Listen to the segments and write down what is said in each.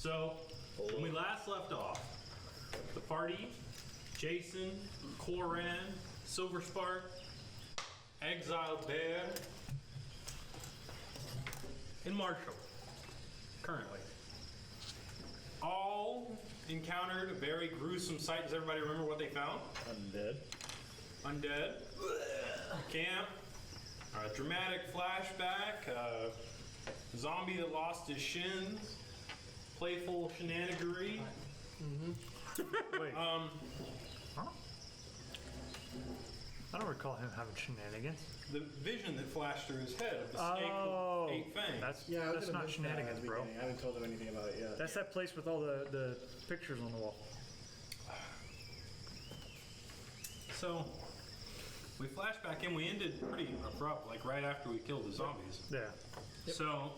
So, when we last left off, the party, Jason, Coran, Silver Spark, Exiled Bear, and Marshall, currently, all encountered a very gruesome sight. Does everybody remember what they found? Undead. Camp. A dramatic flashback. Zombie that lost his shins. Playful shenanigery. Wait. Huh? I don't recall him having shenanigans. The vision that flashed through his head of the snake with 8 fangs. That's not shenanigans, bro. I haven't told him anything about it yet. That's that place with all the pictures on the wall. So, we flashed back in. We ended pretty abrupt, like right after we killed the zombies. Yeah. Yep. So,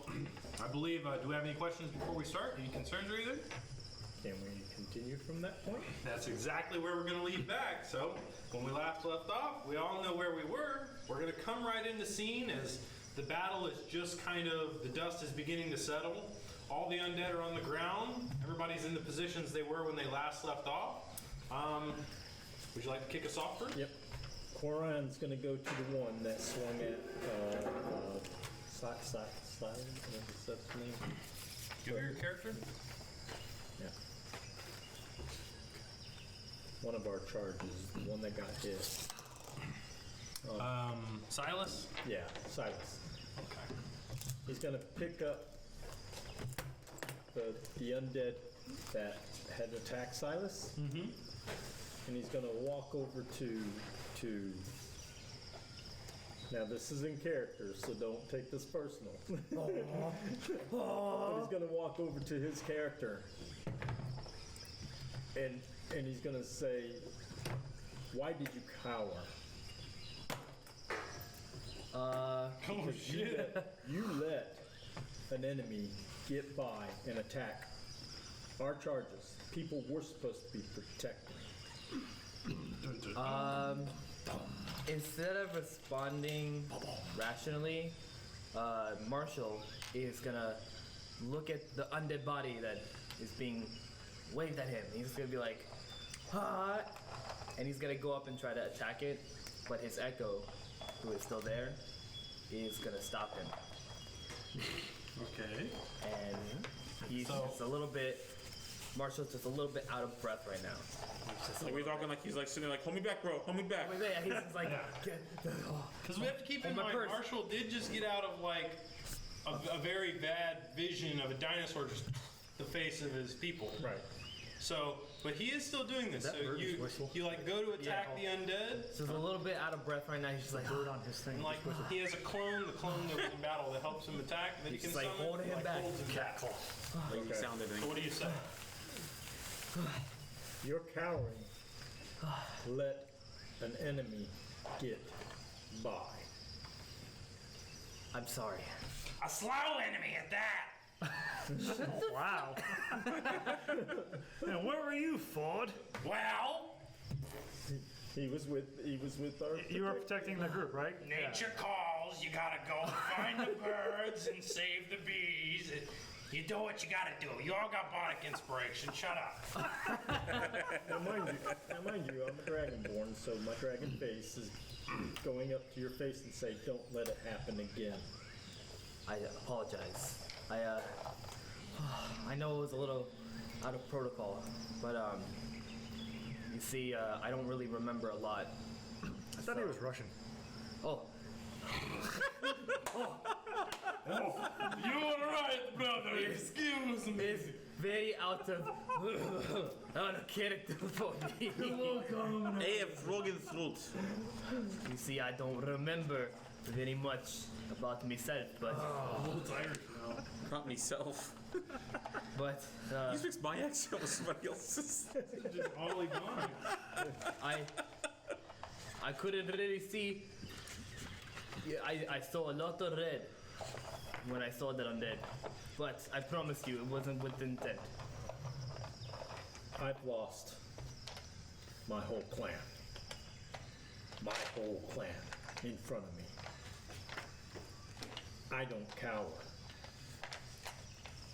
I believe, do we have any questions before we start? Any concerns or anything? Can we continue from that point? That's exactly where we're going to lead back. So, when we last left off, we all know where we were. We're going to come right into scene as the battle is just kind of, the dust is beginning to settle. All the undead are on the ground. Everybody's in the positions they were when they last left off. Would you like to kick us off first? Yep. Coran's going to go to the one that swung at What's that name? Give me your character. Yeah. One of our charges, the one that got hit. Silas? Yeah, Silas. Okay. He's going to pick up the undead that had attacked Silas. Mm-hmm. And he's going to walk over to... Now, this is in character, so don't take this personal. But he's going to walk over to his character. And he's going to say, "Why did you cower?" Oh, shit. You let an enemy get by and attack our charges. People we're supposed to be protecting. Instead of responding rationally, Marshall is gonna look at the undead body that is being waved at him. He's gonna be like, "Ah!" and he's gonna go up and try to attack it, but his echo, who is still there, is gonna stop him. Okay. And he's just a little bit. Marshall's just a little bit out of breath right now. Like we're talking like he's like sitting like, hold me back, bro, hold me back. Wait, he's just like, because we have to keep in mind, Marshall did just get out of like a very bad vision of a dinosaur just the face of his people. Right. So, but he is still doing this. So you like go to attack the undead. So he's a little bit out of breath right now. He's just like bird on his thing. And like he has a clone, the clone that was in battle that helps him attack. And then he can like summon, holding him back. holds him back. Like you sounded. So what do you say? You're cowering. Let an enemy get by. I'm sorry. A slow enemy at that. Wow. And where were you, Ford? Well, He was with our. You were protecting the group, right? nature calls. You gotta go find the birds and save the bees. You do what you gotta do. You all got bardic inspiration. Shut up. Now mind you, I'm a dragonborn, so my dragon face is going up to your face and say, "Don't let it happen again." I apologize. I know it was a little out of protocol, but you see, I don't really remember a lot. I thought he was Russian. Oh, You're right, brother. Excuse me. it's very out of character for me. Hey, frogen throat. You see, I don't remember very much about myself, but Not myself. but You fix my accent with somebody else's. Just all gone. I couldn't really see. Yeah, I saw a lot of red when I saw that undead, but I promise you, it wasn't with intent. I've lost my whole clan. My whole clan in front of me. I don't cower.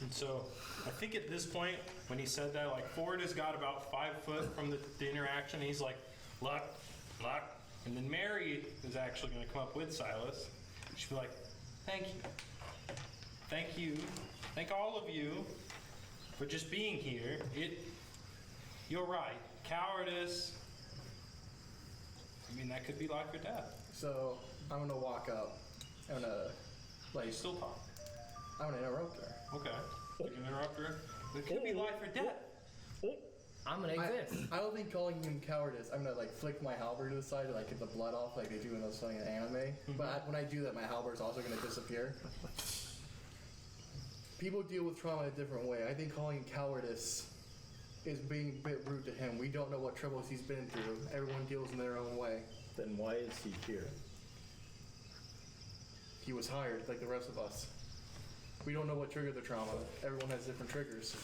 And so I think at this point, when he said that, like Ford has got about 5 foot from the interaction. He's like, look. And then Mary is actually going to come up with Silas. She'll be like, thank you. Thank all of you for just being here. You're right. Cowardice. I mean, that could be life or death. So I'm gonna walk up. I'm gonna You still talk. I'm gonna interrupt her. Okay. You can interrupt her. It could be life or death. I'm gonna exist. I don't think calling him cowardice. I'm gonna like flick my halberd to the side to like get the blood off, like they do in those fucking anime. But when I do that, my halberd's also gonna disappear. People deal with trauma in a different way. I think calling him cowardice is being a bit rude to him. We don't know what troubles he's been through. Everyone deals in their own way. Then why is he here? He was hired like the rest of us. We don't know what triggered the trauma. Everyone has different triggers.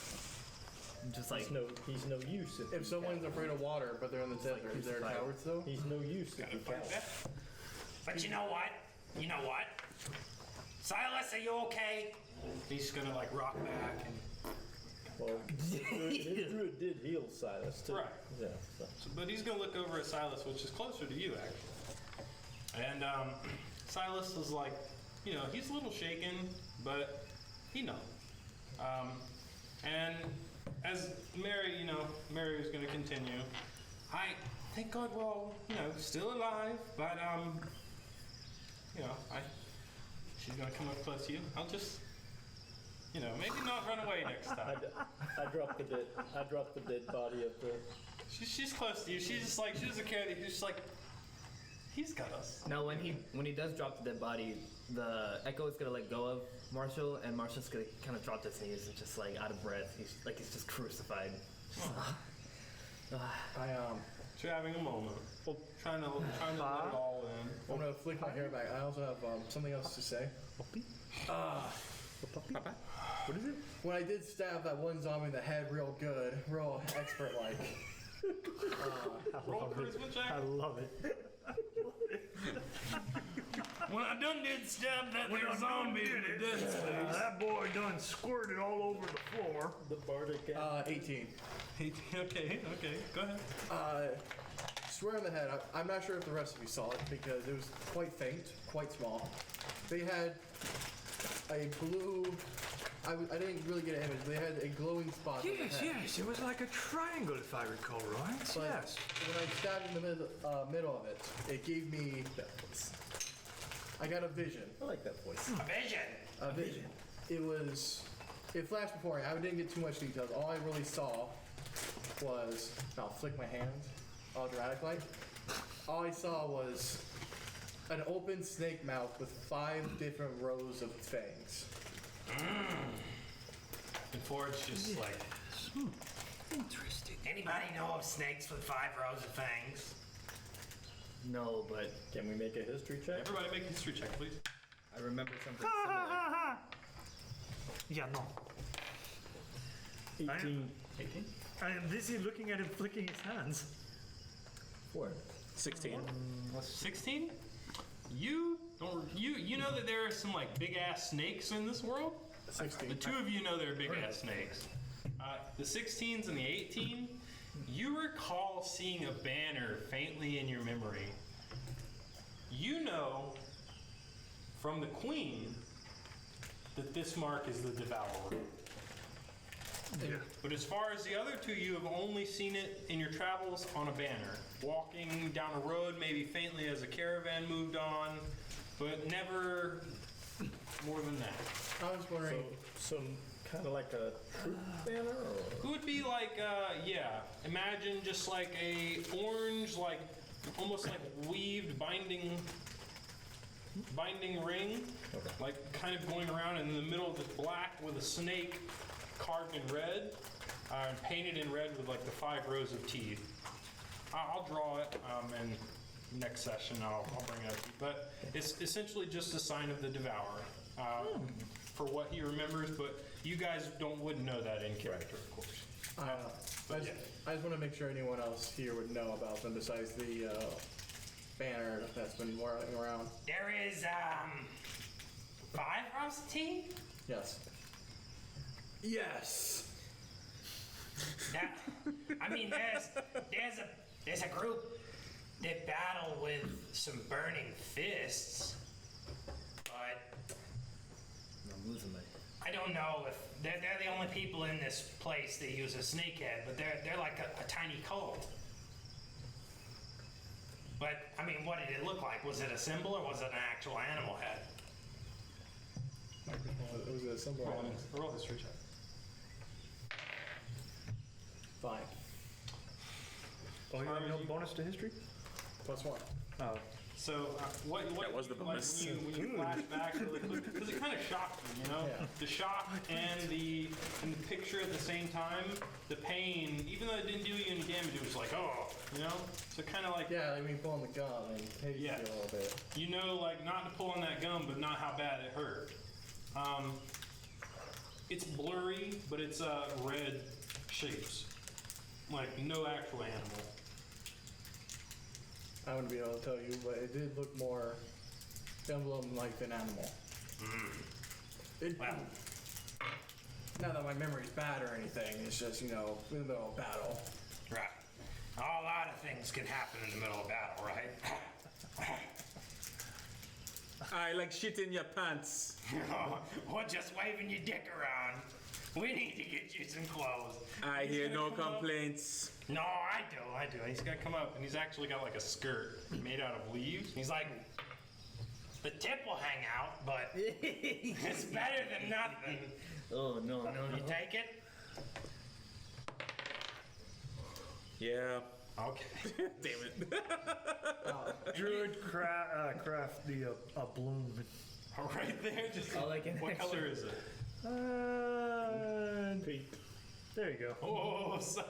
Just like He's no use If someone's afraid of water, but they're in the desert, is there crucified. cowards though? He's no use if he Fight cowards. back. But you know what? Silas, are you okay? He's gonna like rock back and Well, his druid did heal Silas too. Right. Yeah. So. but he's gonna look over at Silas, which is closer to you actually. And Silas is like, he's a little shaken, but he knows. And as Mary, Mary is gonna continue. I thank God we're all, still alive, but she's gonna come up close to you. I'll just, maybe not run away next time. I dropped the dead body of the. She's close to you. She doesn't care. She's just like, he's got us. now when he does drop the dead body, the Echo is gonna let go of Marshall, and Marshall's gonna kind of drop to his knees and just like out of breath. He's just crucified. She's having a moment. Trying to let it all in. I'm gonna flick my hair back. I also have something else to say. What is it? When I did stab that one zombie in the head real good, real expert-like. Roll charisma check. I love it. When I done did stab that there zombie in the dead space. That boy done squirted all over the floor. The bardic. 18. Okay, go ahead. Swear in the head. I'm not sure if the rest of you saw it because it was quite faint, quite small. They had a blue. I didn't really get an image. They had a glowing spot. on the head. Yes. It was like a triangle, if I recall right. But Yes. when I stabbed in the middle of it, it gave me. I got a vision. I like that voice. A vision. A vision. It flashed before me. I didn't get too much details. All I really saw was. I'll flick my hands, all dramatic like. All I saw was an open snake mouth with 5 different rows of fangs. And Ford's just like, Interesting. anybody know of snakes with 5 rows of fangs? No, but Can we make a history check? Everybody make a history check, please. I remember something similar. Yeah, no. 18. 18. I am busy looking at him flicking his hands. 4. 16. 16? You know that there are some like big ass snakes in this world? 16. The 2 of you know there are big ass snakes. The 16s and the 18, you recall seeing a banner faintly in your memory. You know from the Queen that this mark is the Devourer. Yeah. But as far as the other 2, you have only seen it in your travels on a banner. Walking down a road, maybe faintly as a caravan moved on, but never more than that. I was wondering. Some kind of like a troop banner, or It would be like, imagine just like a orange, like almost like weaved binding ring, like kind of going around, and in the middle of it black with a snake carved in red, and painted in red with like the 5 rows of teeth. I'll draw it, and next session I'll bring it up to you. But it's essentially just a sign of the Devourer for what he remembers, but you guys wouldn't know that in character, of course. I just want to make sure anyone else here would know about them besides the banner that's been whirling around. There is 5 rows of teeth. Yes. Yes. That, I mean, there's a group that battle with some burning fists, but I'm losing my. I don't know if they're the only people in this place that use a snakehead, but they're like a tiny cult. But I mean, what did it look like? Was it a symbol or was it an actual animal head? It was a symbol. Roll history check. 5. Oh, you have no bonus to history? +1. Oh. So what That was the like, bonus. when you flash back really quick, because it kind of shocked you, you know? Yeah. The shock and the picture at the same time, the pain, even though it didn't do you any damage, it was like, oh, you know? So kind of like, Yeah, I mean, pulling the gun and hazy Yeah. a little bit. you know, like not to pull on that gun, but not how bad it hurt. It's blurry, but it's red shapes, like no actual animal. I wouldn't be able to tell you, but it did look more emblem-like than animal. It, Wow. Not that my memory's bad or anything, it's just, you know, in the middle of battle. Right. A lot of things can happen in the middle of battle, right? I like shit in your pants. Or just waving your dick around. We need to get you some clothes. I He's hear gonna no come up. complaints. No, I do. He's got to come up, and he's actually got like a skirt made out of leaves. He's like, the tip will hang out, but it's better than nothing. Oh no, no, You no. take it? Yeah. Okay. Damn it. Druid craft the a bloom. Right there, just Oh, like an what extra- color is it? Pink. There you go. Oh, so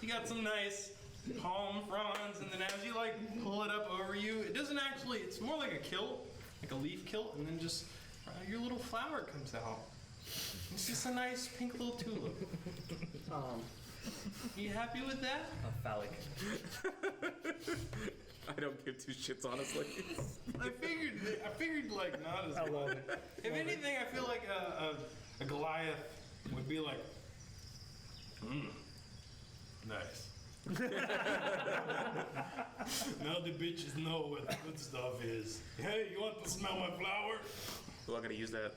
you got some nice palm fronds, and then as you like pull it up over you, it doesn't actually. It's more like a kilt, like a leaf kilt, and then just your little flower comes out. It's just a nice pink little tulip. You happy with that? A phallic. I don't give two shits, honestly. I figured like not as. I love it. If anything, I feel like a Goliath would be like, nice. Now the bitches know what the good stuff is. Hey, you want to smell my flower? Well, I gotta use that.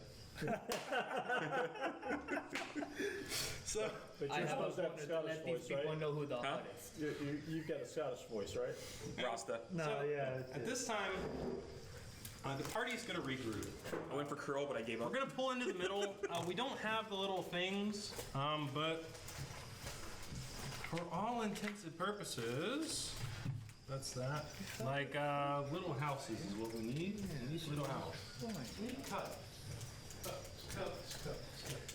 So, But I you're have a supposed to have a bonus to Scottish let these voice, people right? know who the Huh? hut is. You've got a Scottish voice, right? Rasta. No, so yeah. at this time, the party's gonna regroup. I went for curl, but I gave up. We're gonna pull into the middle. We don't have the little things, but for all intents and purposes, that's that. Like little houses is what we need. We need little house. We need cut. Cups.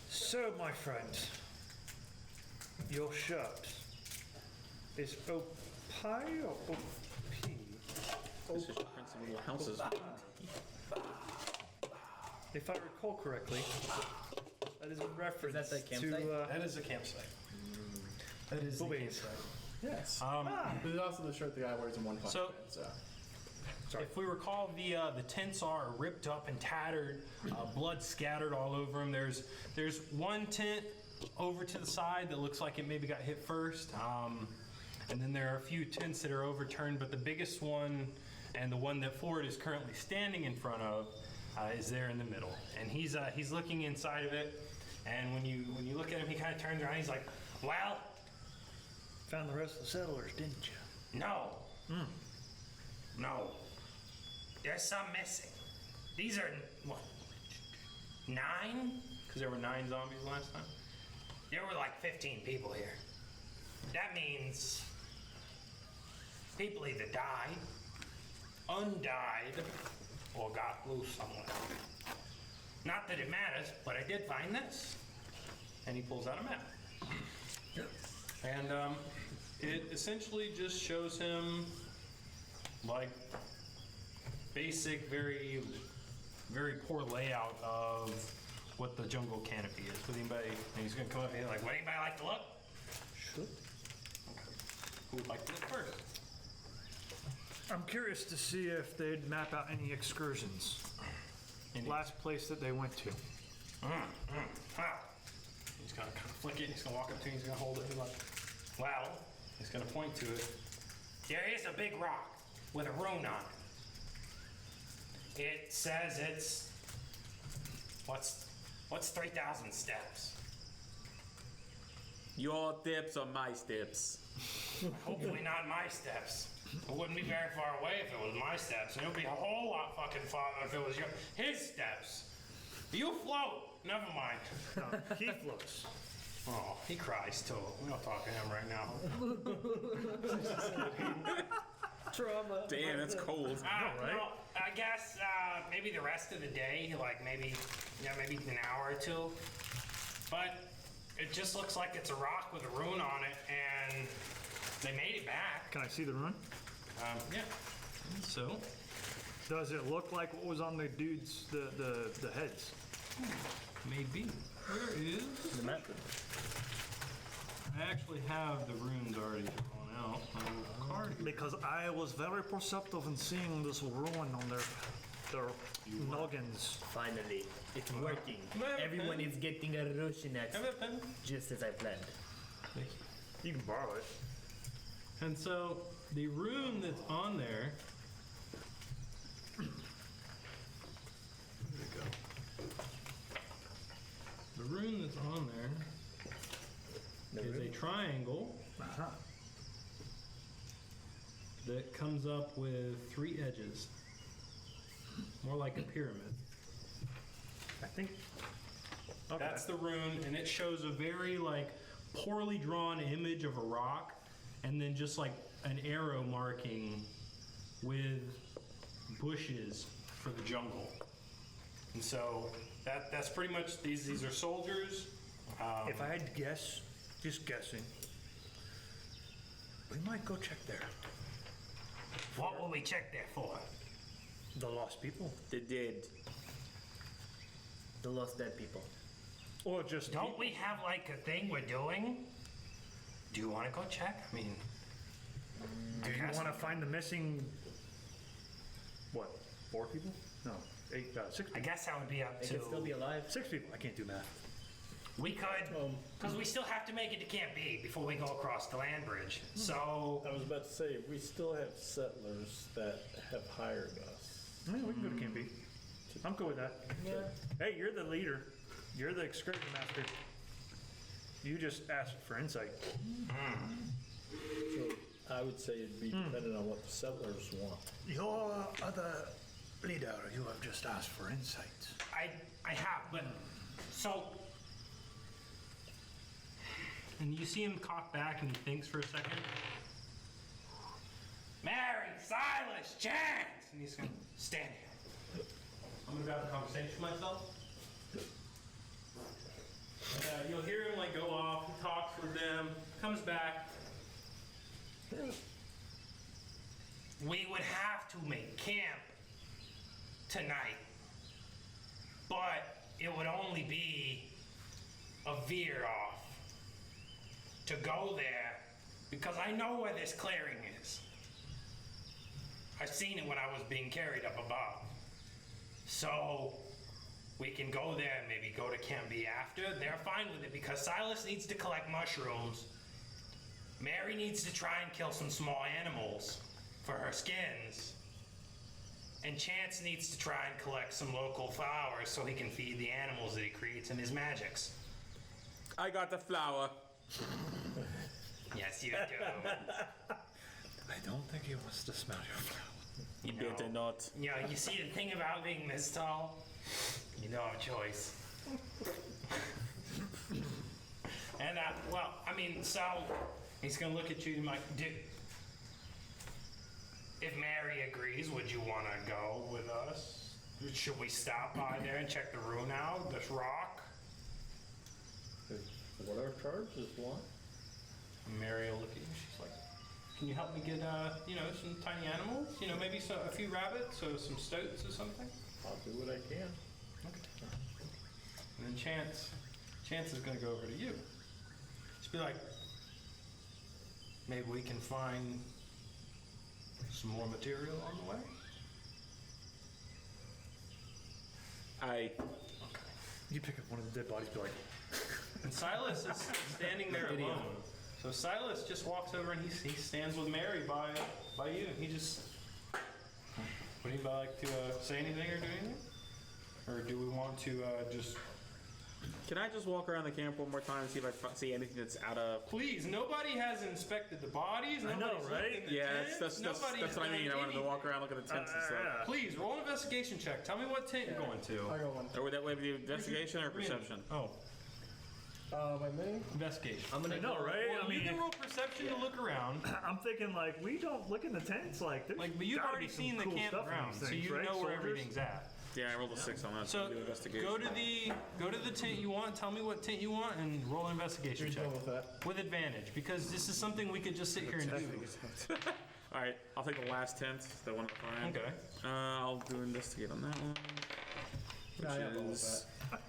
So, my friend, your shirt is OP or OP? This is your prince of little houses. If I recall correctly, that is in reference Is that the to campsite? That is a campsite. That is the Boobies. campsite. Yes. Um, But it's also the shirt the guy wears in One Punch So- Man, so. If we recall, the tents are ripped up and tattered, blood scattered all over them. There's one tent over to the side that looks like it maybe got hit first, and then there are a few tents that are overturned. But the biggest one, and the one that Ford is currently standing in front of, is there in the middle, and he's looking inside of it. And when you look at him, he kind of turns around. He's like, "Well, found the rest of the settlers, didn't you? no. No. There's some missing. These are, what, 9? because there were 9 zombies last time." There were like 15 people here. That means people either died, undied, or got loose somewhere. Not that it matters, but I did find this. And he pulls out a map. And it essentially just shows him like basic, very, very poor layout of what the jungle canopy is. Would anybody, and he's gonna come up here like, Would anybody like to look? Sure. who would like to look first? I'm curious to see if they'd map out any excursions. Any- Last place that they went to. Wow. He's gonna kind of flick it, he's gonna walk up to it, he's gonna hold it, he's like, well, he's gonna point to it. There is a big rock with a rune on it. It says it's what's 3,000 steps. Your steps or my steps? Hopefully not my steps. It wouldn't be very far away if it was my steps, and it would be a whole lot fucking farther if it was his steps. You float. Never mind. No, he floats. Oh, he cries too. We don't talk to him right now. Trauma. Damn, that's cold. right? No, I guess maybe the rest of the day, like maybe an hour or two. But it just looks like it's a rock with a rune on it, and they made it back. Can I see the rune? Yeah. So, Does it look like what was on the dudes, the heads? maybe. Where is? The map. I actually have the runes already drawn out on a little card here. Because I was very perceptive in seeing this rune on their noggins. Finally, it's working. May I have a Everyone pen? is getting a Roshinex Have a pen? just as I planned. You can borrow it. And so, the rune that's on there. There we go. The rune that's on there is a triangle that comes up with 3 edges. More like a pyramid. I think. Okay. That's the rune, and it shows a very like poorly drawn image of a rock, and then just like an arrow marking with bushes for the jungle. And so that's pretty much these are soldiers. If I had to guess, just guessing, we might go check there. What will we check there for? The lost people, The dead. The lost dead people. or just Don't we have like a thing we're doing? Do you want to go check? I mean, Do you guess- want to find the missing? What? 4 people? No, 8, 6 I people. guess that would be up They to. could still be alive. 6 people. I can't do math. We could, because we still have to make it to Camp B before we go across the land bridge. So I was about to say, we still have settlers that have hired us. Yeah, we can go to Camp B. I'm cool with that. Yeah. Hey, you're the leader. You're the excursion master. You just asked for insight. So I would say it'd be dependent on what the settlers want. You're the leader. You have just asked for insight. I have, but so And you see him cock back and he thinks for a second. Mary, Silas, Chance, and he's gonna stand here. I'm gonna grab the conversation for myself. You'll hear him like go off, he talks with them, comes back. We would have to make camp tonight, but it would only be a veer off to go there because I know where this clearing is. I've seen it when I was being carried up above. So we can go there and maybe go to Camp B after. They're fine with it because Silas needs to collect mushrooms. Mary needs to try and kill some small animals for her skins. And Chance needs to try and collect some local flowers so he can feed the animals that he creates in his magics. I got the flower. Yes, you do. I don't think he wants to smell your flower. You know. better not. You know, you see the thing about being this tall, you don't have a choice. And, well, I mean, so he's gonna look at you and like, if Mary agrees, would you wanna go with us? Should we stop by there and check the rune out, this rock? What our charges want. And Mary will look at you, she's like, can you help me get, some tiny animals? Maybe a few rabbits or some stoats or something? I'll do what I can. Okay. And then Chance is gonna go over to you. Just be like, maybe we can find some more material on the way? I. Okay. You pick up one of the dead bodies, be like, And Silas is standing there alone. So Silas just walks over and he stands with Mary by you. He just. Would anybody like to say anything or do anything? Or do we want to just. Can I just walk around the camp one more time and see if I see anything that's out of? Please, nobody has inspected the bodies. I know, Nobody's looked right? in the Yeah, tents, that's nobody has what I done mean. I wanted to walk anything. around, look at the tents and stuff. yeah. Please, roll an investigation check. Tell me what tent you're going to. I got one. Or would that way be investigation or perception? Oh, My mini? investigation. I'm gonna I know, go- right? Well, I mean, you can roll perception to look around. I'm thinking like, we don't look in the tents. Like, there's Like, but you've gotta already be some seen the cool stuff in campground, these so things, you right? know where Soldiers? everything's at. Yeah, I rolled a 6 on that. So do investigation. go to the tent you want. Tell me what tent you want, and roll an investigation Here's check one with that. with advantage, because this is something we could just sit here and do. All right, I'll take the last tent, the one at the far end. Okay. I'll do investigate on that one. No, I got one with is that.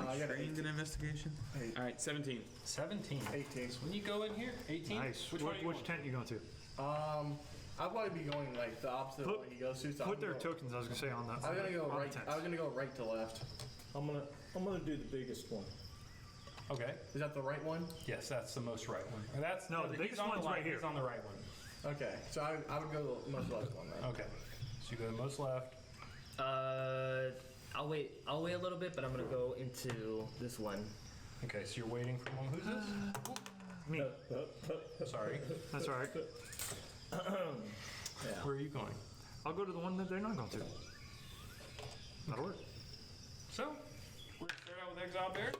I got trained in investigation. Eight. All right, 17. 17. 18. When you go in here, 18. Nice. Which one are you Which going? tent you going to? I'll probably be going like the opposite of what he goes to. So Put I'm their gonna- tokens, I was gonna say, on that. I was gonna go on the right. tents. I was gonna go right to left. I'm gonna do the biggest one. Okay. Is that the right one? Yes, that's the most right one. Or that's No, the he's biggest on one's the right here. He's on the right one. Okay, so I would go the most left one then. Okay. So you go to the most left. I'll wait a little bit, but I'm gonna go into this one. Okay, so you're waiting for one. Who's this? Me. Sorry. That's all right. Where are you going? I'll go to the one that they're not going to. That'll work. So, we're gonna start out with Exile Bear.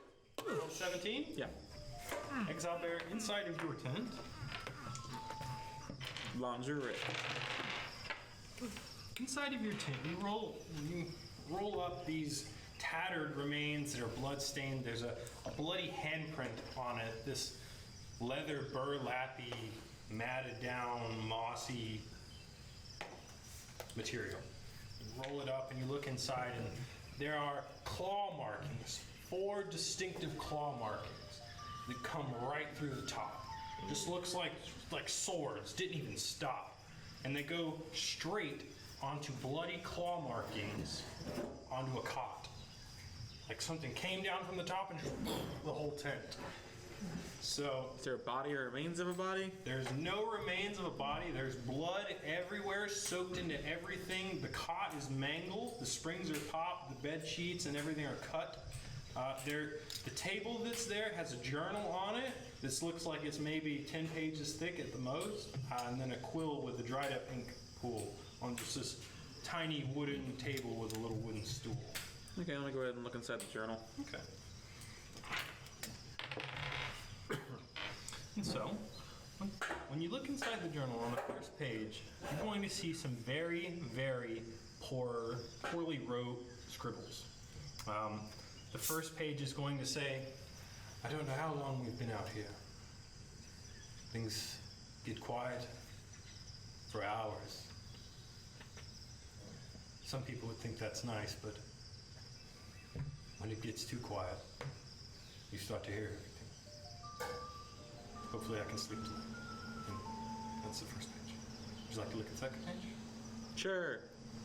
Roll 17. Yeah. Exile Bear inside of your tent. Lingerie. Inside of your tent, you roll up these tattered remains that are blood-stained. There's a bloody handprint on it. This leather burlappy, matted down, mossy material. You roll it up and you look inside, and there are claw markings, 4 distinctive claw markings that come right through the top. Just looks like swords, didn't even stop. And they go straight onto bloody claw markings onto a cot. Like something came down from the top and just the whole tent. So Is there a body or remains of a body? there's no remains of a body. There's blood everywhere, soaked into everything. The cot is mangled. The springs are popped. The bed sheets and everything are cut. The table that's there has a journal on it. This looks like it's maybe 10 pages thick at the most, and then a quill with a dried up ink pool on just this tiny wooden table with a little wooden stool. Okay, let me go ahead and look inside the journal. Okay. And so, when you look inside the journal on the first page, you're going to see some very, very poorly wrote scribbles. The first page is going to say, I don't know how long we've been out here. Things get quiet for hours. Some people would think that's nice, but when it gets too quiet, you start to hear everything. Hopefully I can sleep tonight. And that's the first page. Would you like to look at the second page? Sure.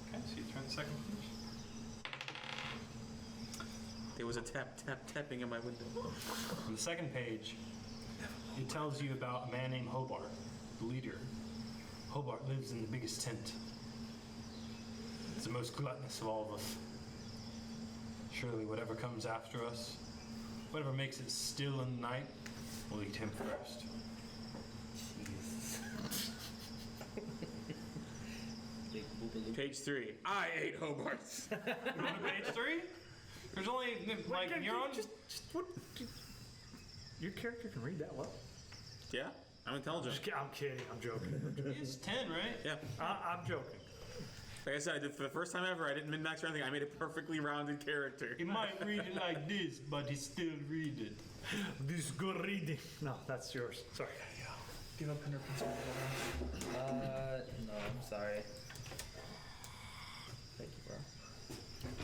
Okay, so you turn the second page. There was a tapping in my window. On the second page, it tells you about a man named Hobart, the leader. Hobart lives in the biggest tent. He's the most gluttonous of all of us. Surely whatever comes after us, whatever makes it still in the night, will eat him first. Page 3. I ate Hobarts. You want to page 3? There's only, like, you're on... What? Your character can read that well? Yeah, I'm intelligent. I'm kidding. I'm joking. It's 10, right? Yeah. I'm joking. Like I said, I did for the first time ever. I didn't min-max or anything. I made a perfectly rounded character. He might read it like this, but he still read it. This good reading. No, that's yours. Sorry. Give up pen or pencil. No, I'm sorry. Thank you, bro.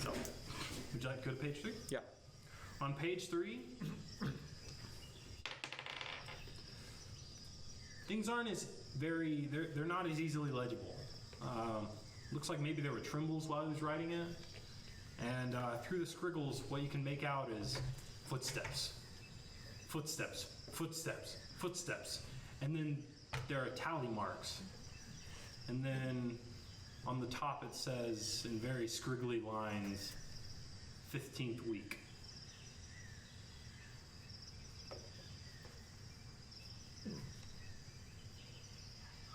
So, would you like to go to page 3? Yeah. On page 3, things aren't as they're not as easily legible. Looks like maybe there were trembles while he was writing it. And through the scriggles, what you can make out is footsteps. Footsteps, footsteps, footsteps. And then there are tally marks. And then on the top it says, in very scriggly lines, 15th week.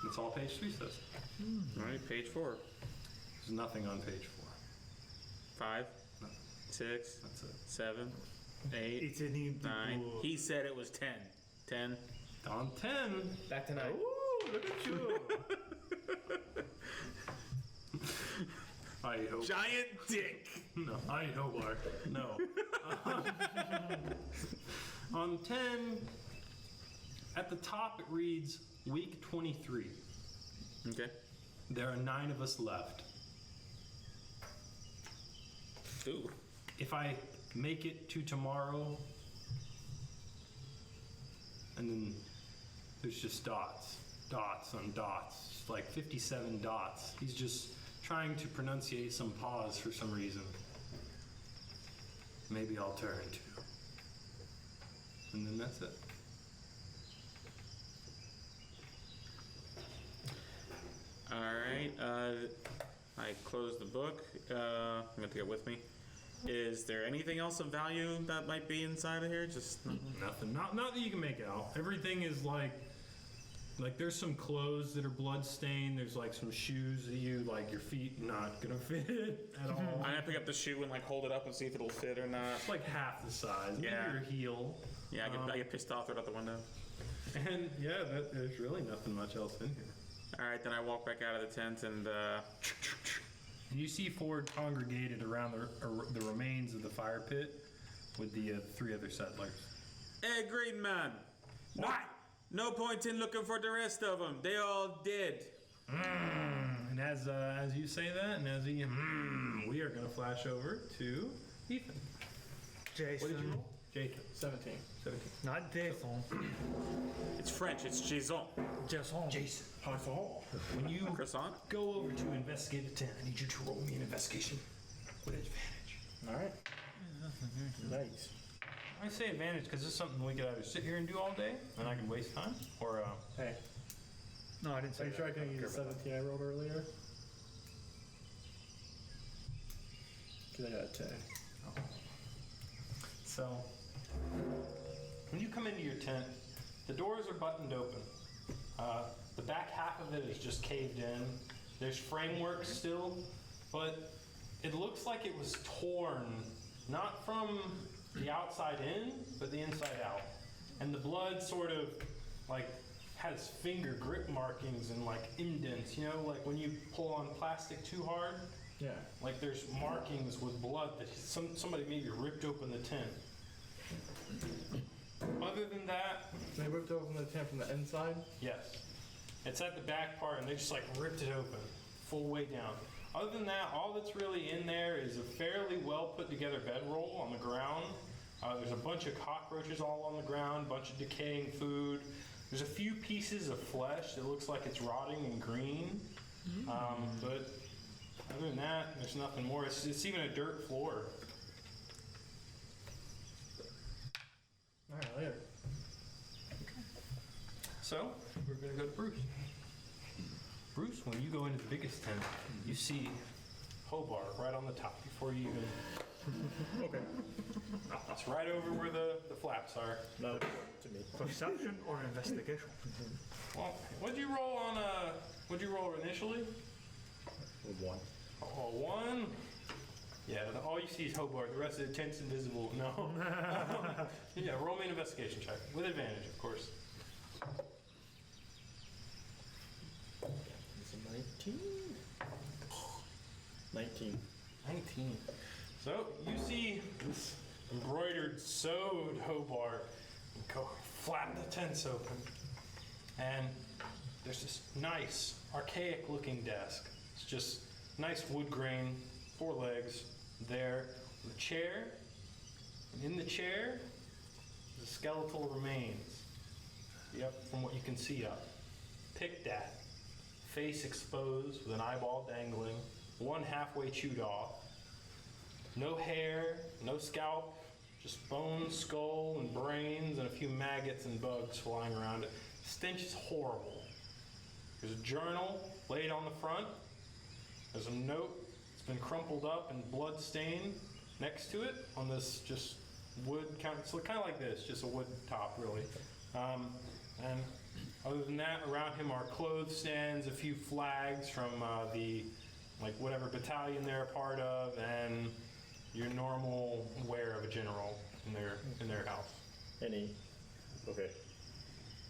That's all page 3 says. All right, page 4. There's nothing on page 4. 5, No. 6, That's it. 7, 8, It's an empty 9. book. He said it was 10. 10. On 10. Back to 9. Ooh, look at you. I hope. Giant dick. No, I hope, Mark. No. On 10, at the top it reads week 23. Okay. There are 9 of us left. Ooh. If I make it to tomorrow, and then there's just dots on dots, just like 57 dots. He's just trying to pronunciate some pause for some reason. Maybe I'll turn to. And then that's it. All right. I closed the book. I'm gonna take it with me. Is there anything else of value that might be inside of here? Just Nothing. Not that you can make out. Everything is like there's some clothes that are blood stained. There's like some shoes that your feet not gonna fit at all. I'm gonna pick up the shoe and like hold it up and see if it'll fit or not. It's like half the size. Maybe Yeah. your heel. Yeah, I get pissed off, throw it out the window. And yeah, there's really nothing much else in here. All right, then I walk back out of the tent and And you see Ford congregated around the remains of the fire pit with the 3 other settlers. hey, Green Man. What? No point in looking for the rest of them. They all dead. And as you say that, and as we are going to flash over to Ethan. What did you Jason. roll? Jason. 17. 17. Not Jason. It's French. It's Jason. Jason. Jason. When you Croissant. go over to investigate the tent, I need you to roll me an investigation with advantage. All right. Nice. I say advantage because this is something we could either sit here and do all day, and I can waste time, or Hey, No, I didn't say are you that. sure I can use the 17 I rolled earlier? Because I got a 10. so. When you come into your tent, the doors are buttoned open. The back half of it is just caved in. There's framework still, but it looks like it was torn, not from the outside in, but the inside out. And the blood sort of like has finger grip markings and like indents, you know, like when you pull on plastic too hard, Yeah. like there's markings with blood that somebody maybe ripped open the tent. Other than that, They ripped open the tent from the inside. yes. It's at the back part and they just like ripped it open, full way down. Other than that, all that's really in there is a fairly well put together bedroll on the ground. There's a bunch of cockroaches all on the ground, a bunch of decaying food. There's a few pieces of flesh that looks like it's rotting and green. But other than that, there's nothing more. It's even a dirt floor. All right, later. So, we're gonna go to Bruce. Bruce, when you go into the biggest tent, you see Hobart right on the top before you even. Okay. It's right over where the flaps are. Not to me. Perception or investigation? Well, what'd you roll on? What'd you roll initially? With 1. Oh, 1. Yeah, all you see is Hobart. The rest of the tent's invisible. No. Yeah, roll me an investigation check with advantage, of course. It's a 19. 19. 19. So you see this embroidered, sewed Hobart go flap the tents open, and there's this nice, archaic-looking desk. It's just nice wood grain, 4 legs there, with a chair, and in the chair, the skeletal remains. Yep, from what you can see up. Picked at, face exposed with an eyeball dangling, one halfway chewed off. No hair, no scalp, just bones, skull, and brains, and a few maggots and bugs flying around it. Stench is horrible. There's a journal laid on the front. There's a note. It's been crumpled up and blood stained next to it on this just wood kind of like this, just a wood top, really. And other than that, around him are clothes stands, a few flags from the whatever battalion they're a part of, and your normal wear of a general in their house. Okay.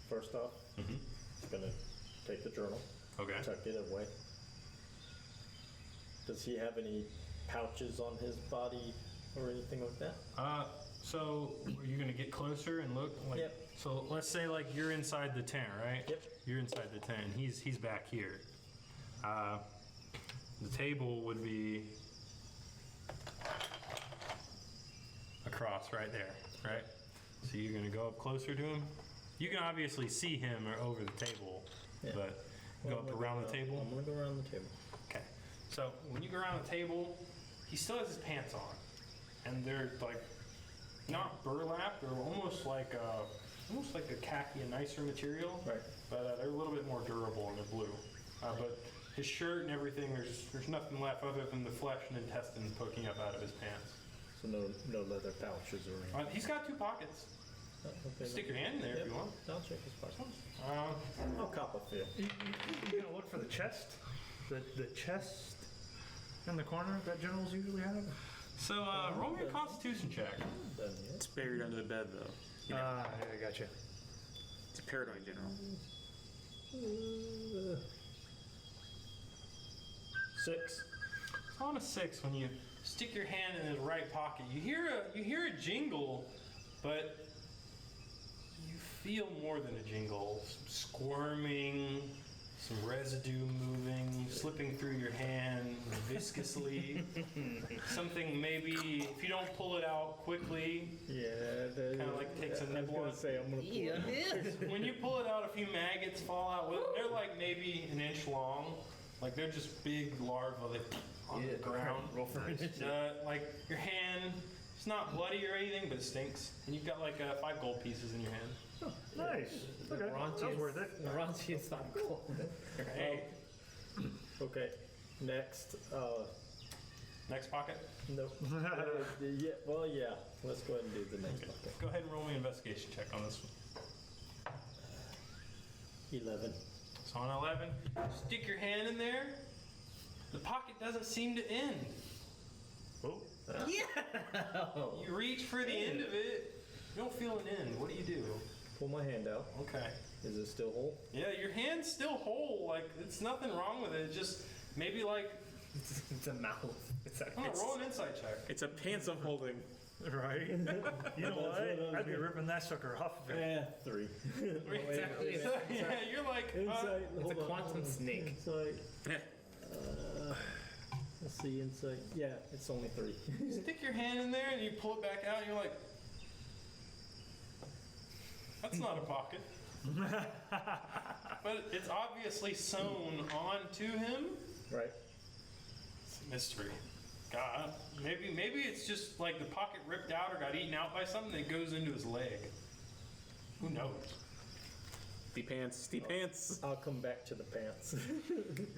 First off, he's gonna take the journal, Okay. tuck it away. Does he have any pouches on his body or anything like that? So are you gonna get closer and look? Yep. So let's say you're inside the tent, right? Yep. You're inside the tent. He's back here. The table would be across right there, right? So you're gonna go up closer to him. You can obviously see him over the table, Yeah. but go up around the table. I'm gonna go around the table. Okay. So when you go around the table, he still has his pants on, and they're not burlap. They're almost like a khaki, a nicer material. Right. But they're a little bit more durable and they're blue. But his shirt and everything, there's nothing left other than the flesh and intestines poking up out of his pants. So no leather pouches or anything. He's got 2 pockets. Okay. Stick your hand in there if you want. I'll check his pockets. Um, I'll cop a feel. You gonna look for the chest? The chest in the corner that generals usually have? so roll me a Constitution check. Done yet? It's buried under the bed, though. You know, I got you. it's a paradigm general. 6. So on a 6, when you stick your hand in his right pocket, you hear a jingle, but you feel more than a jingle. Some squirming, some residue moving, slipping through your hand viscously. Something maybe, if you don't pull it out quickly, Yeah. kind of takes a I was nibble. gonna say I'm gonna pull it. When you pull it out, a few maggots fall out with it. They're maybe an inch long. They're just big larvae on the ground. Roll for it. Your hand, it's not bloody or anything, but it stinks. And you've got 5 gold pieces in your hand. Nice. Okay, that was worth it. The raunchiest I'm cold. Hey, Okay. Next. next pocket. No. Yeah. Well, yeah. Let's go ahead and do the next bucket. Go ahead and roll me an investigation check on this one. 11. So on 11, stick your hand in there. The pocket doesn't seem to end. Oh, You reach for the end of it. You don't feel an end. What do you do? Pull my hand out. Okay. Is it still whole? Yeah, your hand's still whole. It's nothing wrong with it. Just maybe It's a mouth. It's a, roll an insight check. It's a pants I'm holding. right. You know That's what? what I was I'd be gonna- ripping that sucker off of it. 3. exactly. Yeah, you're Insight. It's hold a on. quantum snake. Insight. Let's see. Insight. Yeah, it's only 3. stick your hand in there and you pull it back out and you're like, that's not a pocket. But it's obviously sewn onto him. Right. It's a mystery. God, maybe it's just the pocket ripped out or got eaten out by something that goes into his leg. Who knows? The pants. I'll come back to the pants.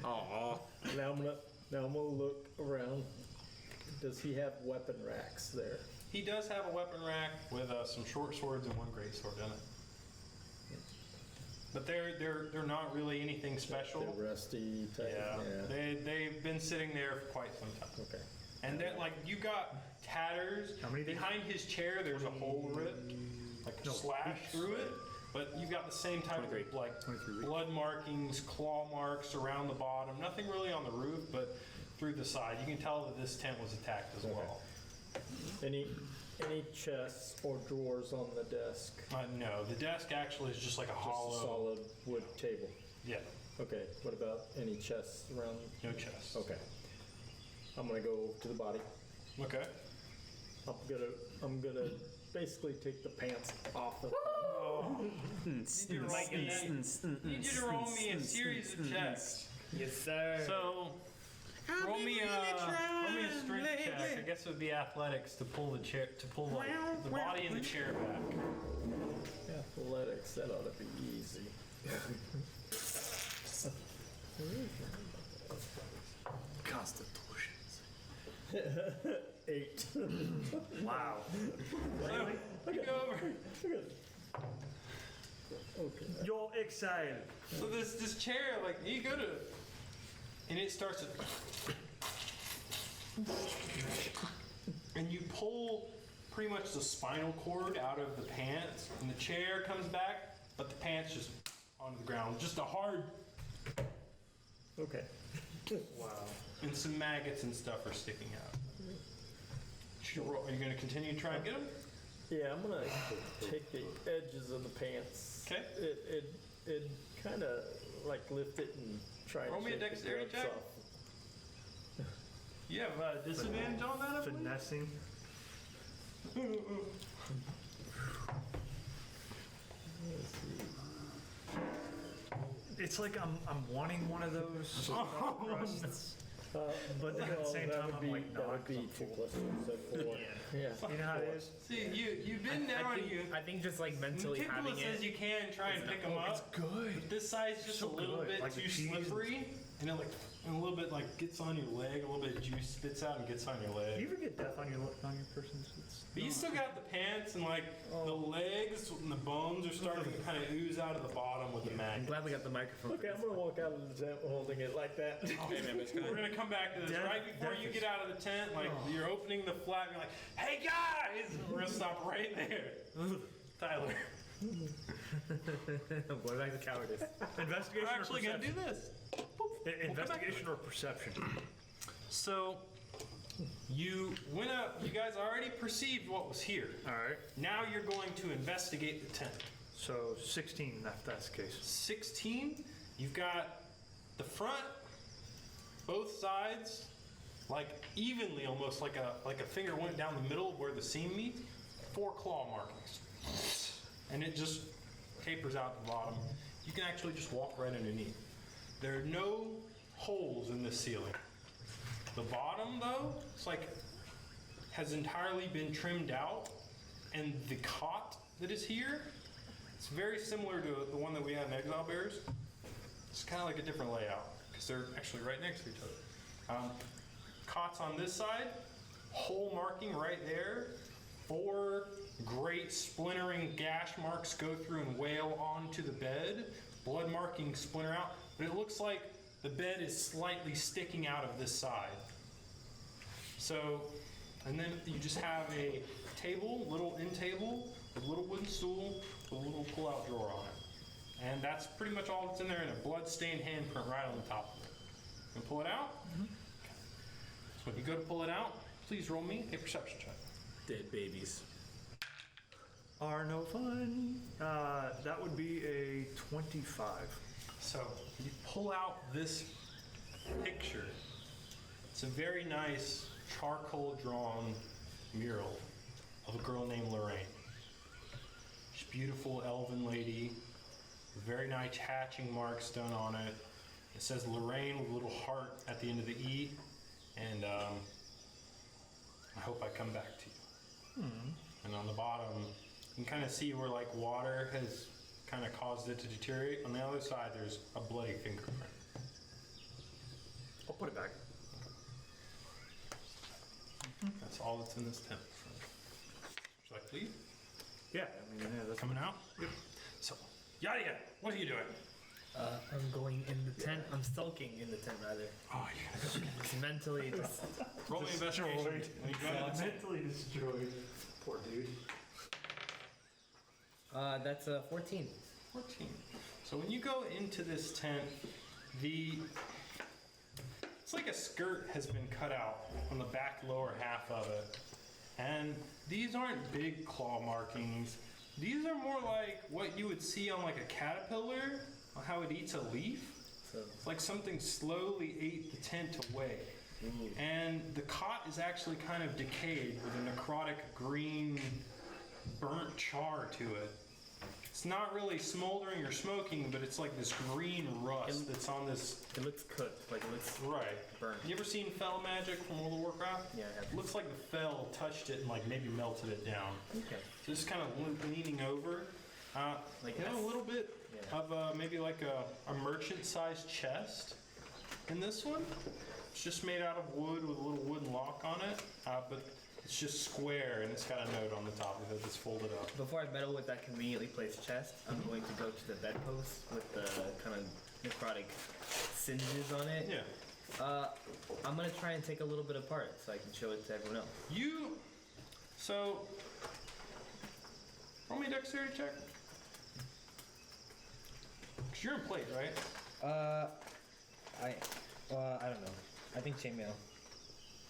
Aw. Now I'm gonna look around. Does he have weapon racks there? He does have a weapon rack with some short swords and 1 great sword in it. But they're not really anything special. They're rusty type. Yeah. They've been sitting there for quite some time. Okay. And then you got tatters. How many days? Behind his chair there's a hole ripped, a slash through it. But you've got the same type of 23 blood markings, claw marks around the bottom. Nothing really on the roof, but through the side. You can tell that this tent was attacked as well. Any chests or drawers on the desk? No, the desk actually is just like a Just hollow. a solid wood table. Yeah, Okay. What about any chests around? no chest. Okay. I'm gonna go to the body. Okay. I'm gonna basically take the pants off of Need you to roll me a series of checks. Yes, sir. So, Roll me a strength check. I guess it would be athletics to pull the chair, to pull the body in the chair back. Athletics, that ought to be easy. Constitutions. 8. Wow. So, you go over. Okay. You're excited. So this chair, like you go to, and it starts to, and you pull pretty much the spinal cord out of the pants, and the chair comes back, but the pants just onto the ground, just a hard, Okay. Wow. and some maggots and stuff are sticking out. Are you going to continue to try and get them? Yeah, I'm gonna take the edges of the pants. Okay. It kind of like lift it and try and Roll me a shake the dexterity gloves check. off. You have disadvantage on that, I believe? Finessing. It's like I'm wanting one of those thrusts, but then at the same that time would I'm be, like, no, that would be 2 plus 2, so 4. Yeah. You know how it is? See, you've been there on you. I think just like mentally When having Pimple says it. you can try and pick them up. Good. But this side's just So a little good. bit Like the too cheese. slippery, and it like and a little bit like gets on your leg. A little bit of juice spits out and gets on your Do leg. you ever get death on your person's? But you still got the pants and like the legs and the bones are starting to kind of ooze out of the bottom with the I'm magnet. glad we got the microphone. Okay, I'm gonna walk out of the tent holding it like that. We're gonna come back to this Death- right before death you is- get out of the tent. Like you're opening the flap, you're like, "Hey guys!" We're gonna stop right there. Tyler, I'm going back to cowardice. Investigation we're actually or gonna do perception? this. Investigation or perception? So you went up. You guys already perceived what was here. All right. Now you're going to investigate the tent. So 16, if that's the case. 16. You've got the front, both sides, like evenly, almost like a finger went down the middle where the seam meets. 4 claw markings, and it just tapers out the bottom. You can actually just walk right underneath. There are no holes in the ceiling. The bottom, though, it's like has entirely been trimmed out, and the cot that is here, it's very similar to the one that we had in Exile Bears. It's kind of like a different layout because they're actually right next to each other. Cots on this side, hole marking right there. 4 great splintering gash marks go through and wail onto the bed. Blood markings splinter out, but it looks like the bed is slightly sticking out of this side. So, and then you just have a table, little end table, a little wooden stool, with a little pull-out drawer on it. And that's pretty much all that's in there, and a blood-stained handprint right on the top of it. You can pull it out? So when you go to pull it out, please roll me a perception check. Dead babies. Are no fun. That would be a 25. So you pull out this picture. It's a very nice charcoal drawn mural of a girl named Lorraine. She's a beautiful elven lady, with very nice hatching marks done on it. It says Lorraine with a little heart at the end of the E, and I hope I come back to you. And on the bottom, you can kind of see where like water has kind of caused it to deteriorate. On the other side, there's a bloody fingerprint. I'll put it back. That's all that's in this tent. Would you like to leave? Yeah, I mean, yeah, that's Coming out? Yep. So, Yadia, what are you doing? I'm going in the tent. I'm sulking in the tent, rather. Oh, you're gonna Just mentally just. roll me investigation. When you go into the tent. mentally destroyed. Poor dude. That's a 14. 14. So when you go into this tent, it's like a skirt has been cut out on the back lower half of it. And these aren't big claw markings. These are more like what you would see on like a caterpillar, how it eats a leaf. So It's like something slowly ate the tent away. And the cot is actually kind of decayed with a necrotic green burnt char to it. It's not really smoldering or smoking, but it's like this green rust that's on this. It looks cooked, like it looks Right. burnt. You ever seen Fel magic from World of Warcraft? Yeah, I have. Looks like the Fel touched it and like maybe melted it down. Okay. So just kind of leaning over. Like You know, a little bit Yeah. of maybe like a merchant-sized chest in this one. It's just made out of wood with a little wooden lock on it, but it's just square and it's got a note on the top of it that's folded up. Before I meddle with that conveniently placed chest, I'm going to go to the bedpost with the kind of necrotic singes on it. Yeah. I'm gonna try and take a little bit apart so I can show it to everyone else. So, roll me a dexterity check. 'Cause you're in plate, right? I don't know. I think chainmail.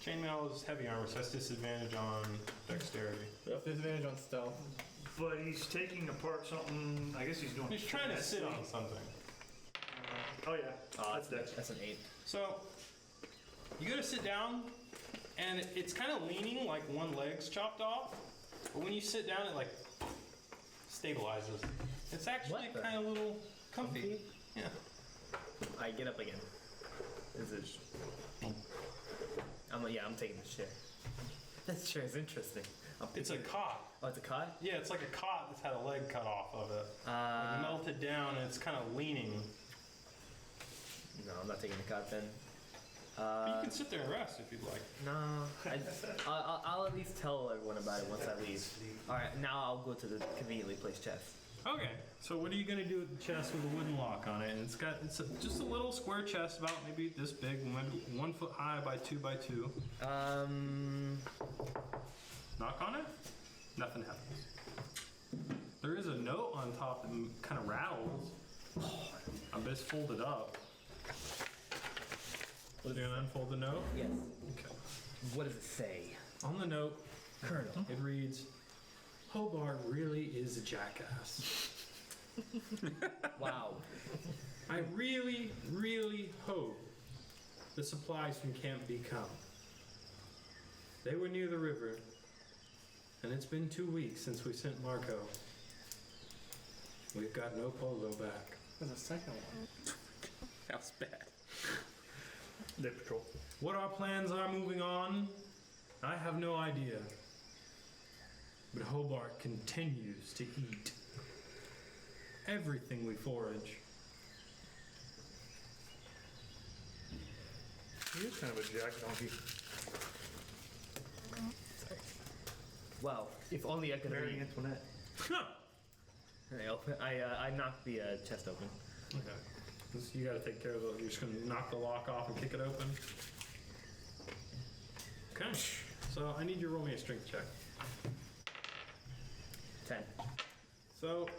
Chainmail is heavy armor, so that's disadvantage on dexterity. Disadvantage on stealth. But he's taking apart something. I guess he's doing. He's trying to sit on something. Oh yeah. That's That's dex. an 8. So, you go to sit down, and it's kind of leaning like one leg's chopped off. But when you sit down, it like stabilizes. It's actually What the- kind of a little comfy. Yeah. I get up again. Is it? I'm taking this chair. This chair is interesting. It's a cot. Oh, it's a cot? Yeah, it's like a cot that's had a leg cut off of it. Like melted down, and it's kind of leaning. No, I'm not taking the cot then. But you can sit there and rest if you'd like. No, I'll at least tell everyone about it once I leave. All right, now I'll go to the conveniently placed chest. Okay, so what are you gonna do with the chest with a wooden lock on it? And it's just a little square chest, about maybe this big, 1 foot high by 2 by 2. Knock on it, nothing happens. There is a note on top that kind of rattles. I bet it's folded up. Are you gonna unfold the note? Yes. Okay. What does it say? On the note, Colonel. it reads, Hobart really is a jackass. Wow. I really, really hope the supplies from Camp B come. They were near the river, and it's been 2 weeks since we sent Marco. We've got no polo back. There's a second one. That was bad. The patrol. What our plans are moving on, I have no idea. But Hobart continues to eat everything we forage. He is kind of a jack donkey. Wow. If only I could Mary read. Antoinette. I knocked the chest open. Okay. You gotta take care of it. You're just gonna knock the lock off and kick it open. Okay. So I need you to roll me a strength check. 10. So,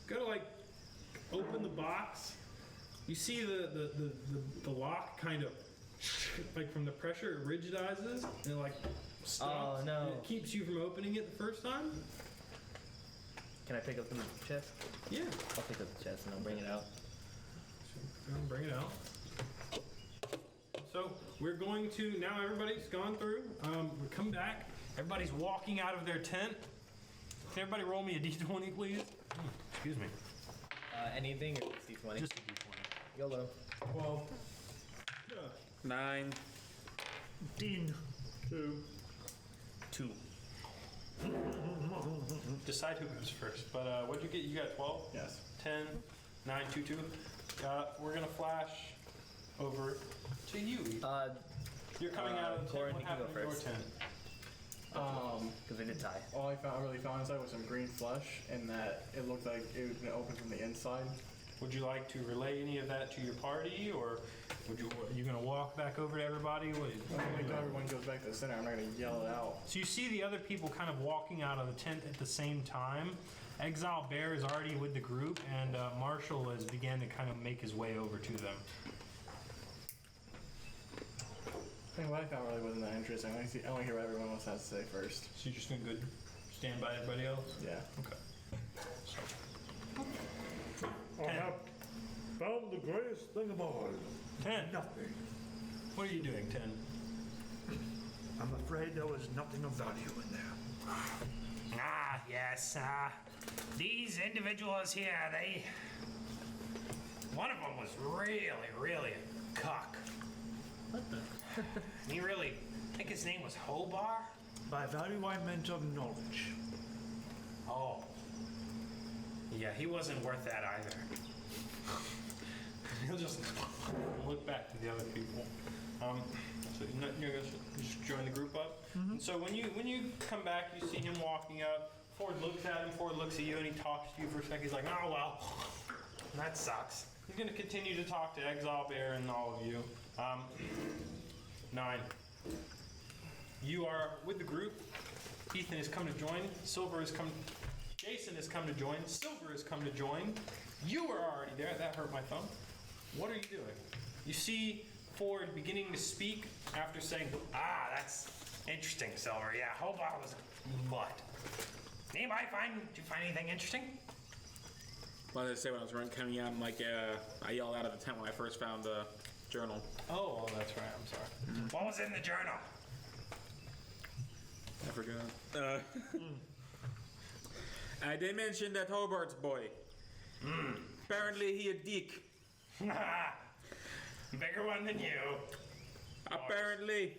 go to like open the box. You see the lock kind of like from the pressure it rigidizes and it like stops. Oh, no. And it keeps you from opening it the first time. Can I pick up the chest? Yeah. I'll pick up the chest and I'll bring it out. Bring it out. So we're going to now. Everybody's gone through. We come back. Everybody's walking out of their tent. Can everybody roll me a d20, please? Excuse me. Anything or just D20? Just a d20. YOLO. 12. 9. Dean. 2. 2. Decide who goes first. But what'd you get? You got 12? Yes. 10, 9, 2, 2. We're gonna flash over to you. You're coming out of the tent. Corin, What you can go happened in your first. tent? Because they did tie. All I really found inside was some green flesh, and that it looked like it was gonna open from the inside. Would you like to relay any of that to your party, or are you gonna walk back over to everybody? Until everyone goes back to the center, I'm not gonna yell it out. So you see the other people kind of walking out of the tent at the same time. Exile Bear is already with the group, and Marshall has began to kind of make his way over to them. I think what I found really wasn't that interesting. I want to hear what everyone else has to say first. So you're just gonna go stand by everybody else? Yeah. Okay. I have found the greatest thing of all. 10. Nothing. What are you doing, 10? I'm afraid there was nothing of value in there. Ah, yes. Yes, these individuals here, one of them was really a cuck. What the? He really, I think his name was Hobar? By value I meant of knowledge. Oh. Yeah, he wasn't worth that either. He'll just look back to the other people. So you guys just join the group up. And so when you come back, you see him walking up. Ford looks at him. Ford looks at you, and he talks to you for a second. He's like, "Oh well, That sucks. he's gonna continue to talk to Exile Bear and all of you." 9. You are with the group. Ethan has come to join. Silver has come. Jason has come to join. Silver has come to join. You were already there. That hurt my thumb. What are you doing? You see Ford beginning to speak after saying, That's interesting, Silver. Yeah, Hobar was what? Did you find anything interesting? Well, as I say, when I was coming out, I yelled out of the tent when I first found the journal. "Oh, that's right. I'm sorry." What was in the journal? I forgot. They mentioned that Hobart's boy. Apparently he a dick. Bigger one than you. Apparently.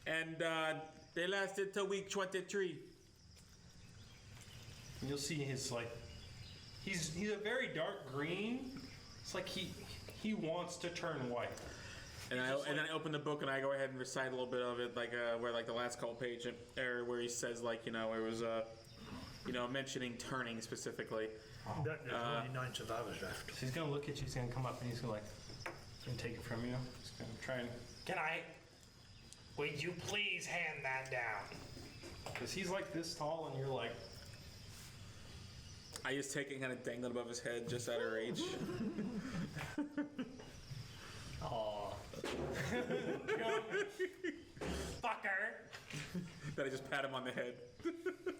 And they lasted till week 23. And you'll see his he's a very dark green. It's like he wants to turn white. And then I open the book and I go ahead and recite a little bit of it, where the last couple pages, or where he says it was mentioning turning specifically. There's only 9 survivors left. So he's gonna look at you. He's gonna come up and he's gonna take it from you. He's gonna try and Would you please hand that down? because he's this tall and you're I just take it and kind of dangle it above his head just at her age. Aw. Fucker. Then I just pat him on the head.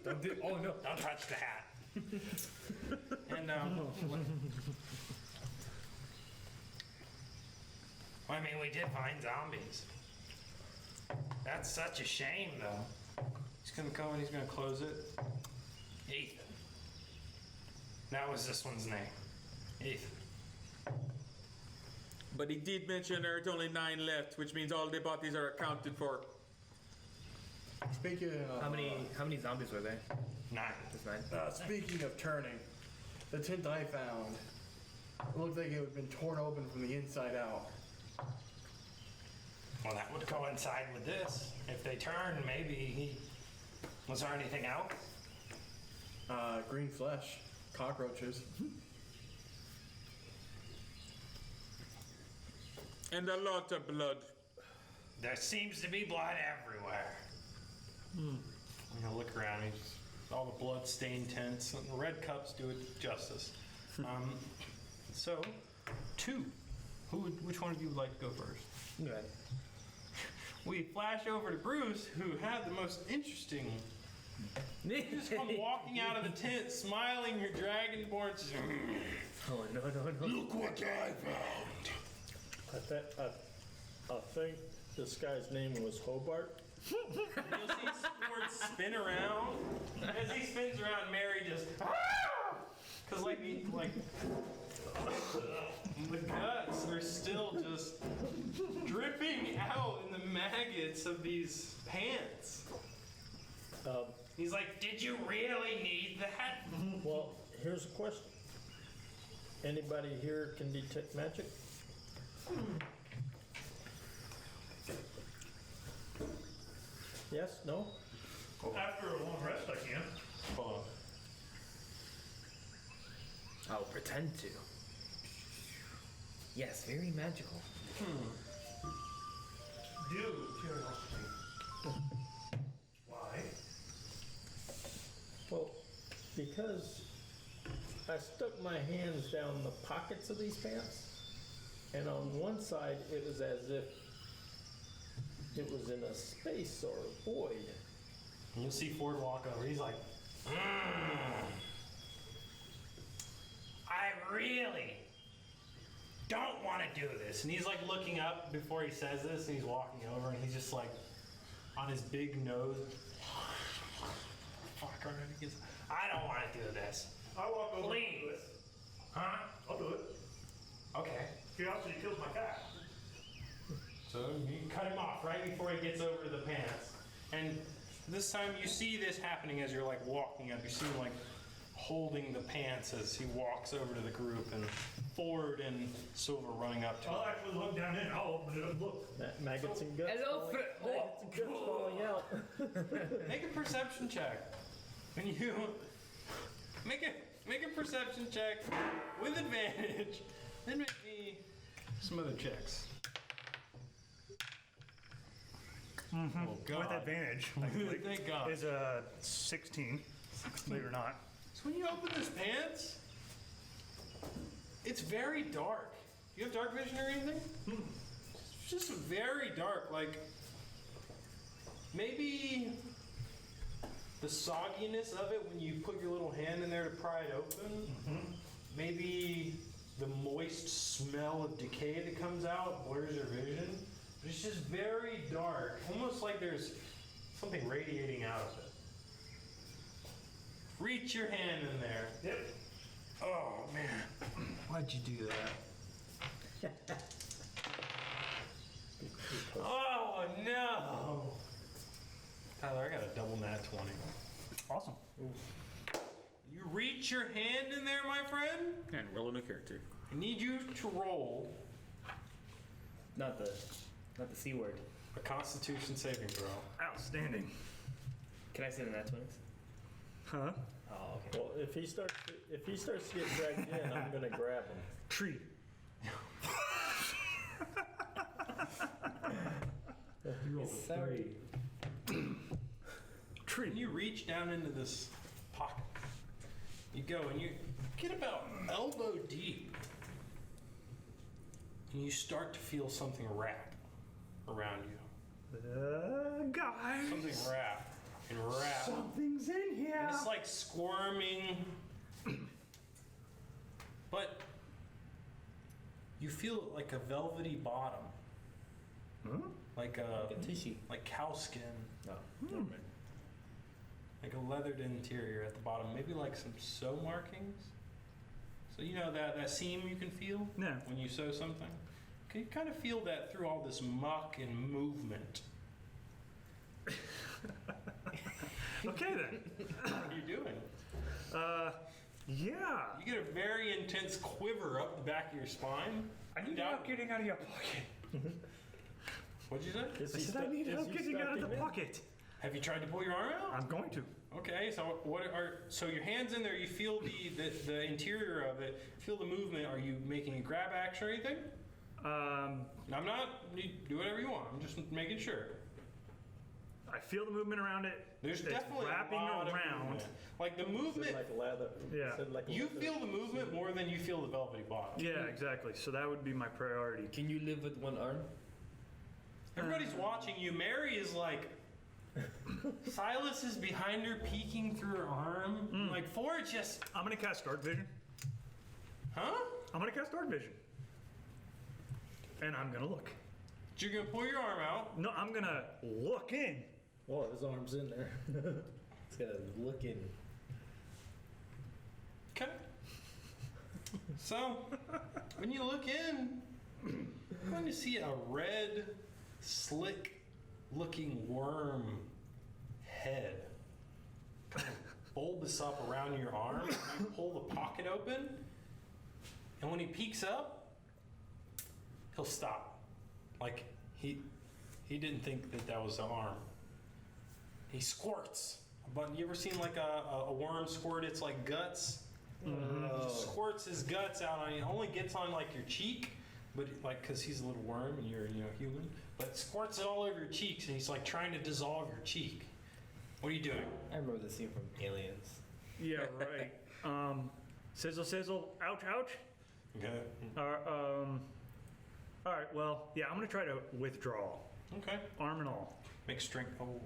Don't touch the hat. and I mean, we did find zombies. That's such a shame, though. he's gonna come and he's gonna close it. Ethan. That was this one's name. Ethan. But he did mention there's only 9 left, which means all the bodies are accounted for. Speaking of How many zombies were there? 9. Just 9. speaking of turning, the tent I found looked like it had been torn open from the inside out. Well, that would coincide with this. If they turn, maybe he... Was there anything else? Green flesh, cockroaches. And a lot of blood. There seems to be blood everywhere. I'm gonna look around. All the blood-stained tents. And the red cups do it justice. So, 2. Which one of you would like to go first? Good. We flash over to Bruce, who had the most interesting. Just come walking out of the tent, smiling, your dragonborn. Oh no. Look what I found. I think this guy's name was Hobart. You'll see Ford spin around. As he spins around, Mary just. Because the guts are still just dripping out in the maggots of these pants. He's like, did you really need that? Well, here's a question. Anybody here can detect magic? Yes? No? After a long rest, I can. Hold on. I'll pretend to. Yes, very magical. Do curiosity. Why? Well, because I stuck my hands down the pockets of these pants, and on one side it was as if it was in a space or a void. And you'll see Ford walk over. He's like, I really don't want to do this. and he's looking up before he says this, and he's walking over, and he's just on his big nose. fuck already. I don't want to do this. I walk over. Please. Huh? I'll do it. Okay. Curiosity kills my cat. So you cut him off right before he gets over to the pants. And this time you see this happening as you're like walking up. You see him like holding the pants as he walks over to the group, and Ford and Silver running up to him. I'll actually look down in. I'll open it up. Look. Maggots and guts. Hello, Maggots and guts falling out. Make a perception check. When you make a perception check with advantage, then make me some other checks. Oh God! With advantage. Thank God. Is a 16. Believe it or not. So when you open this pants, it's very dark. You have dark vision or anything? It's just very dark. Like maybe the sogginess of it when you put your little hand in there to pry it open. Maybe the moist smell of decay that comes out blurs your vision. But it's just very dark, almost like there's something radiating out of it. Reach your hand in there. Yep. Oh man, why'd you do that? Oh no! Tyler, I got a double nat 20. Awesome. You reach your hand in there, my friend? And roll a new character. I need you to roll Not the C word. a Constitution saving throw. Outstanding. Can I say the nat 20s? Huh? Oh, okay. Well, if he starts to get dragged in, I'm gonna grab him. Tree. Sorry. Tree. When you reach down into this pocket, you go and you get about elbow deep, and you start to feel something wrap around you. Guys. Something wrap and wrap. Something's in here. And it's like squirming, but you feel like a velvety bottom, like a Like a tissue. like cow skin, No. Never mind. like a leathered interior at the bottom, maybe like some sew markings. So you know that seam you can feel Yeah. when you sew something. Can you kind of feel that through all this muck and movement? Okay then. What are you doing? Yeah. You get a very intense quiver up the back of your spine. I need Down- help getting out of your pocket. What'd you say? Is I he said I stuck- need is help he getting out of stuck the in? pocket. Have you tried to pull your arm out? I'm going to. Okay, so so your hands in there, you feel the interior of it, feel the movement. Are you making a grab action or anything? I'm not. You do whatever you want. I'm just making sure. I feel the movement around it. There's It's definitely wrapping a lot around. Of movement. Like the Said movement, like leather. Yeah. Said like you leather. feel the movement more than you feel the velvety bottom. Yeah, exactly. So that would be my priority. Can you live with one arm? Everybody's watching you. Mary is like. Silas is behind her, peeking through her arm. Like Ford just, I'm gonna cast Dark Vision. huh? I'm gonna cast Dark Vision. And I'm gonna look. You're gonna pull your arm out. No, I'm gonna look in. Well, his arm's in there. It's gonna look in. Okay. So, when you look in, you're going to see a red, slick-looking worm head kind of bulbous up around your arm. And you pull the pocket open, and when he peeks up, he'll stop. Like he didn't think that was an arm. He squirts. But you ever seen like a worm squirt its like guts? He squirts his guts out on you. It only gets on like your cheek, but like because he's a little worm and you're human. But squirts it all over your cheeks, and he's like trying to dissolve your cheek. What are you doing? I remember the scene from Aliens. Yeah, right. Sizzle, sizzle, ouch, ouch. Okay. All right, well, yeah, I'm gonna try to withdraw, Okay. arm and all. Make strength. Oh.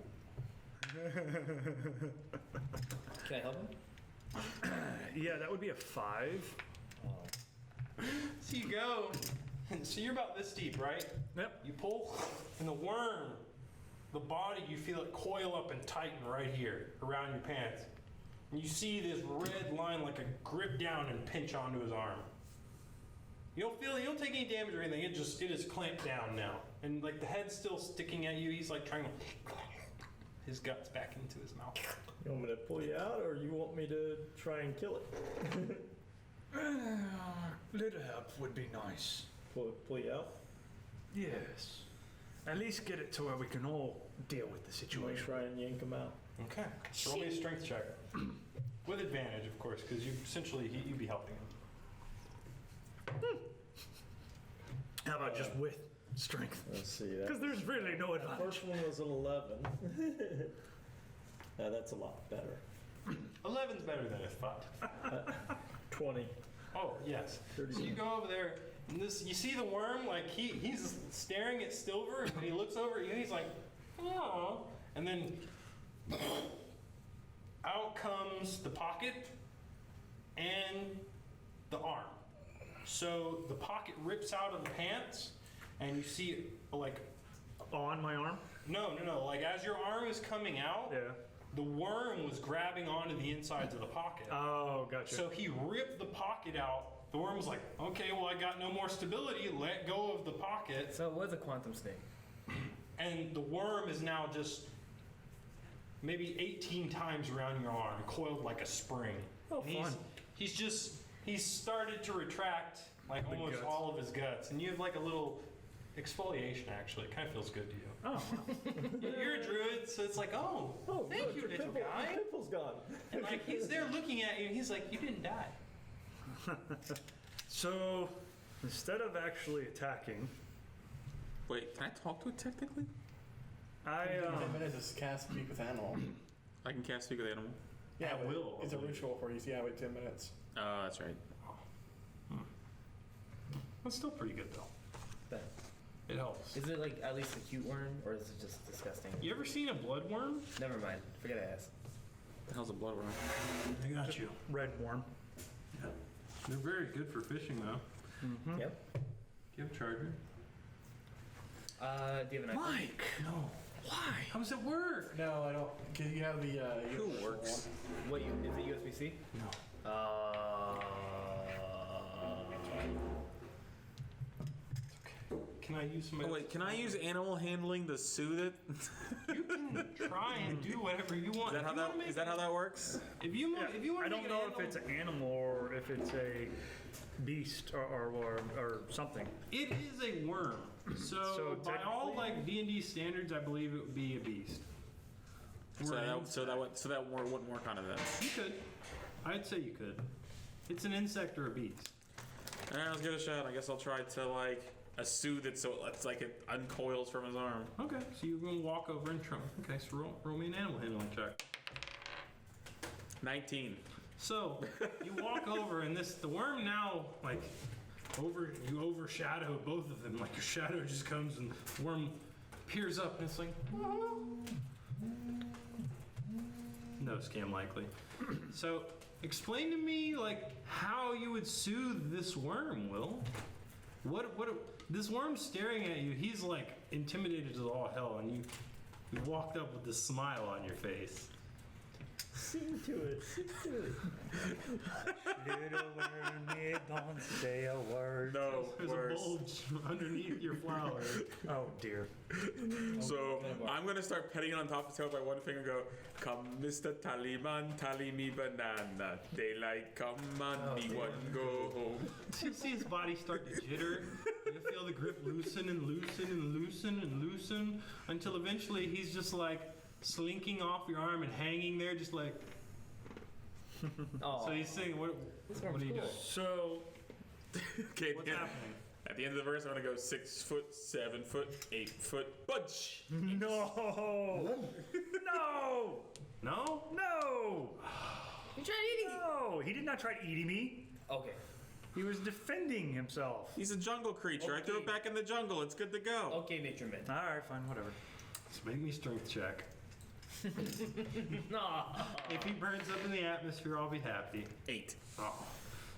Can I help him? Yeah, that would be a 5. So you go. So you're about this deep, right? Yep. You pull, and the the body, you feel it coil up and tighten right here around your pants. And you see this red line like a grip down and pinch onto his arm. You don't take any damage or anything. It is clamped down now. And like the head's still sticking at you. He's like trying to his guts back into his mouth. You want me to pull you out, or you want me to try and kill it? Little help would be nice. Pull you out? Yes. At least get it to where we can all deal with the You want to situation. try and yank him out? Okay. Roll me a strength check. With advantage, of course, because you'd be helping him. How about just with strength? Let's see. That Because there's really no advantage. first one was an 11. Now that's a lot better. 11's better than a 5. 20. Oh, yes. So you go over there, and you see the worm, like he's staring at Silver, but he looks over at you, he's like, oh. And then out comes the pocket and the arm. So the pocket rips out of the pants, and you see like, On my arm? no, like as your arm is coming out, Yeah. the worm was grabbing onto the insides of the pocket. Oh, gotcha. So he ripped the pocket out. The worm was like, okay, well, I got no more stability. Let go of the pocket. So it was a quantum snake. And the worm is now just maybe 18 times around your arm, coiled like a spring. Oh, And fun. He's started to retract like The almost guts. all of his guts. And you have like a little exfoliation, actually. It kind of feels good to you. Oh, You're a druid, so it's like, oh, thank good. you, Your little pimple- guy. Your pimple's gone. And like he's there looking at you, and he's like, you didn't die. so instead of actually attacking, Wait, can I talk to it technically? I 10 minutes to cast Speak with Animal. I can cast Speak with Animal. Yeah, At but will, it's a I believe. ritual for you, so yeah, wait 10 minutes. Oh, that's right. That's still pretty good though. But It helps. is it like at least a cute worm, or is it just disgusting? You ever seen a bloodworm? Never mind. Forget I asked. The hell's a bloodworm? I got you. red worm. They're very good for fishing though. Yep. Do you have a charger? Do you have an iPhone? Mike, No. why? How does it work? No, I don't. 'Cause you have the. Who universal works? one. What? Is it USB-C? No. Can I use some? Oh wait, can I use animal handling to soothe it? You can try and do whatever you want. Is that how that works? If you want, if you want I to don't make know an if it's an animal or if it's a beast or something. It is a worm. So, So by all technically- like D&D standards, I believe it would be a beast. So Or an that wouldn't work on it then. You could. I'd say you could. It's an insect or a beast. All right, let's give it a shot. I guess I'll try to like soothe it so it's like it uncoils from his arm. Okay, so you're gonna walk over and try. Okay, so roll me an animal handling check. 19. So you walk over, and the worm now like you overshadow both of them. Like your shadow just comes, and the worm peers up, and it's like, no scam likely. So explain to me like how you would soothe this worm, Will. What this worm's staring at you. He's like intimidated as all hell, and you walked up with this smile on your face. Sing to it. Sing to it. Little worm, don't say a word. No, There's worse. a bulge underneath your flower. Oh dear. So I'm gonna start petting it on top of his tail with my one finger and go, come Mr. Tallyman, tally me banana. Daylight come on, me one go home. You see his body start to jitter. You feel the grip loosen and loosen and loosen and loosen until eventually he's just like slinking off your arm and hanging there, just like. Oh. So he's saying, "What are you doing? So Okay, What's happening?" at the end of the verse, I'm gonna go 6 foot, 7 foot, 8 foot, budge. no, no, No. no, You tried eating it. no. He did not try eating me. Okay. He was defending himself. He's a jungle creature. I threw it Okay. back in the jungle. It's good to go. Okay, Nature Man. All right, fine, whatever. Just make me strength check. No. If he burns up in the atmosphere, I'll be happy. 8. Oh.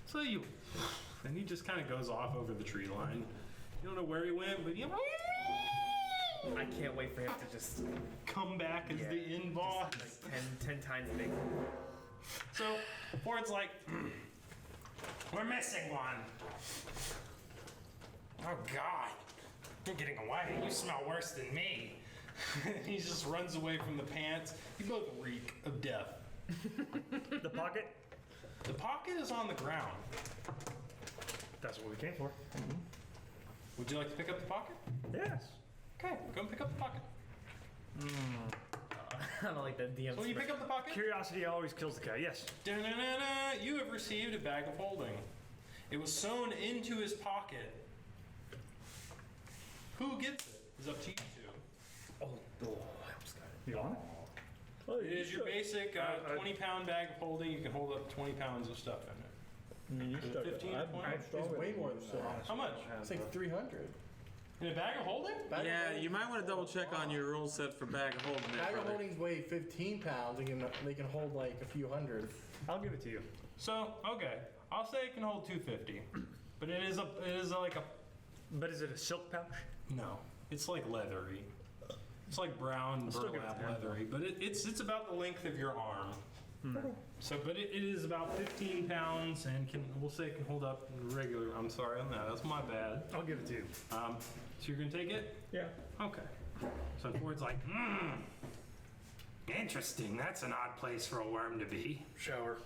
So you. And he just kind of goes off over the tree line. You don't know where he went, but you. I can't wait for him to just come back as Yeah. the end boss. like 10 times bigger. So Ford's like, We're missing one. Oh God. You're getting away. You smell worse than me. he just runs away from the pants. You both reek of death. The pocket? The pocket is on the ground. That's what we came for. Would you like to pick up the pocket? Yes. Okay, go and pick up the pocket. I don't like that DM. So when you pick up the pocket, Curiosity always kills the cat. Yes. da-na-na-na, you have received a bag of holding. It was sewn into his pocket. Who gets it is up to you two. Oh, I almost got it. You want it? Oh, It is your basic 20-pound bag of holding. You can hold up 20 pounds of stuff in it. You stuck it. 15, I'm 20? stronger It's way than more you, than so- that. How much? It's like 300. In a bag of holding? Bag of Yeah, holding- you might want to double check on your rule set for bag of holding. there, Bag of brother. holdings weigh 15 pounds. They can hold like a few hundred. I'll give it to you. So, okay. I'll say it can hold 250. But it is like a But is it a silk pouch? no. It's like leathery. It's like brown still give it burlap to him. leathery, but it's about the length of your arm. So, but it is about 15 pounds and we'll say it can hold up regular. I'm sorry on that. That's my bad. I'll give it to you. So you're gonna take it? Yeah. Okay. So Ford's like, Interesting. That's an odd place for a worm to be. Shower.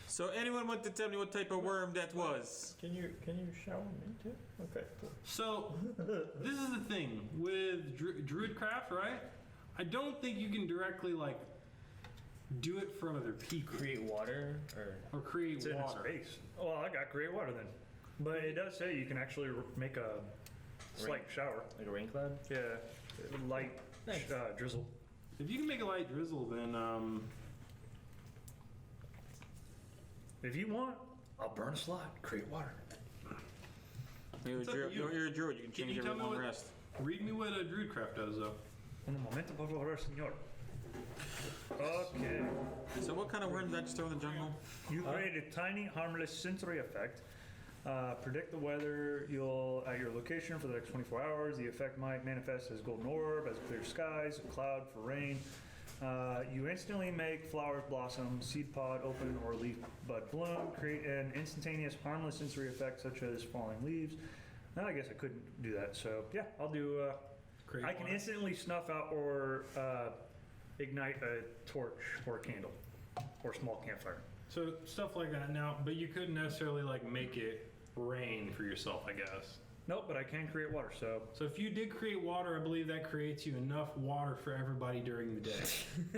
So anyone want to tell me what type of worm that was? Can you shower me too? Okay, cool. so this is the thing with Druidcraft, right? I don't think you can directly like do it from other people Create water or or create It's in water. space. Well, I got great water then. But it does say you can actually make a slight shower. like a rain cloud. Yeah. Light drizzle. If you can make a light drizzle, then If you want, I'll burn a slot, create water. You're a It's up to druid. you. You're a druid. You can Can change you tell every me long what- rest. read me what a Druidcraft does, though. Un momento, por favor, señor. Okay. So what kind of worm did that just throw in the jungle? You create a tiny, harmless sensory effect. Predict the weather you'll at your location for the next 24 hours. The effect might manifest as golden orb, as clear skies, a cloud for rain. You instantly make flowers blossom, seed pod open, or leaf bud bloom. Create an instantaneous, harmless sensory effect such as falling leaves. No, I guess I couldn't do that. So yeah, I'll do. Create I can water. instantly snuff out or ignite a torch or a candle or a small campfire. So stuff like that now, but you couldn't necessarily like make it rain for yourself, I guess. Nope, but I can create water. So So if you did create water, I believe that creates you enough water for everybody during the day.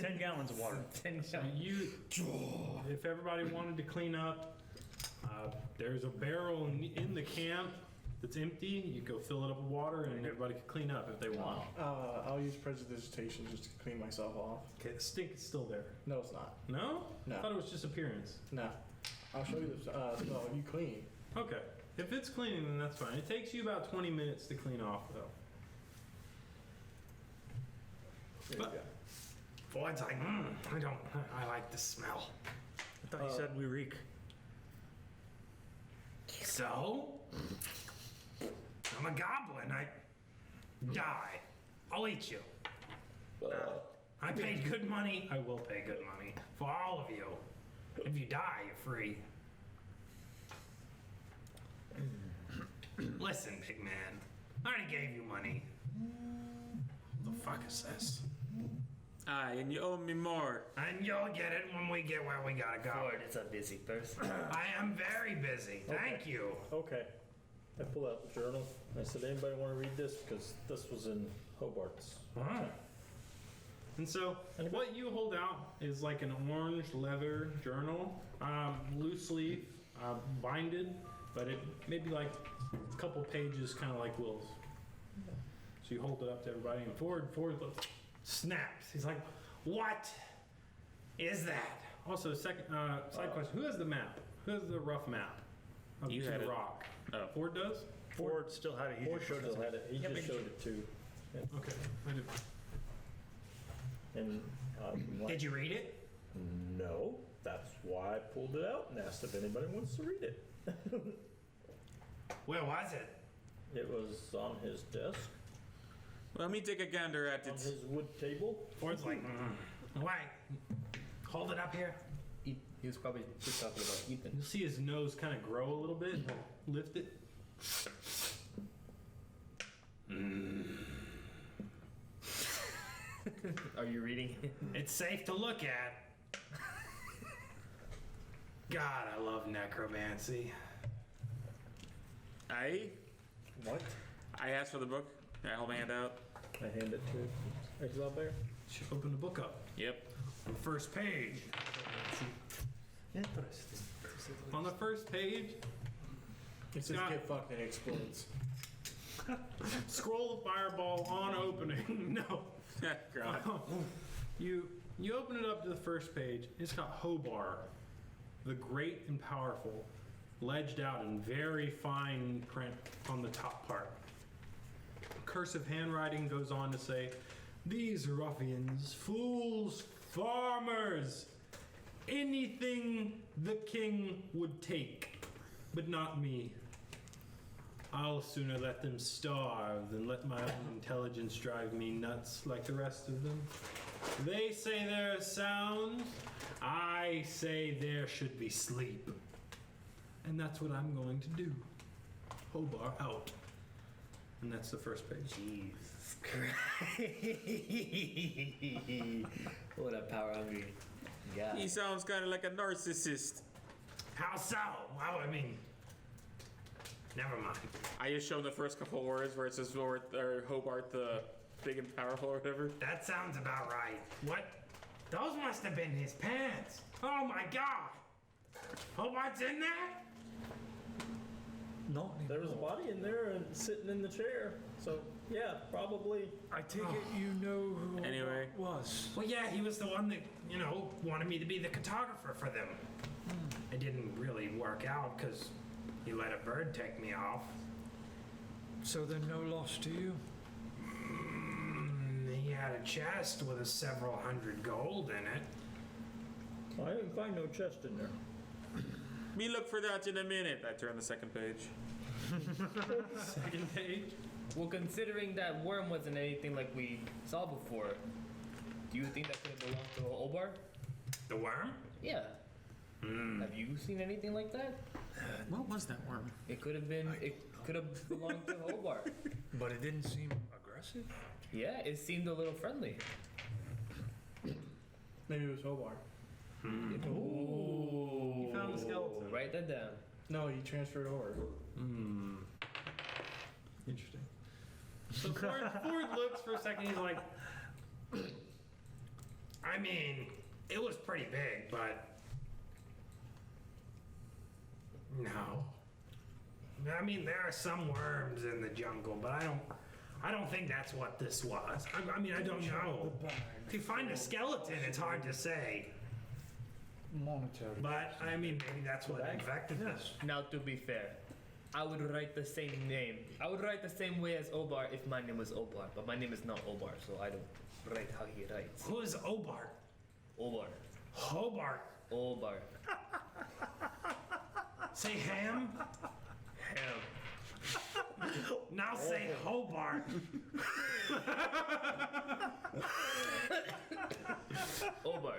10 gallons of water. So you, if everybody wanted to clean up, there's a barrel in the camp that's empty. You go fill it up with water, and everybody can clean up if they want. I'll use prestidigitation just to clean myself off. Okay, the stink is still there. No, it's not. No? No. I thought it was just appearance. No. I'll show you this. No, you clean. Okay. If it's cleaning, then that's fine. It takes you about 20 minutes to clean off, though. There But- you go. Ford's like, I like the smell. I thought you said we reek. So? I'm a goblin. I die. I'll eat you. I paid good money. I will pay good money for all of you. If you die, you're free. Listen, big man. I already gave you money. What the fuck is this? Aye, and you owe me more. And you'll get it when we get where we gotta go. Ford is a busy person. I am very busy. Thank you. Okay. I pull out the journal. I said, anybody want to read this? Because this was in Hobart's. And so, what you hold out is like an orange leather journal, loose leaf, binded, but it maybe like a couple pages, kind of like Will's. So you hold it up to everybody, and Ford snaps. He's like, What is that? also, second side question: who has the map? Who has the rough map of You to had the it. rock? Oh. Ford does. Ford still had it. He Ford just showed it. still had it. He just showed it too. Okay, I did. And Did you read it? no, that's why I pulled it out and asked if anybody wants to read it. Where was it? It was on his desk, Let me take a gander at on it. his wood table. Ford's like, why? Hold it up here. He was probably just talking about Ethan. You'll see his nose kind of grow a little bit. Lift it. Are you reading it? It's safe to look at. God, I love necromancy. What? I asked for the book. I hold my hand out. I hand it to Exile Bear. Should open the book up. Yep. On the first page. Interesting. On the first page, It says Scott. get fucked and it explodes. scroll of fireball on opening. No. God. You open it up to the first page. It's got Hobar, the great and powerful, ledged out in very fine print on the top part. Cursive handwriting goes on to say, "These ruffians, fools, farmers, anything the king would take, but not me. I'll sooner let them starve than let my own intelligence drive me nuts like the rest of them. They say they're sound, I say there should be sleep. And that's what I'm going to do. Hobar out." And that's the first page. Jesus Christ. What a power hungry guy. He sounds kind of like a narcissist. How so? Well, I mean, never mind. I just show him the first couple words where it says Hobart the big and powerful or whatever. That sounds about right. What? Those must have been his pants. Oh my god. Hobart's in there? Not There was a body in there and sitting in the chair. So, yeah, probably. I take it you know who Anyway. it was. Well, yeah, he was the one that, wanted me to be the cartographer for them. It didn't really work out because he let a bird take me off. So then no loss to you? He had a chest with several hundred gold in it. I didn't find no chest in there. Me look for that in a minute. I turn the second page. Second page. Well, considering that worm wasn't anything like we saw before, do you think that could have belonged to Obar? The worm? Yeah. Have you seen anything like that? What was that worm? It could have been. It could have belonged to Obar. But it didn't seem aggressive? Yeah, it seemed a little friendly. Maybe it was Hobart. Ooh. You found the skeleton. Write that down. No, he transferred over. Interesting. So Ford looks for a second. He's like, I mean, it was pretty big, but no. I mean, there are some worms in the jungle, but I don't think that's what this was. I mean, I don't know. If you find a skeleton, it's hard to say. Monetary. But I mean, maybe that's what infected us. Now, to be fair, I would write the same name. I would write the same way as Obar if my name was Obar, but my name is not Obar, so I don't write how he writes. Who is Obart? Obar. Hobart. Obar. Say ham. Ham. Now say Hobart. Obar.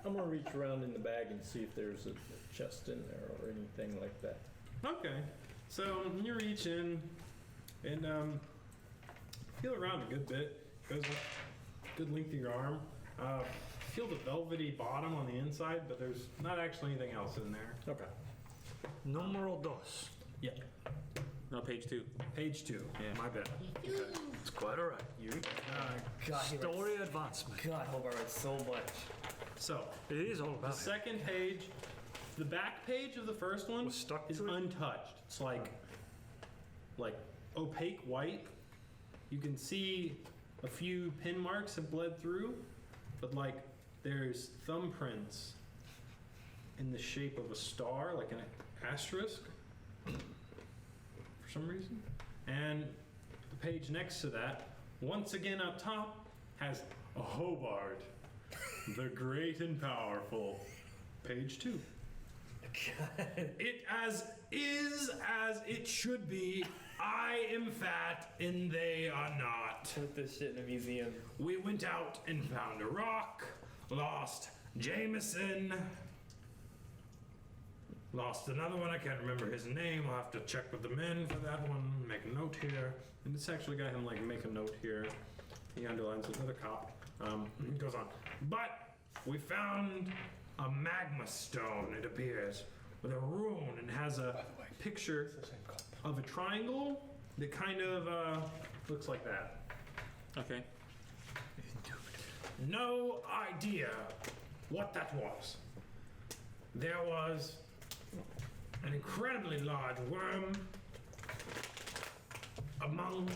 I'm gonna reach around in the bag and see if there's a chest in there or anything like that. okay. So you reach in and feel around a good bit. Goes up a good length of your arm. Feel the velvety bottom on the inside, but there's not actually anything else in there. Okay. Numero dos. Yeah. No, page 2. Page 2. Yeah. My bad. It's quite alright. You God, he writes, story advancement. God, Obar writes so much. So It is all the about it. second page, the back page of the first one Was stuck is to it? untouched. It's like opaque white. You can see a few pin marks have bled through, but like there's thumbprints in the shape of a star, like an asterisk, for some reason. And the page next to that, once again up top, has a Hobart, the great and powerful. Page 2. It as it should be I am fat and they are not. Put this shit in a museum. We went out and found a rock, lost Jameson, lost another one. I can't remember his name. I'll have to check with the men for that one. Make a note here. And it's actually got him like make a note here. He underlines another cop. It goes on. But we found a magma stone, it appears, with a rune and has a picture of a triangle that kind of looks like that. Okay. No idea what that was. There was an incredibly large worm among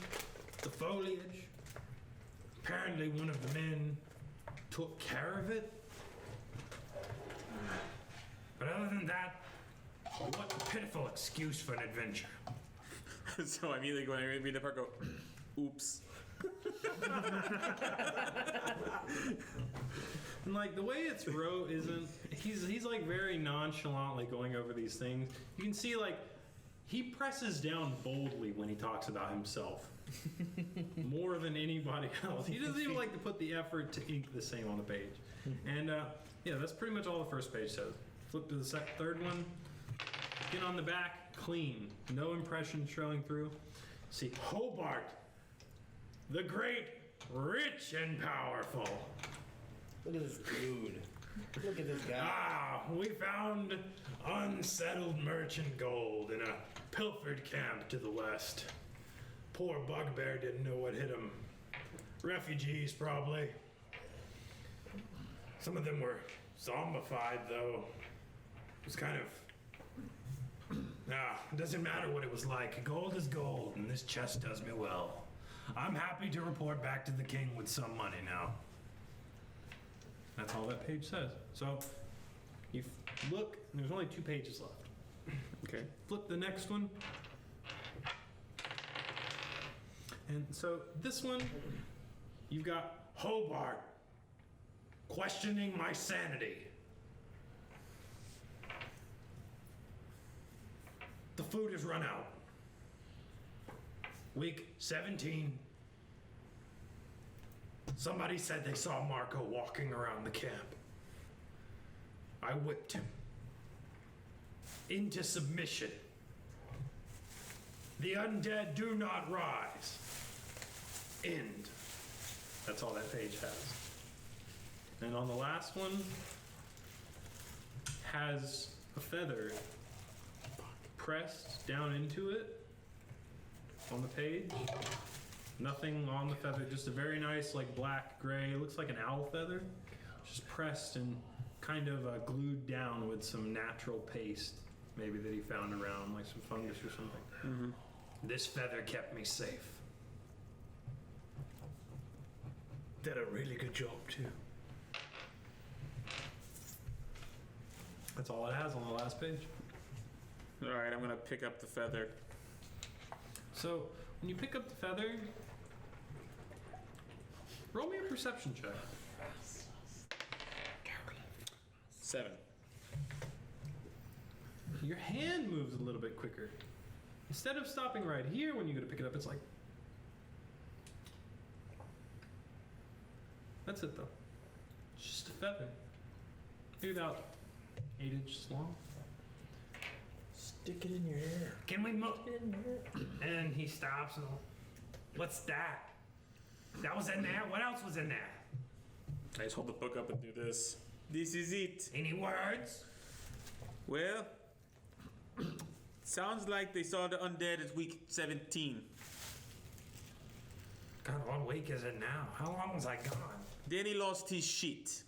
the foliage. Apparently one of the men took care of it. But other than that, what a pitiful excuse for an adventure. So I immediately when I read the part, go, oops. And like the way it's wrote isn't he's like very nonchalantly going over these things. You can see like he presses down boldly when he talks about himself. More than anybody else. He doesn't even like to put the effort to ink the same on the page. And yeah, that's pretty much all the first page says. Flip to the third one. Get on the back, clean. No impression showing through. See, Hobart, the great, rich and powerful. Look at this dude. Look at this guy. Ah, we found unsettled merchant gold in a pilfered camp to the west. Poor bugbear didn't know what hit him. Refugees, probably. Some of them were zombified, though. It was kind of... it doesn't matter what it was like. Gold is gold, and this chest does me well. I'm happy to report back to the king with some money now. That's all that page says. So, you look, and there's only 2 pages left. Okay. Flip the next one. And so this one, you've got Hobart questioning my sanity. The food has run out. Week 17. Somebody said they saw Marco walking around the camp. I whipped him into submission. The undead do not rise. End. That's all that page has. And on the last one, has a feather pressed down into it on the page. Nothing on the feather, just a very nice like black gray, it looks like an owl feather, just pressed and kind of glued down with some natural paste, maybe that he found around, like some fungus or something. Mm-hmm. This feather kept me safe. Did a really good job too. That's all it has on the last page. All right, I'm gonna pick up the feather. So when you pick up the feather, roll me a perception check. 7. Your hand moves a little bit quicker. Instead of stopping right here when you go to pick it up, it's like... That's it though. It's just a feather. Maybe about 8 inches long. Stick it in your hair. Can we move? And he stops and what's that? That was in there? What else was in there? I just hold the book up and do this. This is it. Any words? Well, sounds like they saw the undead at week 17. God, what week is it now? How long was I gone? Then he lost his shit.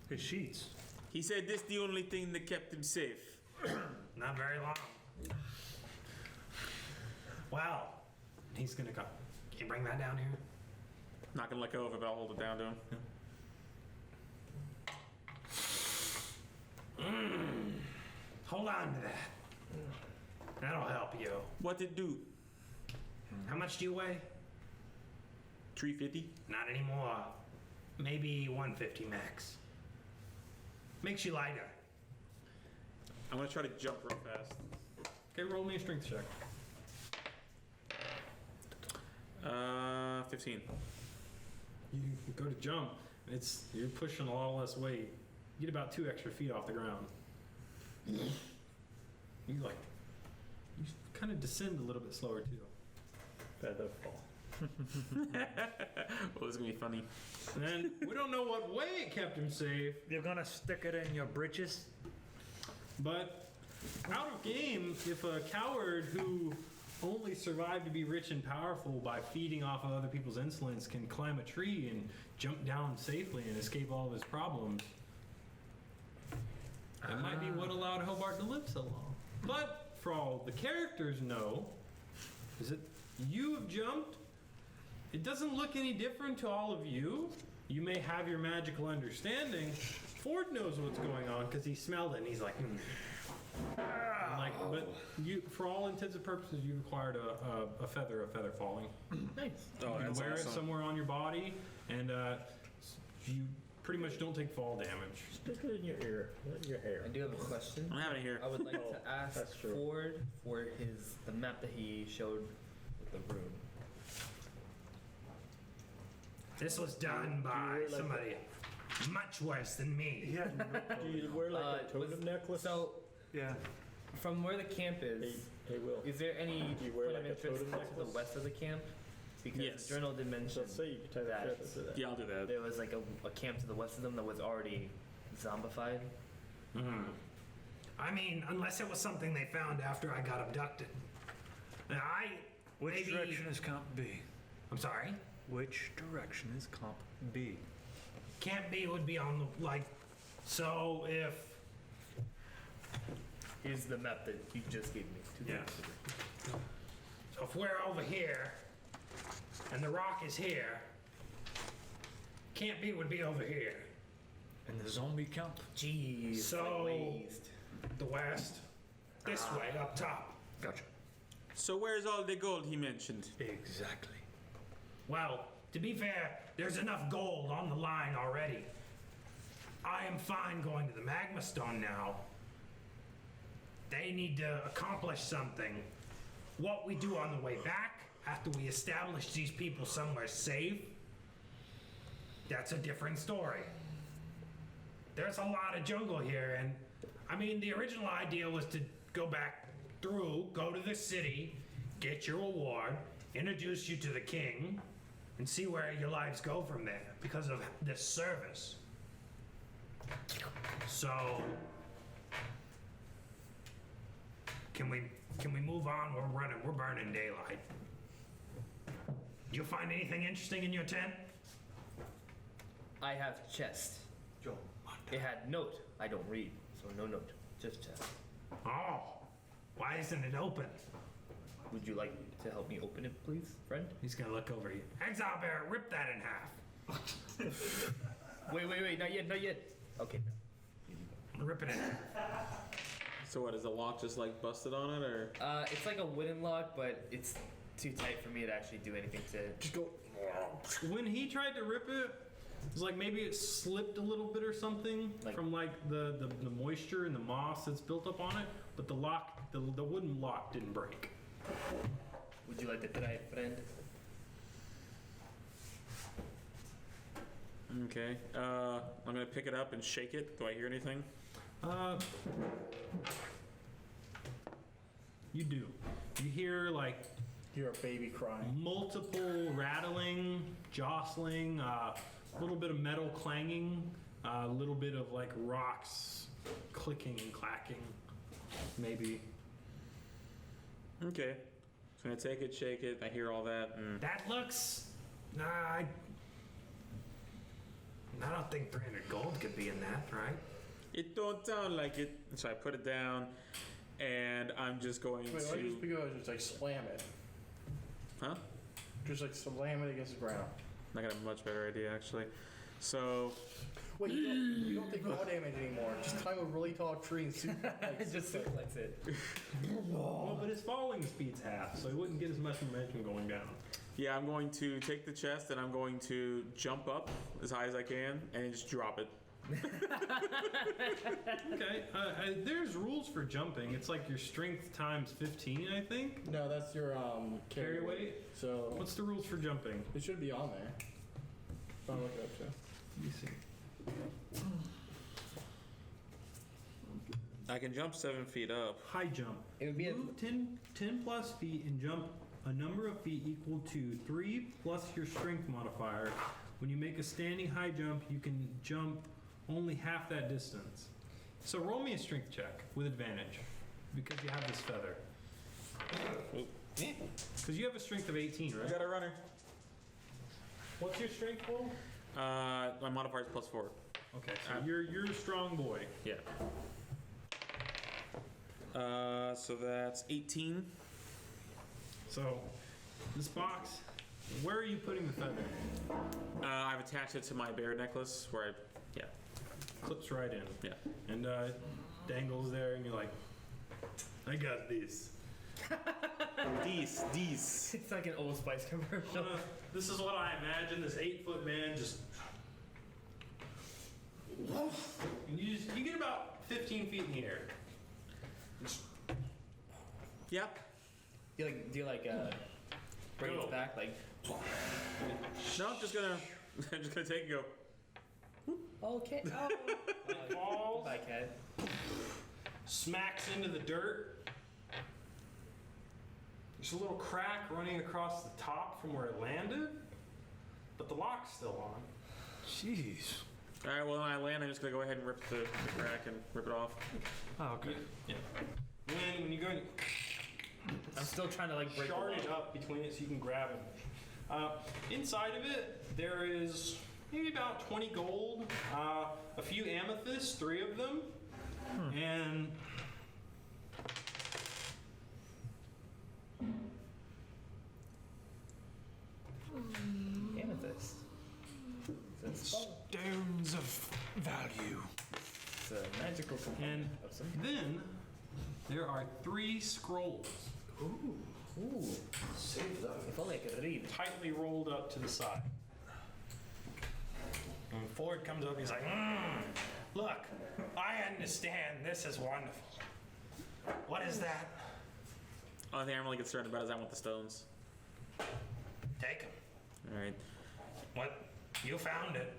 His sheets. He said this the only thing that kept him safe. Not very long. Well, he's gonna come. Can you bring that down here? Not gonna let go of it, but I'll hold it down to him. Hold on to that. That'll help you. What it do? How much do you weigh? 350? Not anymore. Maybe 150 max. Makes you lighter. I'm gonna try to jump real fast. Okay, roll me a strength check. 15. You go to jump, and you're pushing a lot less weight. You get about 2 extra feet off the ground. You kind of descend a little bit slower too. Feather fall. Well, this is gonna be funny. And then we don't know what way it kept him safe, You're gonna stick it in your britches? but out of game, if a coward who only survived to be rich and powerful by feeding off of other people's insolence can climb a tree and jump down safely and escape all of his problems, that might be what allowed Hobart to live so long. But for all the characters know, is that you have jumped. It doesn't look any different to all of you. You may have your magical understanding. Ford knows what's going on because he smelled it and he's like, And like, but you, for all intents and purposes, you've acquired a feather falling. Nice. Oh, You can that's wear it awesome. somewhere on your body, and you pretty much don't take fall damage. Stick it in your ear, not your hair. I do have a question. I'm having it here. I would like Oh, to ask that's true. Ford for the map that he showed with the room. This was done by wear like somebody much worse than me. Yeah. Do you wear like a was- totem necklace? So, Yeah. from where the camp Hey, is, hey, Will. is there any Do you wear point of like a interest totem to the necklace? west of the camp? Because Yes. the journal did mention Let's say you can tie the that feather to that. Yeah, I'll do that. there was like a camp to the west of them that was already zombified. I mean, unless it was something they found after I got abducted. Now, Which maybe, direction is Comp B? I'm sorry? Which direction is Comp B? Camp B would be on the, like, so if, Here's the map that you just gave me. Yeah. so if we're over here, and the rock is here, Camp B would be over here. And the zombie camp? Jeez. So- like east. The west, this way, up top. Gotcha. So where's all the gold he mentioned? Exactly. Well, to be fair, there's enough gold on the line already. I am fine going to the Magma Stone now. They need to accomplish something. What we do on the way back, after we establish these people somewhere safe, that's a different story. There's a lot of jungle here, and I mean, the original idea was to go back through, go to the city, get your reward, introduce you to the king, and see where your lives go from there because of this service. So, can we move on? We're burning daylight. Did you find anything interesting in your tent? I have chest. It had note. I don't read, so no note. Just chest. Oh, why isn't it open? Would you like to help me open it, please, friend? He's gonna look over you. Exile Bear, rip that in half. Wait, not yet. Okay. Rip it in half. So what, is the lock just like busted on it, or? It's like a wooden lock, but it's too tight for me to actually do anything to. Just go. When he tried to rip it, it was like maybe it slipped a little bit or something Like- from like the moisture and the moss that's built up on it, but the lock, the wooden lock didn't break. Would you like to try it, friend? Okay. I'm gonna pick it up and shake it. Do I hear anything? You do. You hear like You're a baby crying. multiple rattling, jostling, a little bit of metal clanging, a little bit of like rocks clicking and clacking, maybe. Okay. So I'm gonna take it, shake it. I hear all that, and That looks. Nah, I don't think 300 gold could be in that, right? it don't sound like it. So I put it down, and I'm just going Wait, why don't you just to. pick it up and just like slam it? Huh? Just like slam it against the ground. I got a much better idea actually. So Wait, you don't take fall damage anymore. Just climb a really tall tree and super, like, Just suplex it. Well, but his falling speed's half, so he wouldn't get as much momentum going down. yeah, I'm going to take the chest and I'm going to jump up as high as I can and just drop it Okay, there's rules for jumping. It's like your strength times 15, I think. No, that's your Carry weight? So What's the rules for jumping? it should be on there. I'll look it up too. Let me see. I can jump 7 feet up. High jump. It would be a- Move 10 plus feet and jump a number of feet equal to 3 plus your strength modifier. When you make a standing high jump, you can jump only half that distance. So roll me a strength check with advantage because you have this feather. Because you have a strength of 18, I right? got a runner. What's your strength roll? My modifier is +4. Okay, so you're a strong boy. Yeah. So that's 18. So this box, where are you putting the feather? I've attached it to my bear necklace where I, yeah, Clips right in. yeah. And dangles there, and you're like, I got this. These. It's like an Old Spice commercial. This is what I imagine this 8-foot man just. And you get about 15 feet in the air. Yep. Do you like bring Go. it back like? No, I'm just gonna take and go. Okay. Oh. Falls, Bye, cat. smacks into the dirt. There's a little crack running across the top from where it landed, but the lock's still on. Jeez. All right. Well, when I land, I'm just gonna go ahead and rip the crack and rip it off. Oh, okay. Yeah. When you go and I'm still trying to like break the shard lock. it up between it so you can grab it. Inside of it, there is maybe about 20 gold, a few amethysts, 3 of them, and Amethyst. It's Stones of value. a magical component and of some. then there are 3 scrolls Ooh. Save them. If only I could read. tightly rolled up to the side. And Ford comes up, he's like, Look, I understand this is wonderful. What is that? Only thing I'm really concerned about is I want the stones. Take him. All right. What? You found it.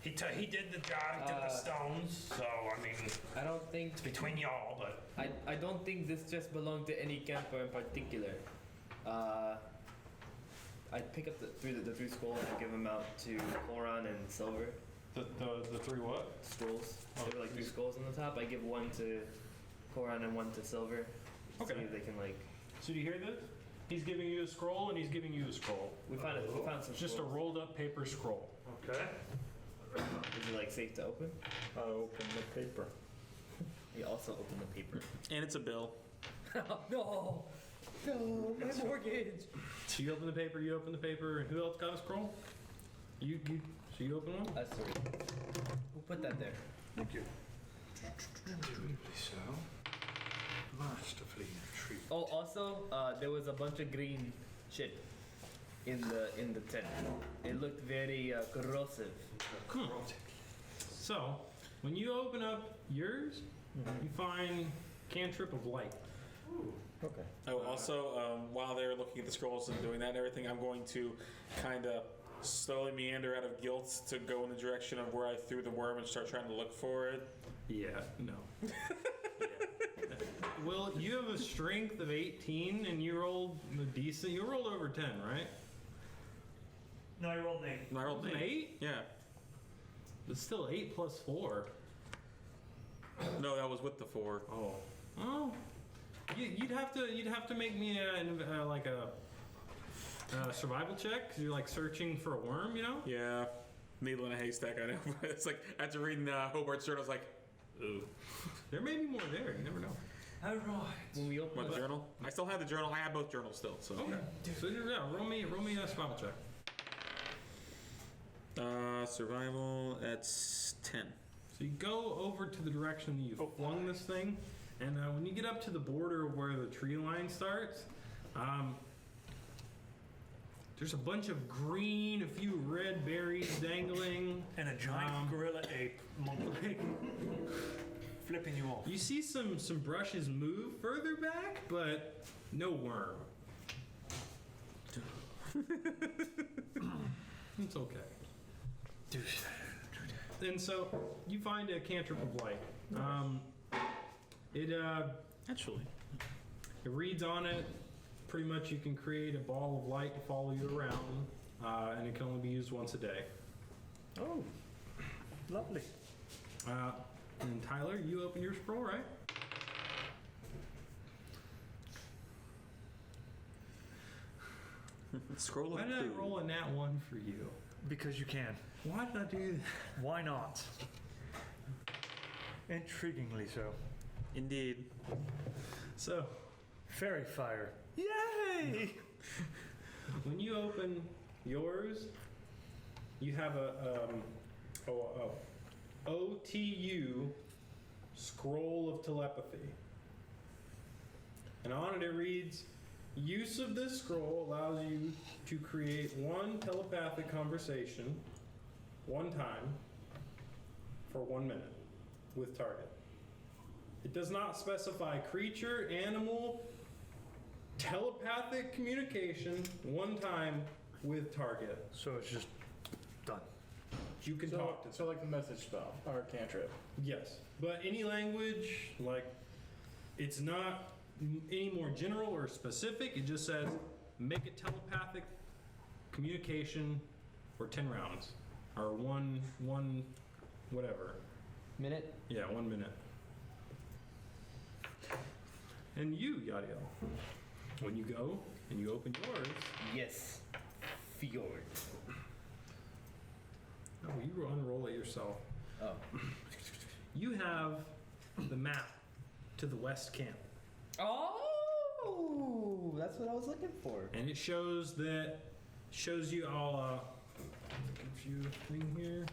He did the job, he took the stones, so, I mean, I don't think it's between y'all, but I don't think this just belonged to any camper in particular. I'd pick up the three scrolls and give them out to Koran and Silver. the 3 what? Scrolls. Oh, There were like 3 scrolls on the top. I give one to Koran and one to Silver. Okay. See if they can like. So do you hear this? He's giving you a scroll and he's giving you a scroll. We found some. It's just a scrolls. rolled up paper scroll. Okay. Is it like safe to open? I opened the paper. You also open the paper. And it's a bill. No, my mortgage. So you open the paper, and who else got a scroll? You so you open one? That's 3. We'll put that there. Thank you. Indubitably so. Masterfully treated. Oh, also, there was a bunch of green shit in the tent. It looked very corrosive. So when you open up yours, you find cantrip of light. Okay. Oh, also, while they're looking at the scrolls and doing that and everything, I'm going to kind of slowly meander out of guilt to go in the direction of where I threw the worm and start trying to look for it. Yeah, no. Well, you have a strength of 18, and you rolled decent. You rolled over 10, right? No, I rolled an 8. And I rolled An an 8? Yeah. It's still 8 plus 4. No, that was with the 4. Oh. Oh. You'd have to make me a survival check because you're like searching for a worm, you know? Yeah. Needle in a haystack, I know. But it's like, after reading Hobart's journal, I was like, ooh. There may be more there. You never know. All right. When we open What, the journal? I still have the journal. I have both journals still, so. Okay. So yeah, roll me a survival check. Survival, that's 10. So you go over to the direction that you flung this thing, and when you get up to the border of where the tree line starts, There's a bunch of green, a few red berries dangling. And a giant gorilla ape monkey flipping you off. You see some brushes move further back, but no worm. It's okay. And so you find a cantrip of light. Actually. It reads on it. Pretty much, you can create a ball of light to follow you around, and it can only be used once a day. Oh, lovely. And Tyler, you open your scroll, right? Scroll Why of did I food. roll a nat 1 for you? Because you can. Why did I do that? Why not? Intriguingly so. Indeed. So, Fairy fire. Yay! when you open yours, you have a OTU scroll of telepathy. And on it reads, use of this scroll allows you to create one telepathic conversation one time for 1 minute with target. It does not specify creature, animal, telepathic communication one time with target. So it's just done. You can talk to them. So like the message spell or cantrip. Yes, but any language, like, it's not any more general or specific. It just says make a telepathic communication for 10 rounds or one whatever. Minute? Yeah, 1 minute. And you, Yadiel, when you go and you open yours, Yes. Fjord. oh, you unroll it yourself. Oh. You have the map to the west camp. Oh, that's what I was looking for. And it shows you all give you a thing here.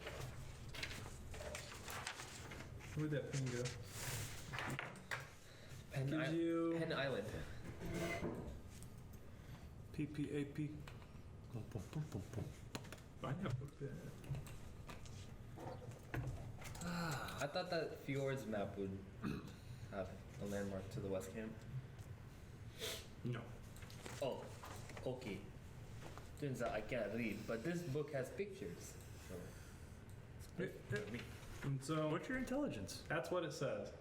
Where'd that pin go? Gives you Penn Island. PPAP. I never put that. I thought that Fjord's map would have a landmark to the west camp. No. Oh, okay. Turns out I can't read, but this book has pictures. So. And so What's your intelligence? that's what it says.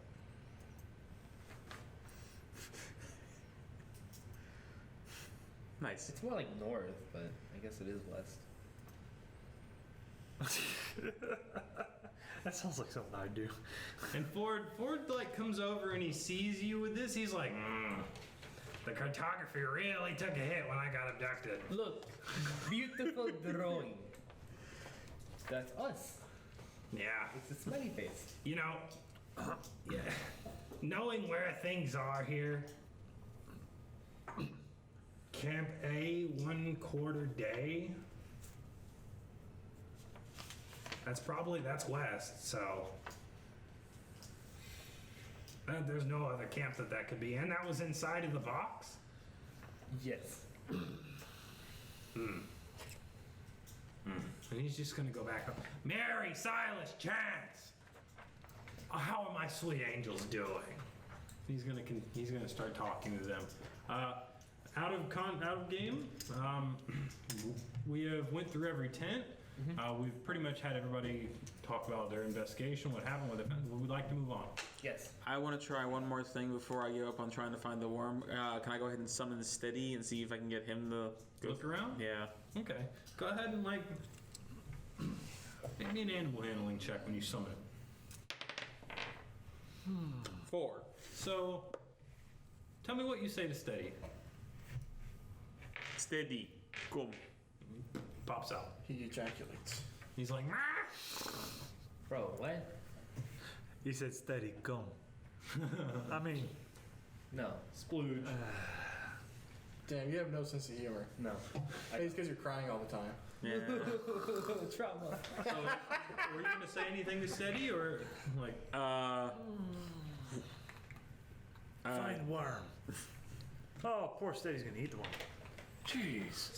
Nice. It's more like north, but I guess it is west. That sounds like something I'd do. And Ford like comes over and he sees you with this. He's like, the cartography really took a hit when I got abducted. Look, beautiful drawing. That's us. Yeah. It's a smiley face. You know, yeah. Knowing where things are here, Camp A 1/4 day. That's west, so there's no other camp that could be in. That was inside of the box. Yes. And he's just gonna go back up. Mary, Silas, Chance. How are my sweet angels doing? He's gonna start talking to them. Out of game. We have went through every tent. We've pretty much had everybody talk about their investigation, what happened, what event. We'd like to move on. Yes. I want to try one more thing before I give up on trying to find the worm. Can I go ahead and summon Steady and see if I can get him to Look around. Yeah. Okay. Go ahead and make me an animal handling check when you summon it. 4. So, tell me what you say to Steady. Steady. Come. Pops out. He ejaculates. He's like, "Mah!" Bro, what? He said steady, come. I mean, No. Splooge. Damn, you have no sense of humor. No. It's because you're crying all the time. Yeah. Trauma. So, were you gonna say anything to Steady, or like? find worm. Oh, poor Steady's gonna eat the worm. Jeez.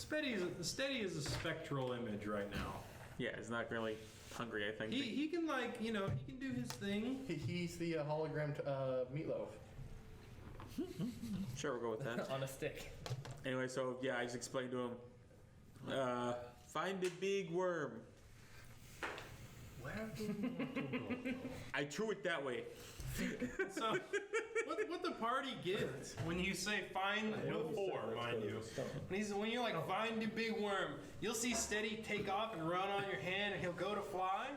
Steady is a spectral image right now. Yeah, he's not really hungry, I think. He can like, he can do his thing. He's the hologram meatloaf. Sure, we'll go with that. On a stick. Anyway, so yeah, I just explained to him. Find a big worm. Where do you want to go? I drew it that way. So, what the party gets when you say find with four, mind you. When you're like find a big worm, you'll see Steady take off and run on your hand, and he'll go to fly,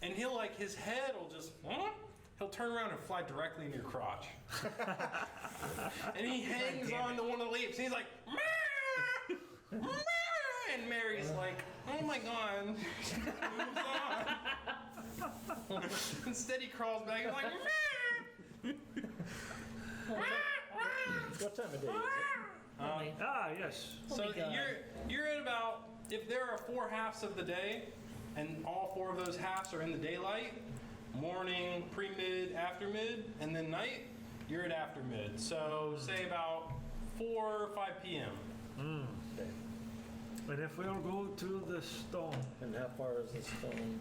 and he'll like his head will just. He'll turn around and fly directly in your crotch. And he hangs on to one of the leaves. And he's like, "Meow! Meow!" And Mary's like, oh my god. She moves on. Instead he crawls back and like, "Meow!" What time of day is it? Yes. So you're at about, if there are 4 halves of the day, and all 4 of those halves are in the daylight, morning, pre-mid, after-mid, and then night, you're at after-mid. So say about 4 or 5 p.m. Okay. And if we'll go to the stone, And how far is the stone?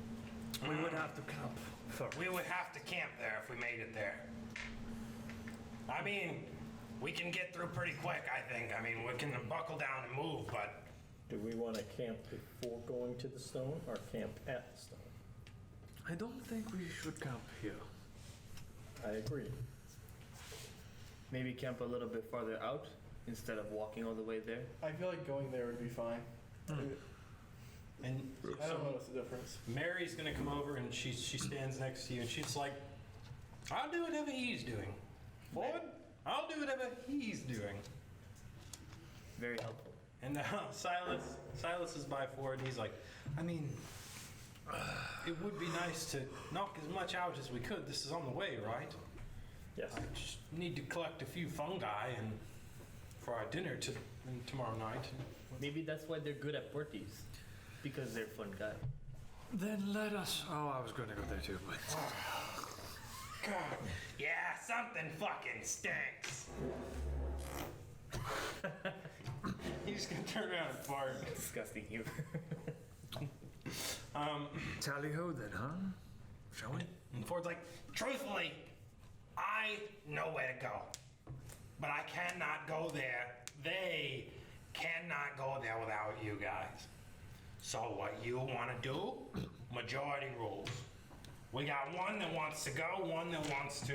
we would have to camp first. We would have to camp there if we made it there. I mean, we can get through pretty quick, I think. I mean, we can buckle down and move, but Do we want to camp before going to the stone or camp at the stone? I don't think we should camp here. I agree. Maybe camp a little bit farther out instead of walking all the way there. I feel like going there would be fine. And I don't notice the difference. Mary's gonna come over and she stands next to you and she's like, I'll do whatever he's doing. Ford, I'll do whatever he's doing. Very helpful. And Silas is by Ford and he's like, I mean, it would be nice to knock as much out as we could. This is on the way, right? Yes. I just need to collect a few fungi and for our dinner tomorrow night. Maybe that's why they're good at parties. Because they're fun guys. Then let us. Oh, I was going to go there too, but. God. yeah, something fucking stinks. He's gonna turn around and fart. Disgusting humor. Tally ho then, huh? Shall we? And Ford's like, truthfully, I know where to go. But I cannot go there. They cannot go there without you guys. So what you want to do, majority rules. We got one that wants to go, one that wants to...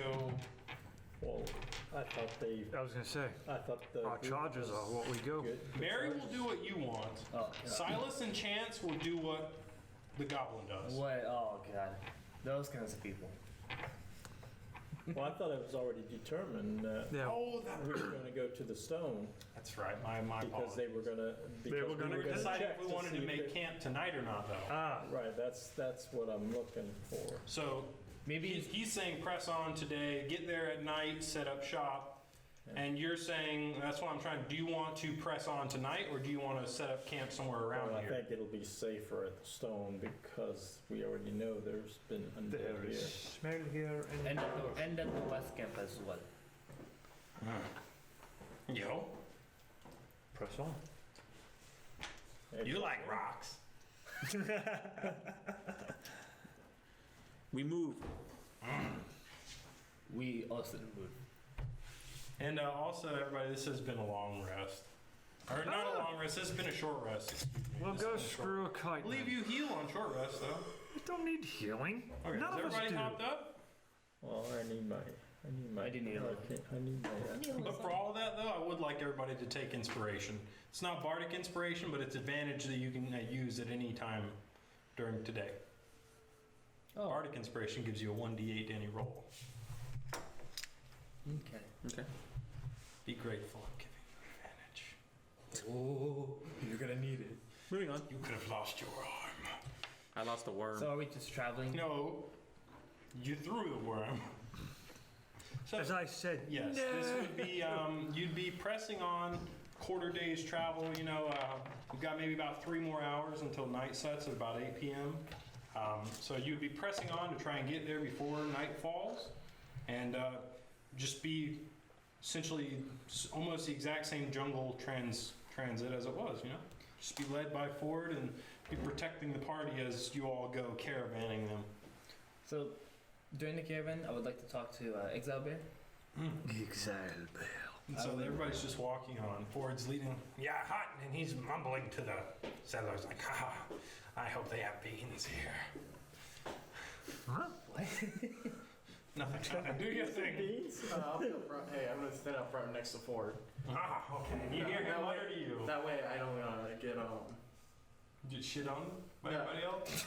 Well, I thought I was going to say, the our group charges was are what we go. good. Mary will do what you want. Oh, yeah. Silas and Chance will do what the goblin does. What? Oh, God. Those kinds of people. Well, I thought it was already determined that Yeah. Oh, we were going to go to the stone that's right. My because they were going to. They were gonna decide check if we wanted see to if make they- camp tonight or not, though. Right. That's what I'm looking for. So Maybe he's saying press on today, get there at night, set up shop. And you're saying, that's what I'm trying, do you want to press on tonight or do you want to set up camp somewhere around Well, I here? think it'll be safer at the stone because we already know there's been There undead here. is smell here and. and at the West Camp as well. Yo, Press on. You like rocks. We move. We also move. and also everybody, this has been a long rest. Or not a long rest, this has been a short rest. Excuse me. Well, This go has been a short- screw a kite. I believe then. you heal on short rest though. You don't need healing. Okay, None is of us everybody do. hopped up? Well, I need my. I do need a little. I need my. But for all of that though, I would like everybody to take inspiration. It's not bardic inspiration, but it's advantage that you can use at any time during today. Oh, Bardic inspiration gives you a 1d8 to any roll. okay. Okay. Be grateful I'm giving you advantage. Oh, you're gonna need it. Moving on. You could have lost your arm. I lost a worm. So are we just traveling? No, you threw the worm. So, As I said, yes, this would be, you'd be pressing on quarter day's travel. We've got maybe about 3 more hours until night sets at about 8 p.m. So you'd be pressing on to try and get there before night falls and just be essentially almost the exact same jungle transit as it was, you know? Just be led by Ford and be protecting the party as you all go caravanning them. So, during the caravan, I would like to talk to Exile Bear. And so everybody's just walking on. Ford's leading. Yeah, hot, and he's mumbling to the settlers like, haha, I hope they have beans here. Nothing. Do your thing. I'll be up front. Hey, I'm gonna stand up front next to Ford. Ah, okay. And you hear him mutter to you. That way, I don't get Get shit on by No. everybody else?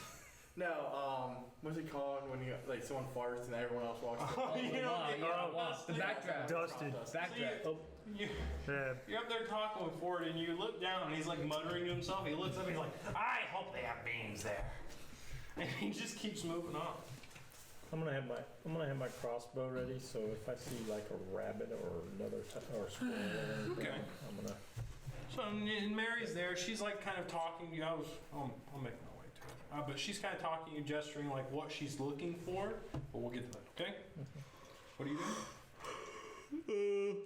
No, what's it called when you like someone farts and everyone else walks? Oh, you don't get The backdraft. Dusted. Backdraft. Oh, You, yeah. you're up there talking with Ford, and you look down, and he's like muttering to himself. He looks up, and he's like, I hope they have beans there. and he just keeps moving on. I'm gonna have my crossbow ready, so if I see like a rabbit or another or squirrel or anything, Okay. I'm gonna. So and Mary's there. She's like kind of talking to you. I'll make my way to it. But she's kind of talking to you, gesturing like what she's looking for. But we'll get to that. Okay. What are you doing?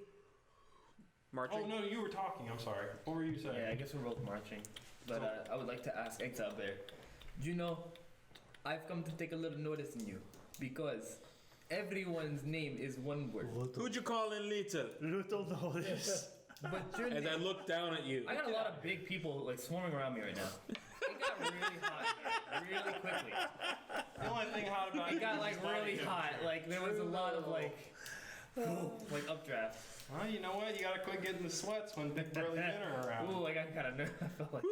Marching. Oh no, you were talking. I'm sorry. What were you saying? Yeah, I guess we're both marching. But I would like to ask Exile Bear. You know, I've come to take a little notice in you because everyone's name is one word. Who'd you call in little? Little know this. But your As I name, look down at you. I got a lot of big people like swarming around me right now. It got really hot really quickly. The only thing hot about It got like really hot. Like there was a lot of like updraft. Well, you know what? You gotta quit getting the sweats when Big Burly Men are around. Ooh, I got kind of nervous. I felt like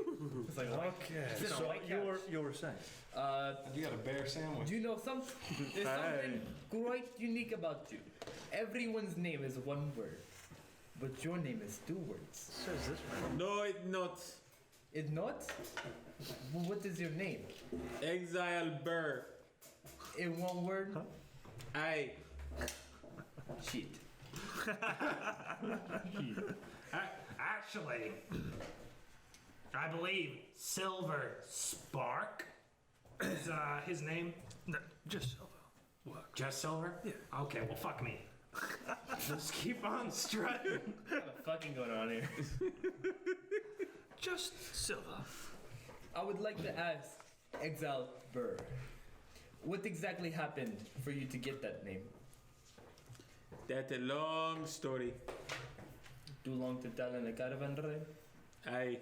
it's like what? Okay, Sit on so my you were saying. You got a bear sandwich. Do you know there's something quite unique about you. Everyone's name is one word, but your name is two words. Says this one. No, it not. It's not? Well, what is your name? Exile Burr. In one word? Aye. Shit. Actually, I believe Silver Spark is his name. No, just Silva. Just Silver? Yeah. Okay, well, fuck me. Just keep on strutting. What the fucking going on here? Just Silva. I would like to ask Exile Burr, what exactly happened for you to get that name? That's a long story. Too long to tell in a caravan ride? Aye.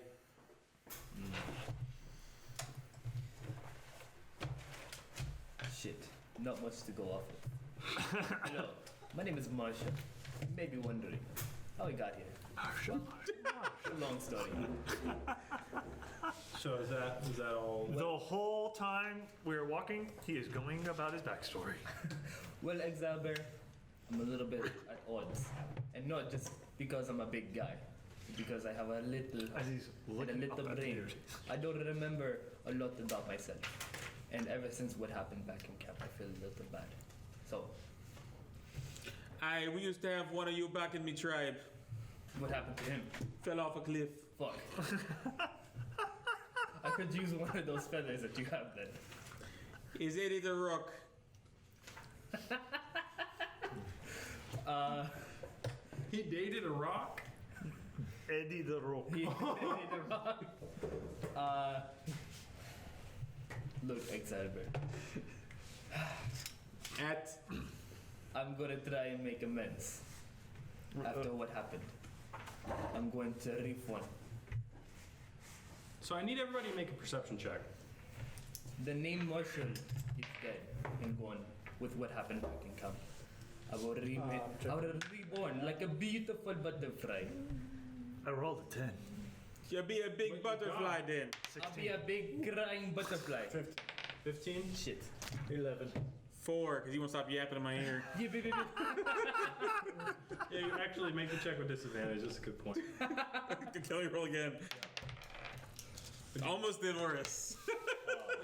Shit, not much to go off of. Hello, my name is Marsha. You may be wondering how I got here. Long story. So is that all? The whole time we were walking, he is going about his backstory. Well, Exile Bear, I'm a little bit at odds. And not just because I'm a big guy. Because I have a little As he's and a looking little up at the brain. ears. I don't remember a lot about myself. And ever since what happened back in camp, I feel a little bad. So, Aye, we used to have one of you back in me tribe. what happened to him? Fell off a cliff. Fuck. I could use one of those feathers that you have then. Is it a rock? He dated a rock. Eddie the Rock. He made the rock. Look, Exile Bear. At I'm gonna try and make amends after what happened. I'm going to reef one. So I need everybody to make a perception check. The name Marshall is dead and gone with what happened back in camp. I will reborn like a beautiful butterfly. I rolled a 10. you'll be a big butterfly then. I'll be a big crying butterfly. 15. Shit. 11. 4, because you won't stop yapping in my ear. Yeah, baby. Yeah, you actually make the check with disadvantage. That's a good point. Tell you roll again. Almost did worse.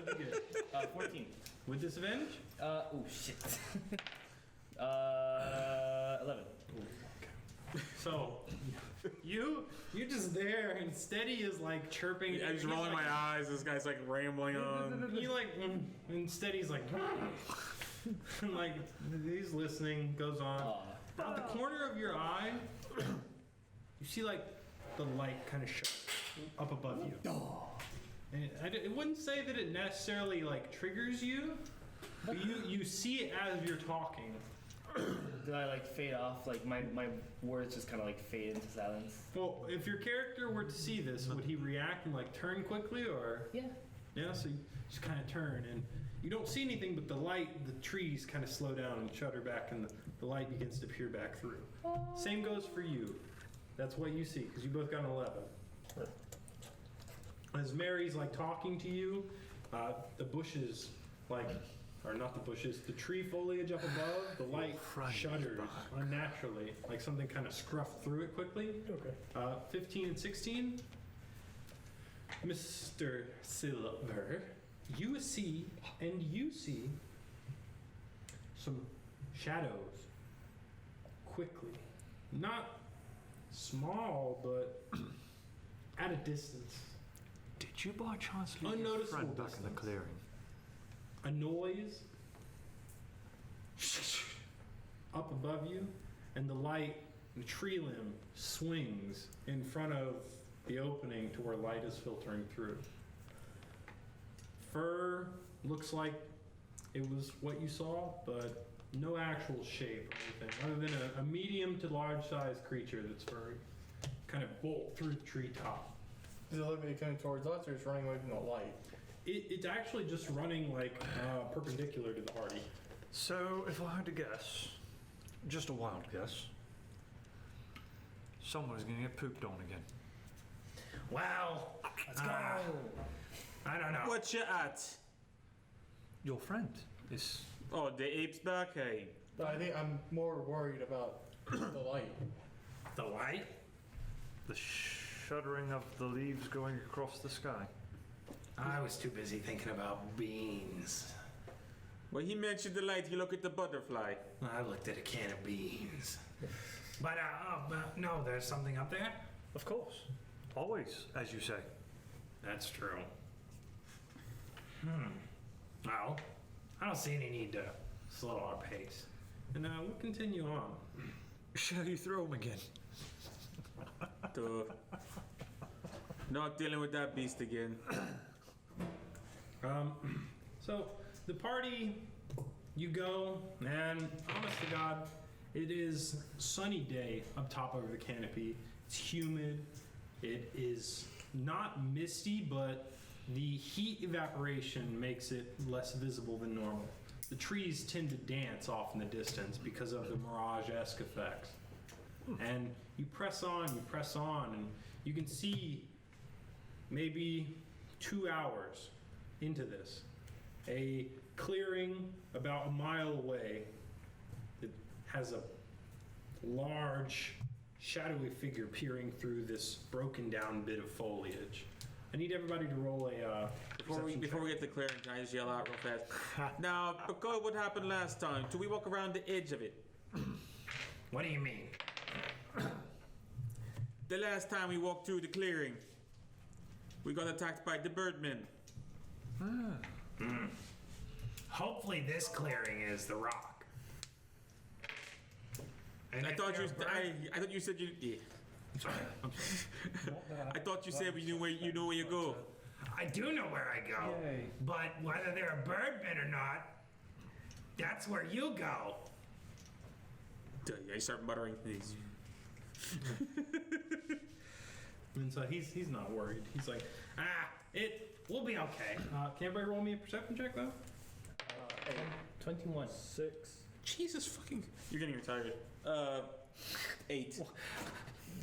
What'd you get? 14. With disadvantage? Oh shit. 11. So you're just there, and Steady is like chirping. I'm just He's rolling like, my eyes. This guy's like rambling on. You like, and Steady's like, and like he's listening. Goes on. Aw. Out the corner of your eye, you see like the light kind of shows up above you. And it wouldn't say that it necessarily like triggers you, but you see it as you're talking. Did I like fade off? Like my words just kind of like fade into silence. Well, if your character were to see this, would he react and like turn quickly, or? Yeah. Yeah, so you just kind of turn, and you don't see anything, but the light, the trees kind of slow down and shudder back, and the light begins to peer back through. Same goes for you. That's what you see, because you both got an 11. As Mary's like talking to you, the bushes, like, or not the bushes, the tree foliage up above, the light shudders unnaturally, like something kind of scruffed through it quickly. Okay. 15 and 16. Mr. Silver, you see some shadows quickly. Not small, but at a distance. Did you by chance leave your Unnoticeable friend back in the distance. clearing? A noise up above you, and the light, the tree limb swings in front of the opening to where light is filtering through. Fur looks like it was what you saw, but no actual shape or anything, other than a medium to large sized creature that's furry. Kind of bolt through the treetop. Does it look like it's coming towards us, or it's running away from the light? It's actually just running like perpendicular to the party. So, if I had to guess, just a wild guess, someone's gonna get pooped on again. Well, let's go. I don't know. What you at? Your friend is. Oh, the ape's back, hey. But I think I'm more worried about the light. The light? The shuddering of the leaves going across the sky. I was too busy thinking about beans. When he mentioned the light, he looked at the butterfly. I looked at a can of beans. But no, there's something up there? Of course. Always, as you say. That's true. Well, I don't see any need to slow our pace. And we'll continue on. Shall you throw him again? Duh. Not dealing with that beast again. So the party, you go, and honest to God, it is sunny day up top over the canopy. It's humid. It is not misty, but the heat evaporation makes it less visible than normal. The trees tend to dance off in the distance because of the mirage-esque effects. And you press on, and you can see maybe 2 hours into this, a clearing about a mile away that has a large, shadowy figure peering through this broken down bit of foliage. I need everybody to roll a Before we get to clearing, can I just yell out real fast? Now, because what happened last time, do we walk around the edge of it? What do you mean? The last time we walked through the clearing, we got attacked by the birdmen. Hopefully this clearing is the rock. And I if thought they're you. I thought you said you. Yeah. I thought you said you know where you go. I do know where I go. Yay. But whether they're a birdman or not, that's where you go. I start muttering things. And so he's not worried. He's like, We'll be okay. can everybody roll me a perception check though? 21. 6. Jesus fucking. You're getting retired. 8.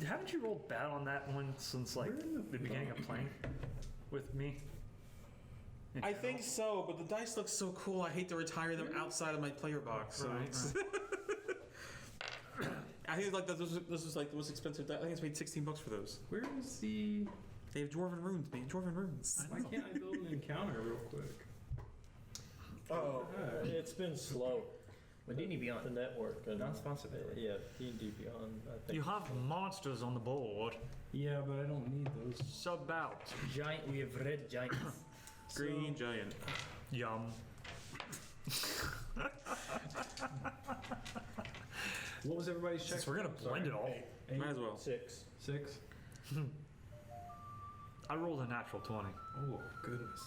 Haven't you rolled bad on that one since like the beginning of playing with me? I think so, but the dice look so cool. I hate to retire them outside of my player box. So it's I think it's like this is like the most expensive. I think it's paid $16 for those. Where is the? They have dwarven runes, man. Dwarven runes. Why can't I build an encounter real quick? Oh, it's been slow. What D&D Beyond? The network. And, Not sponsored. yeah, D&D Beyond. I think. You have monsters on the board. Yeah, but I don't need those. Sub out. Giant. We have red giants. Green giant. Yum. What was everybody's check? Since we're gonna blend it all. Eight, Might as well. 6. 6. I rolled a natural 20. Oh, goodness.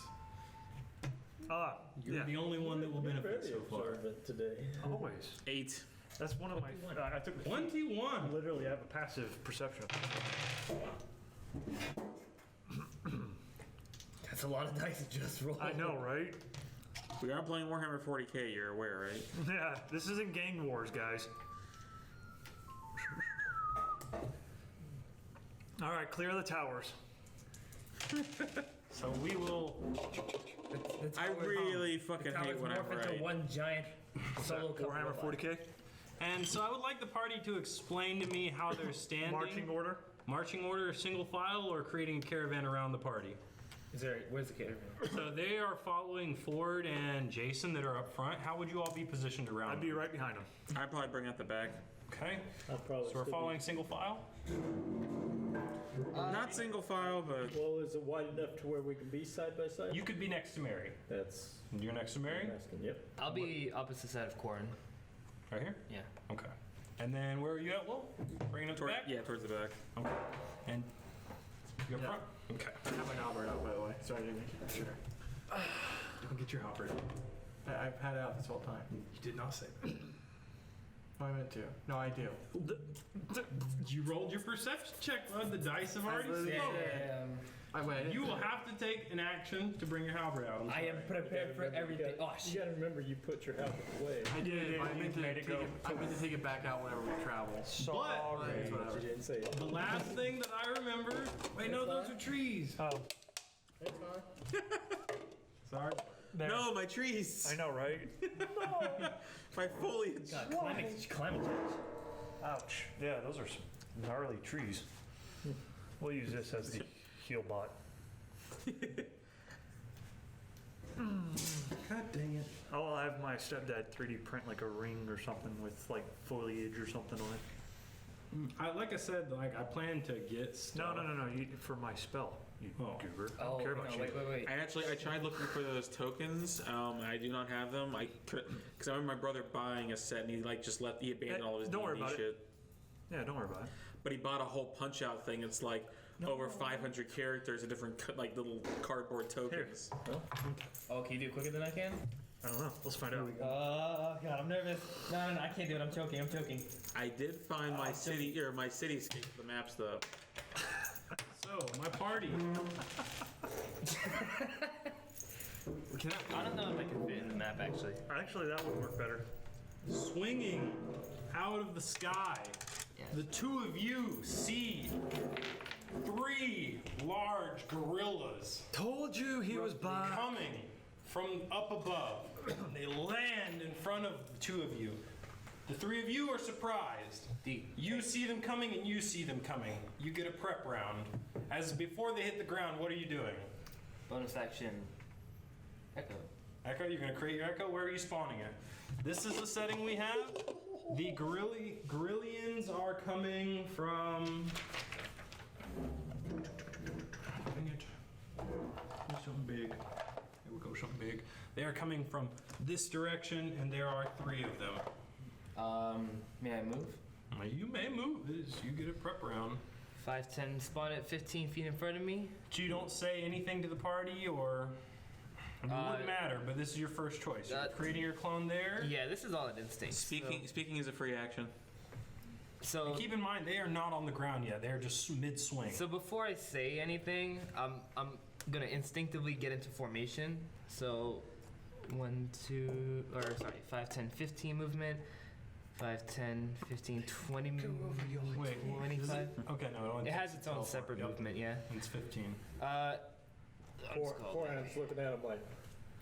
You're Yeah, the only one that will benefit Very so far. observant today. always. 8. That's one of my. I took 21. Literally, I have a passive perception. That's a lot of dice to just roll. I know, right? We are playing Warhammer 40k, you're aware, right? Yeah, this isn't gang wars, guys. All right, clear the towers. So we will. I really fucking hate when I morph into write. one giant solo cup Warhammer robot. 40k. And so I would like the party to explain to me how they're standing. Marching order. Marching order, single file, or creating a caravan around the party. Where's the caravan? So they are following Ford and Jason that are up front. How would you all be positioned around? I'd be right behind them. I'd probably bring out the back. Okay. I'd probably So we're still be- following single file. Not single file, but Well, is it wide enough to where we can be side by side? You could be next to Mary. That's You're next to Mary? I'm asking. Yep. I'll be opposite side of Corn. Right here? Yeah. Okay. And then where are you at, Will? Bringing it to the back? yeah, towards the back. Okay. And you up front? Okay. I have my halberd out, by the way, so I didn't make sure. Don't get your halberd. I've had it out this whole time. You did not say that. No, I meant to. No, I do. You rolled your perception check, bud. The dice have already literally- spoken. I went. You will have to take an action to bring your halberd out. I'm I am sorry. prepared for everything. Oh, You shit. gotta remember you put your helmet away. I did. Yeah, but I you meant to made it take go. it. I meant to take it back out whenever we travel. Sorry. It's whatever. You didn't say it. The last thing that I remember. Wait, no, those are trees. Oh, It's fine. Sorry. there. No, my trees! I know, right? My foliage! God, climate change. Ouch. Yeah, those are some gnarly trees. We'll use this as the heal bot. God dang it. I'll have my stepdad 3D print like a ring or something with like foliage or something on it. Like I said, I plan to get stuff. No. You, for my spell, you Oh. goober. I Oh, don't care about no, you. wait. I tried looking for those tokens. I do not have them. Because I remember my brother buying a set and he he abandoned all of his Don't worry D&D about it. shit. Yeah, don't worry about it. But he bought a whole punch out thing. It's like over 500 characters of different little cardboard tokens. Oh, can you do it quicker than I can? I don't know. Let's find out. Oh, God, I'm nervous. No, I can't do it. I'm choking. I did find my cityscape of the maps though. So, my party. I don't know if I can fit in the map, actually. Actually, that would work better. Swinging out of the sky, the two of you see 3 large gorillas Told you he was by. coming from up above. They land in front of the 2 of you. The 3 of you are surprised. You see them coming and you see them coming. You get a prep round. As before they hit the ground, what are you doing? Bonus action. Echo. Echo, you're going to create your echo? Where are you spawning it? This is the setting we have. The Gorillians are coming from... Dang it. Do something big. Here we go, something big. They are coming from this direction, and there are 3 of them. May I move? You may move. You get a prep round. 5'10", spawn at 15 feet in front of me. But you don't say anything to the party, or... I mean, it wouldn't matter, but this is your first choice. You're creating your clone there. Yeah, this is all an instinct. Speaking is a free action. So And keep in mind, they are not on the ground yet. They're just mid-swing. So before I say anything, I'm gonna instinctively get into formation. So 5, 10, 15 movement. 5, 10, 15, 20 movement. Wait, 25. Okay, no, it only It has takes its own 12. separate Yep. movement, yeah. It's 15. Forehand's looking at him like,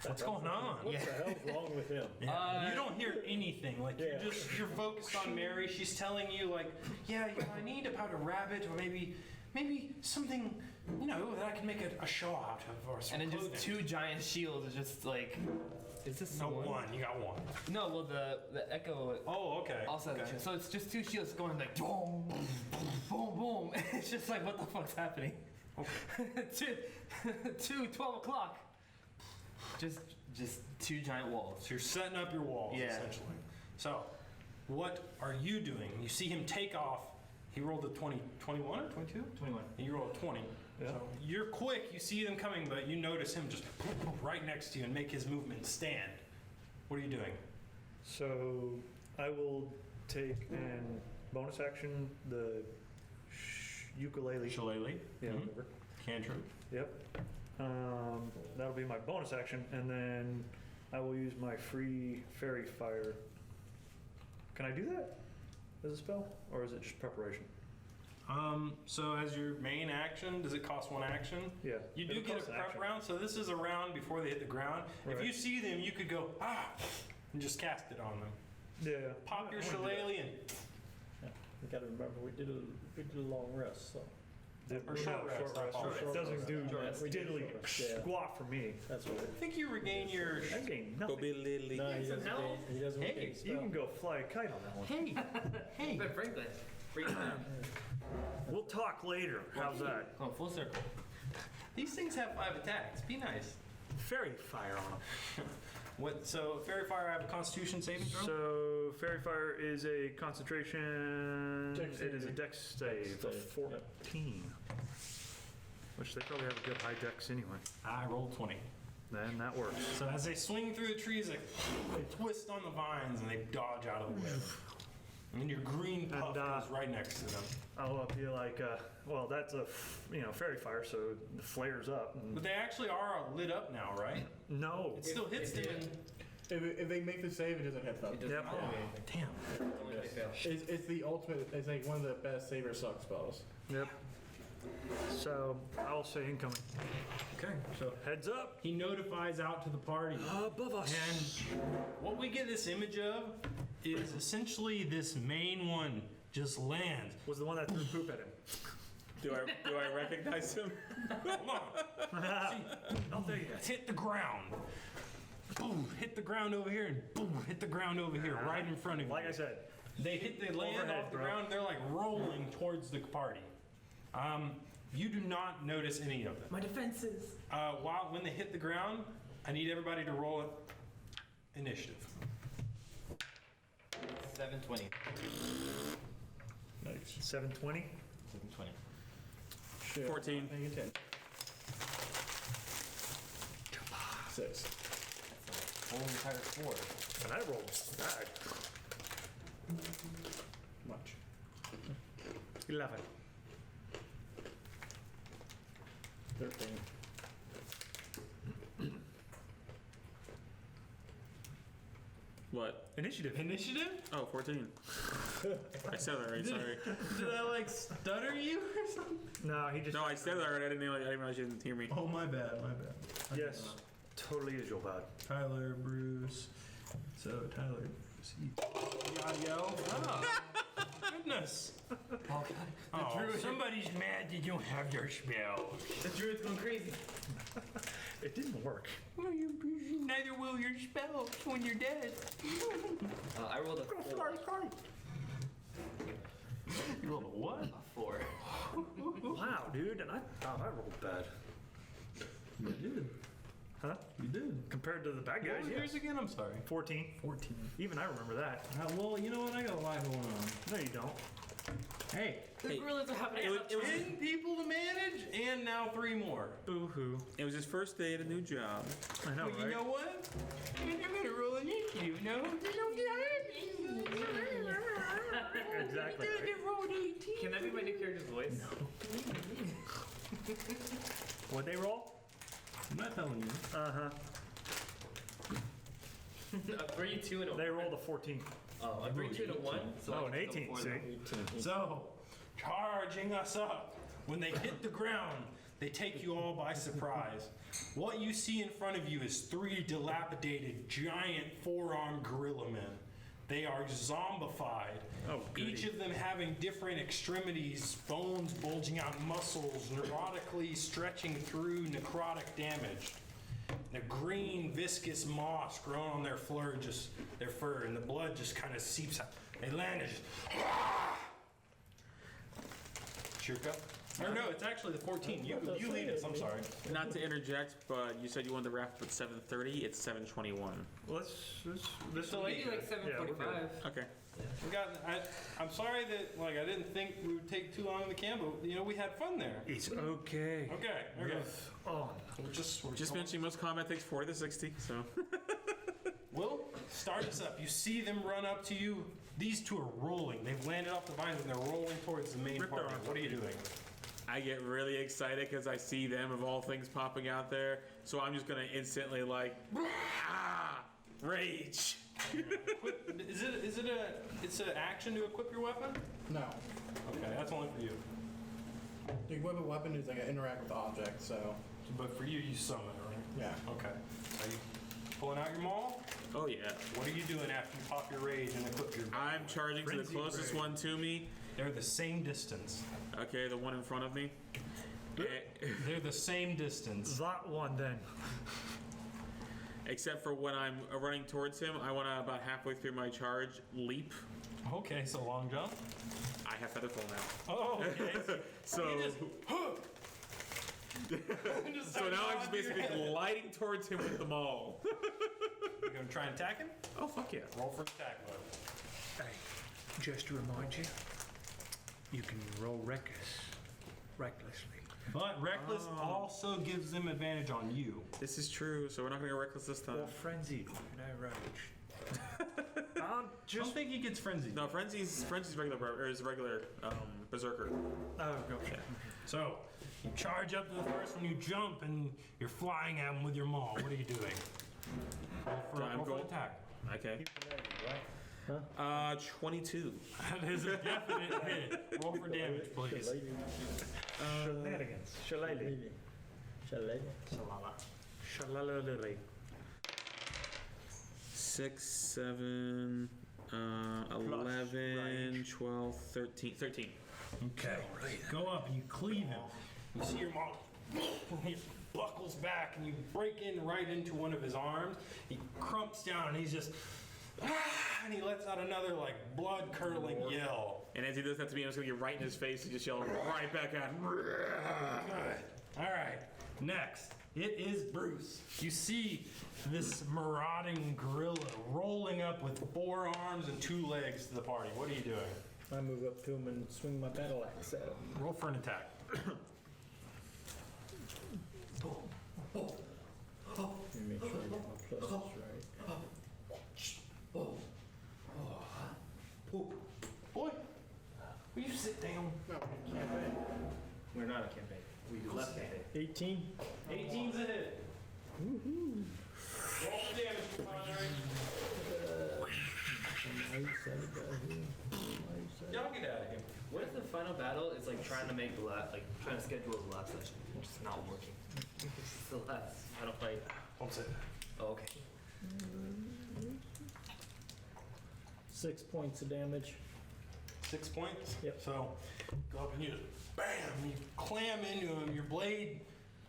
What's going on? what Yeah. the hell's wrong with him? Yeah. You don't hear anything. Like you're focused on Mary. She's telling you like, yeah, I need about a rabbit or maybe something, that I can make a shawl out of or some And then clothing. just 2 giant shields, just like. Is this No, one? one. You got one. No, well the echo. Oh, okay. Also, okay. so it's just 2 shields going like boom, boom, boom. It's just like what the fuck's happening? two 12 o'clock. Just 2 giant walls. So you're setting up your walls Yeah. essentially. So, what are you doing? You see him take off He rolled a 21 or 22? 21. And you rolled a 20. Yeah. So you're quick, you see them coming, but you notice him just right next to you and make his movement stand. What are you doing? So I will take and bonus action the ukulele. Shillelagh. Yeah, Mhm. whatever. Cantrip. Yep. That'll be my bonus action, and then I will use my free fairy fire. Can I do that as a spell, or is it just preparation? So as your main action, does it cost 1 action? Yeah. You do it'll get a cost an prep action. round, so this is a round before they hit the ground. If Right. you see them, you could go, and just cast it on them. Yeah. Pop your I wanna do that. shillelagh and You gotta remember, we did a long rest, so. Or short short rest, rest. I apologize. It doesn't do Short rest. We did diddly short rest, yeah. squat for me. That's what I think you regain your. I gain Go nothing. be lily. No, he some doesn't, help? he doesn't Hey, gain You spell. can go fly a kite on that one. Hey, But Franklin, bring it down. We'll talk later. How's that? Oh, full circle. these things have 5 attacks. Be nice. Fairy fire on them. What? So fairy fire, I have a Constitution saving throw. So fairy fire is a concentration. Dex It is a save. dex save of save, 14, which they probably have a good high dex anyway. I rolled 20. Then that works. So as they swing through the trees, they twist on the vines and they dodge out of the way. And your green puff And, goes right next to them. I'll be like, well, that's a fairy fire, so it flares up. And But they actually are lit up now, right? no. It still hits them. If they make the save, it doesn't hit them. It doesn't Yep. matter anything. Damn. Only if they fail. It's the ultimate. It's like one of the best saver suck spells. Yep. So I'll say incoming. Okay. So Heads up. he notifies out to the party. Above us. And what we get this image of is essentially this main one just lands. Was the one that threw poop at him. Do I recognize him? Hold on. I'll tell you that. Hit the ground. Boom. Hit the ground over here and boom. Hit the ground over here right in front of you. Like I said, They land Overhead, off the bro. ground. They're like rolling towards the party. You do not notice any of them. My defenses. When they hit the ground, I need everybody to roll initiative. 720. Nice. 720. 720. Shit. 14. Paying attention. 6. Whole entire 4. And I rolled bad. Much. 11. 13. What? Initiative. Initiative? Oh, 14. I said that right, sorry. Did I like stutter you or something? No, he just. No, I said that right. I didn't realize you didn't hear me. Oh, my bad. Yes. Totally is your bad. Tyler, Bruce. So, Tyler, Bruce. You gotta yell. Oh, goodness. Oh, somebody's mad that you don't have their spell. The druid's going crazy. It didn't work. Well, neither will your spells when you're dead. I rolled a 4. You rolled a what? A 4. Wow, dude. And I thought I rolled bad. You did. Huh? You did. Compared to the bad What guys, was yeah. yours again? I'm sorry. 14. 14. Even I remember that. Well, you know what? I got a lot going on. No, you don't. Hey, The gorillas are having It was, it, was, 10 people to manage and now 3 more. Boo hoo. it was his first day at a new job. I know, But right? you know what? I'm gonna roll initiative, no? Exactly. Right. Can that be my new character's voice? What'd they roll? I'm not telling you. Uh huh. A 3, 2, and a 1. They rolled a 14. Oh, a 3, 2, and a 1. So Oh, I an get the 18, four see? now. So, charging us up. When they hit the ground, they take you all by surprise. What you see in front of you is 3 dilapidated, giant 4-armed gorilla men. They are zombified. Oh, goody. Each of them having different extremities, bones bulging out, muscles neurotically stretching through necrotic damage. The green, viscous moss growing on their fur, and the blood just kind of seeps out. They land and just. Shirka? Or no, it's actually the 14. You lead us. I'm sorry. Not to interject, but you said you wanted to wrap up at 7:30. It's 7:21. Let's So Maybe like 7:45. Okay. we got. I'm sorry that I didn't think we would take too long in the camp, but we had fun there. It's okay. Okay. Oh, We're just Mentioning most combat takes 40 to 60, so. Will, start us up. You see them run up to you. These two are rolling. They've landed off the vines and they're rolling towards the main Rip their party. arms What are you doing? I get really excited because I see them of all things popping out there. So I'm just gonna instantly rage. It's an action to equip your weapon? No. Okay, that's only for you. The equip a weapon is like I interact with the object, so But for you, you summon it, right? yeah. Okay. Are you pulling out your maul? Oh yeah. What are you doing after you pop your rage and equip your weapon? I'm charging to the Frenzy closest rage. one to me. They're the same distance. Okay, the one in front of me. They're the same distance. that one then. Except for when I'm running towards him, I want to about halfway through my charge leap. Okay, so long jump. I have featherfall now. Oh, okay. So so now I'm just basically gliding towards him with the maul. You're gonna try and attack him? Oh fuck yeah. Roll for attack mode. Hey, just to remind you, you can roll recklessly. But reckless also gives them advantage on you. This is true, so we're not gonna go reckless this time. Or frenzied, no rage. I don't think he gets frenzied. No, Frenzy's regular berserker. Oh, gotcha. So, you charge up to the first one, you jump, and you're flying at him with your maul. What are you doing? Roll for attack. Okay. Huh? 22. That is a definite hit. Roll for damage, please. Shenanigans. Shillelagh. Shillelagh. 6, 7, 11, 12, 13. 13. Okay. Go up and you cleave him. You see your maul. He buckles back and you break in right into one of his arms. He crumps down and he's just. And he lets out another blood curdling yell. And as he does that to me, I'm just gonna get right in his face and just yell right back at him. Good. All right. Next, it is Bruce. You see this marauding gorilla rolling up with 4 arms and 2 legs to the party. What are you doing? I move up to him and swing my battle axe at him. Roll for an attack. Let me make sure I get my pluses right. Boy, will you sit down? We're not a campaign. We do left-handed. 18. 18's a hit. Woohoo. Roll for damage, compadre. Y'all get out of here. What if the final battle is trying to make the trying to schedule the last session? It's just not working. It's the last final fight. Don't sit. Oh, okay. 6 points of damage. 6 points? Yep. So, go up and you just, bam, you clam into him. Your blade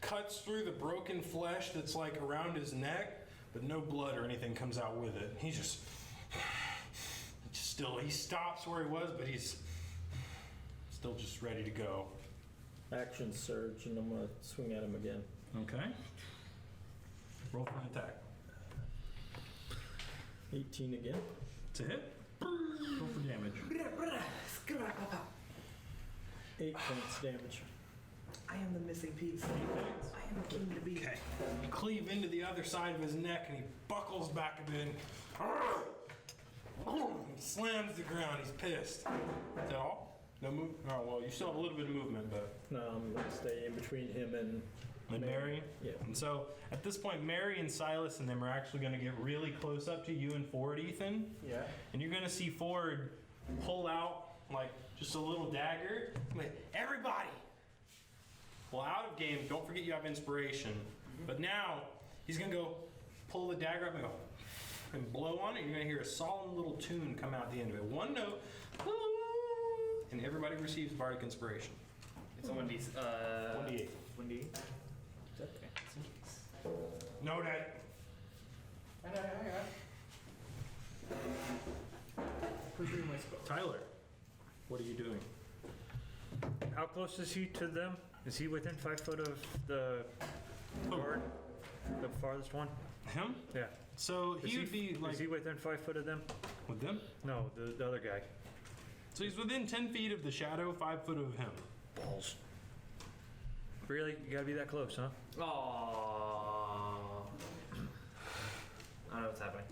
cuts through the broken flesh that's around his neck, but no blood or anything comes out with it. He's just he stops where he was, but he's still just ready to go. Action surge, and I'm gonna swing at him again. Okay. Roll for an attack. 18 again. It's a hit. Roll for damage. 8 points damage. I am the missing piece. I am the king to be. Okay. You cleave into the other side of his neck and he buckles back a bit. He slams the ground. He's pissed. Is that all? No move? Oh, well, you still have a little bit of movement, but. No, I'm gonna stay in between him and Mary? Yeah. And so at this point, Mary and Silas and them are actually going to get really close up to you and Ford, Ethan. Yeah. And you're going to see Ford pull out just a little dagger. Everybody! Well, out of game, don't forget you have inspiration. But now he's going to go pull the dagger up and blow on it. You're going to hear a solemn little tune come out at the end of it. One note, and everybody receives bardic inspiration. It's on 1d. 1d8. 1d. Know that. Pursue my spell. Tyler, what are you doing? How close is he to them? Is he within 5 foot of the guard? The farthest one? Him? Yeah. So he would be like Is he within 5 foot of them? with them. No, the other guy. So he's within 10 feet of the shadow, 5 foot of him. Balls. Really? You gotta be that close, huh? Aww. I don't know what's happening.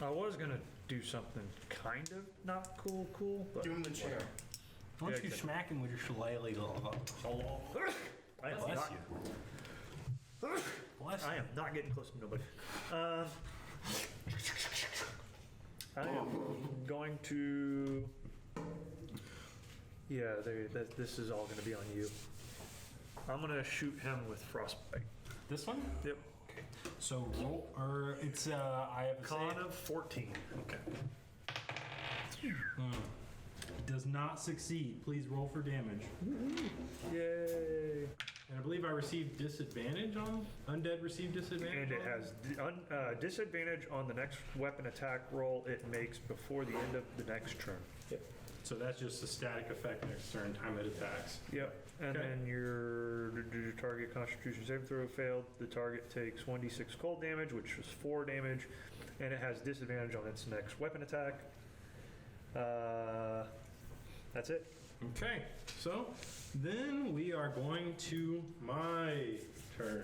I was gonna do something kind of not cool, but Give him the chair. Why don't Yeah, you okay. smack him with your shillelagh? I am Bless not. Bless I am not getting close to nobody. I am going to. Yeah, this is all gonna be on you. I'm gonna shoot him with frostbite. This one? Yep. So roll, or it's I have a Con save. of 14. Okay. Does not succeed. Please roll for damage. Yay! And I believe I received disadvantage on Undead. Received disadvantage. And it on? has disadvantage on the next weapon attack roll it makes before the end of the next turn. So that's just a static effect next turn. Time it attacks. Yep. And Okay. then your target Constitution saving throw failed. The target takes 1d6 cold damage, which is 4 damage, and it has disadvantage on its next weapon attack. That's it. Okay. So then we are going to my turn.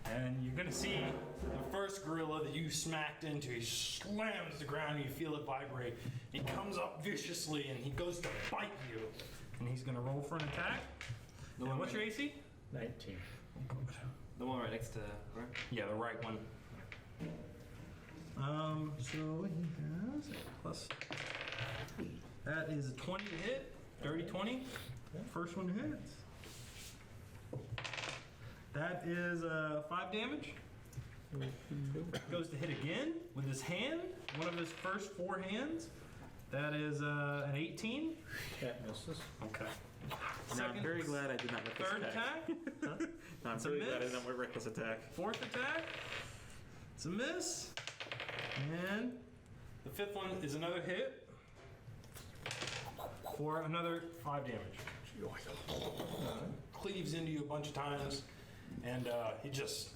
And you're gonna see the first gorilla that you smacked into. He slams the ground and you feel it vibrate. He comes up viciously and he goes to bite you. And he's gonna roll for an attack. And what's your AC? 19. The one right next to. Right? Yeah, the right one. So he has a plus. That is a 20 to hit. Dirty 20. First one hits. That is 5 damage. Goes to hit again with his hand. One of his first 4 hands. That is an 18. That misses. Okay. Now, I'm very glad I did not make this Third attack. attack. No, I'm It's a really glad I miss. did not make reckless attack. Fourth attack. It's a miss. And the fifth one is another hit for another 5 damage. Cleaves into you a bunch of times, and he just,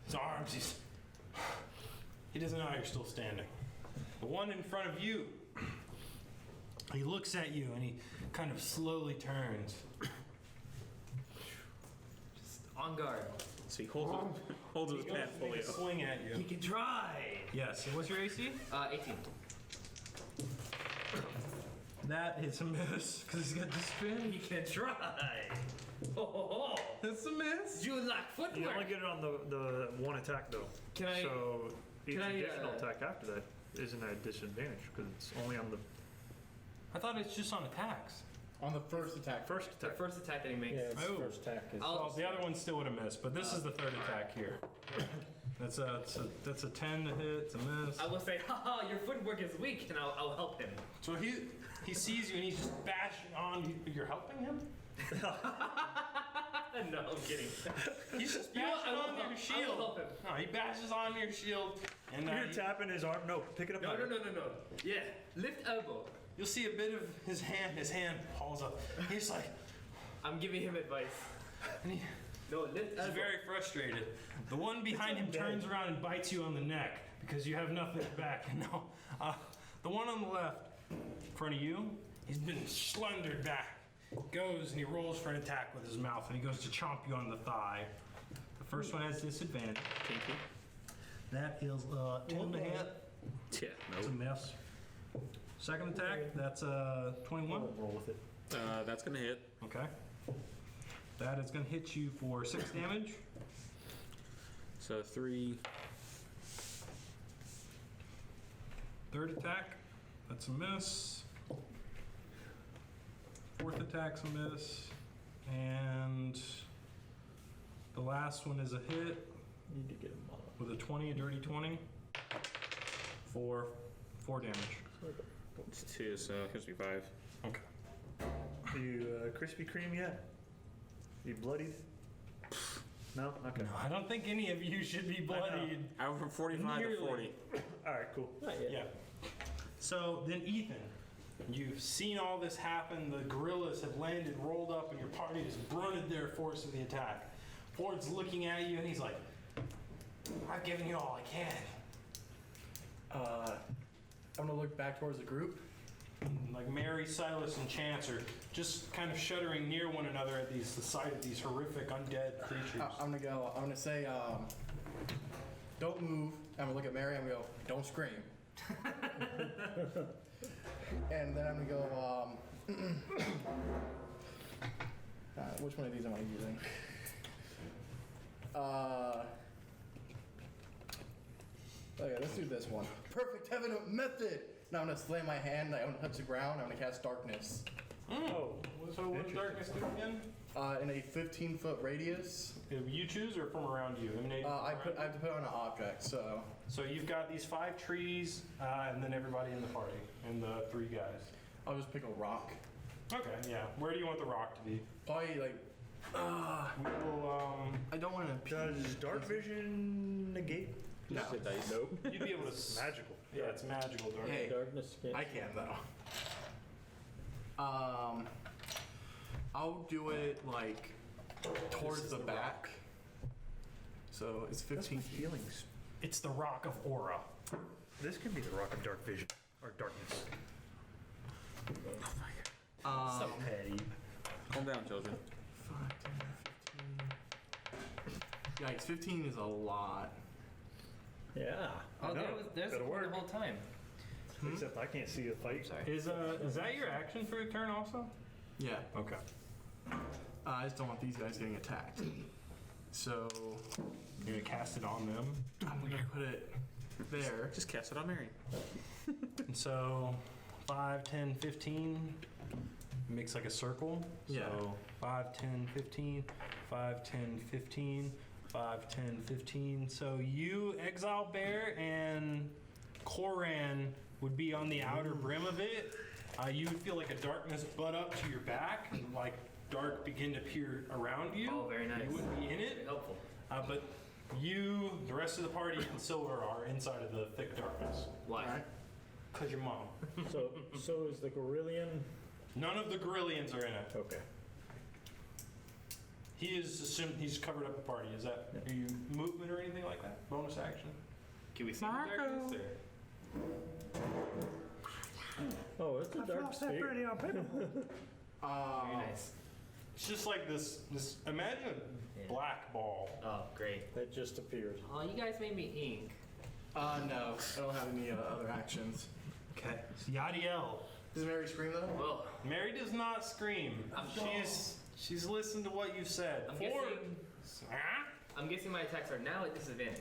his arms, he doesn't know you're still standing. The one in front of you, he looks at you and he kind of slowly turns. On guard. So he holds his He goes pant to make fully a up. swing at He you. can try. Yes, and what's your AC? 18. That is a miss, because he's got disadvantage. He can try. Ho ho ho. That's a miss. You like You footwork. only get it on the one attack though. Can I- So each can I, additional attack after that isn't at a disadvantage because it's only on the I thought it's just on attacks. On the first attack. first The attack. first attack that he makes. Yeah, it's Oh. first attack. Is Well, the other one still would have missed, but this is the third attack here. That's a 10 to hit. It's a miss. I will say, haha, your footwork is weak, and I'll help him. So he sees you and he's just bashing on you. You're helping him? No, I'm kidding. He's just You know what? bashing I will on your help- I will shield. help him. No, he bashes on your shield, and You're tapping his arm. No, pick it up. No, higher. no. Yeah, lift elbow. you'll see a bit of his hand. His hand falls up. He's like, I'm giving him advice. and No, lift he's elbow. very frustrated. The one behind him turns around and bites you on the neck because you have nothing back. No, the one on the left, in front of you, he's been slendered back. Goes and he rolls for an attack with his mouth, and he goes to chomp you on the thigh. The first one has disadvantage. Thank you. That is 10 to hit. Yeah, It's a miss. Second attack, that's 21. roll with it. that's gonna hit. Okay. That is going to hit you for 6 damage. So 3. Third attack, that's a miss. Fourth attack's a miss. And the last one is a hit Need to get him on. with a 20, a dirty 20, for 4 damage. It's 2, so it gives me 5. Okay. Are you Krispy Kreme yet? You bloodied? No? Okay. No, I don't think any of you should be bloodied. I went from 45 Nearly. to 40. All right, cool. Not yet. Yeah. So then Ethan, You've seen all this happen. The gorillas have landed, rolled up, and your party has blunted their force of the attack. Ford's looking at you, and he's like, I've given you all I can. I'm gonna look back towards the group. Like Mary, Silas, and Chance are just kind of shuddering near one another at the sight of these horrific undead creatures. I'm gonna say, don't move. I'm gonna look at Mary. I'm gonna go, don't scream. And then I'm gonna go, which one of these am I using? Okay, let's do this one. Perfect heaven method. Now I'm gonna slam my hand. I'm gonna touch the ground. I'm gonna cast darkness. Oh, So what does darkness do again? In a 15-foot radius. If you choose or from around you? Emanating from I around you? have to put it on an object. So So you've got these 5 trees, and then everybody in the party, and the 3 guys. I'll just pick a rock. Okay, yeah. Where do you want the rock to be? Probably like. We'll, I don't want to. does dark vision negate? No. Nope. you'd be able to. Magical. Yeah, it's magical dark. Hey, Darkness against I can though. I'll do it like towards the back. So it's 15 feet. Feelings. It's the rock of aura. This can be the rock of dark vision or darkness. So petty. Calm down, children. 5, 10, 15. Yikes, 15 is a lot. Yeah. Oh, know. there's It'll the work. whole time. Except I can't see the fight. Sorry. Is that your action for your turn also? Yeah. Okay. I just don't want these guys getting attacked. So You're gonna cast it on them. I'm gonna put it there. Just cast it on Mary. And so 5, 10, 15 makes like a circle. Yeah. So 5, 10, 15, 5, 10, 15, 5, 10, 15. So you, Exile Bear, and Koran would be on the outer brim of it. You would feel like a darkness butt up to your back, like dark begin to appear around you. Oh, very nice. You wouldn't be in Very it, helpful. but you, the rest of the party, and Silver are inside of the thick darkness. Why? Alright. Cause your mom. So is the Gorillion? None of the Gorillians are in it. Okay. He is assumed he's covered up the party. Is that are you movement or anything like that? Bonus action? Can we see the darkness? Oh, it's a dark sphere. Very nice. It's just like this. Imagine a black ball. Oh, great. That just appeared. Oh, you guys made me ink. No, I don't have any other actions. Okay. Yadiel. Does Mary scream though? Well, Mary does not scream. She's listened to what you said. I'm guessing my attacks are now at disadvantage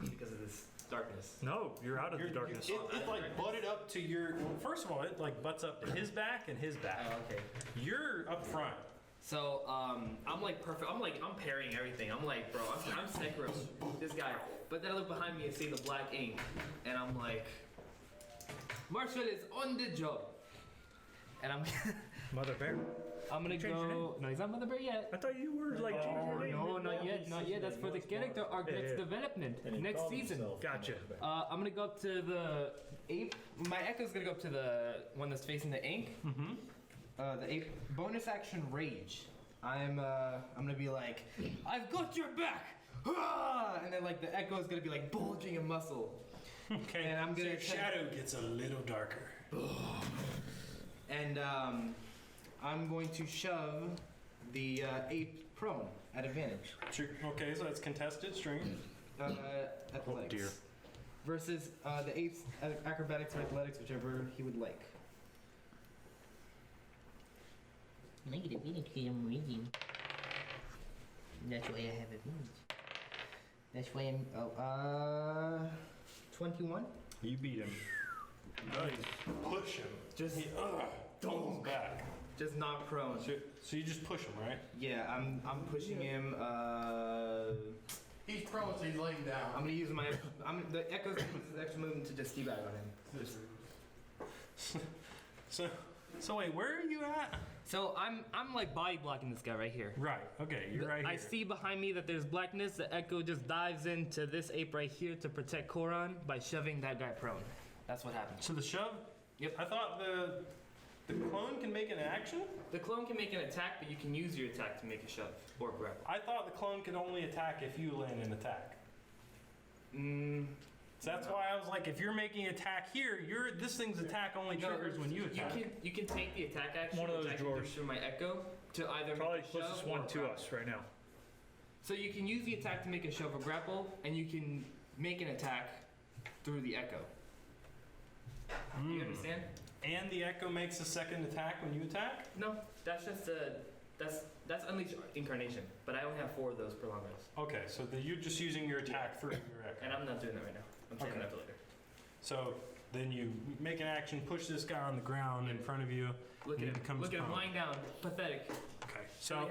because of this darkness. No, you're out of the darkness. It like butted up to your. Well, first of all, it like butts up to his back and his back. Oh, okay. You're up front. So, I'm like perfect. I'm parrying everything. I'm like, bro, I'm Sekiro, this guy. But then I look behind me and see the black ink, and I'm like, Marshall is on the job. And Mother Bear. I'm gonna Change your name. go. No, he's not Mother Bear yet. I thought you were like changing your name. No, not yet, not yet. That's for the character arc Yeah, next yeah. development, And he next called season. himself Gotcha. I'm gonna go up to the ape. My echo's gonna go up to the one that's facing the ink. Mm-hmm. The ape bonus action rage. I'm gonna be like, I've got your back, ah! And then like the echo is gonna be like bulging in muscle. Okay. And I'm so gonna your shadow gets a little darker. And I'm going to shove the ape prone at advantage. Sure. Okay, so that's contested strength. Athletics. dear. Versus the ape's acrobatics or athletics, whichever he would like. Negative advantage because I'm reading. That's why I have advantage. That's why I'm. 21. You beat him. Nice. Push him. Just Pulls back. just not prone. So you just push him, right? Yeah, I'm pushing him. He's prone, so he's laying down. I'm gonna use my. The echo's gonna use his extra movement to just teabag on him. So wait, where are you at? So I'm like body blocking this guy right here. Right. Okay, you're right here. I see behind me that there's blackness. The echo just dives into this ape right here to protect Koran by shoving that guy prone. That's what happens. So the shove. Yep. I thought The clone can make an action? The clone can make an attack, but you can use your attack to make a shove or grapple. I thought the clone could only attack if you land an attack. So that's why I was like, if you're making an attack here, this thing's attack only triggers when you attack. You can take the attack action, One of those which I can do drawers. through my echo, to either Probably make a shove closest or one to grapple. us right now. So you can use the attack to make a shove or grapple, and you can make an attack through the echo. You understand? And the echo makes a second attack when you attack? No, that's just that's Unleash Incarnation, but I only have 4 of those per long rest. Okay, so you're just using your attack through your echo. And I'm not doing that right now. I'm saving Okay. that for later. So then you make an action, push this guy on the ground in front of you. Look and at he him. becomes Look at him prone. lying down. Pathetic. Okay, Show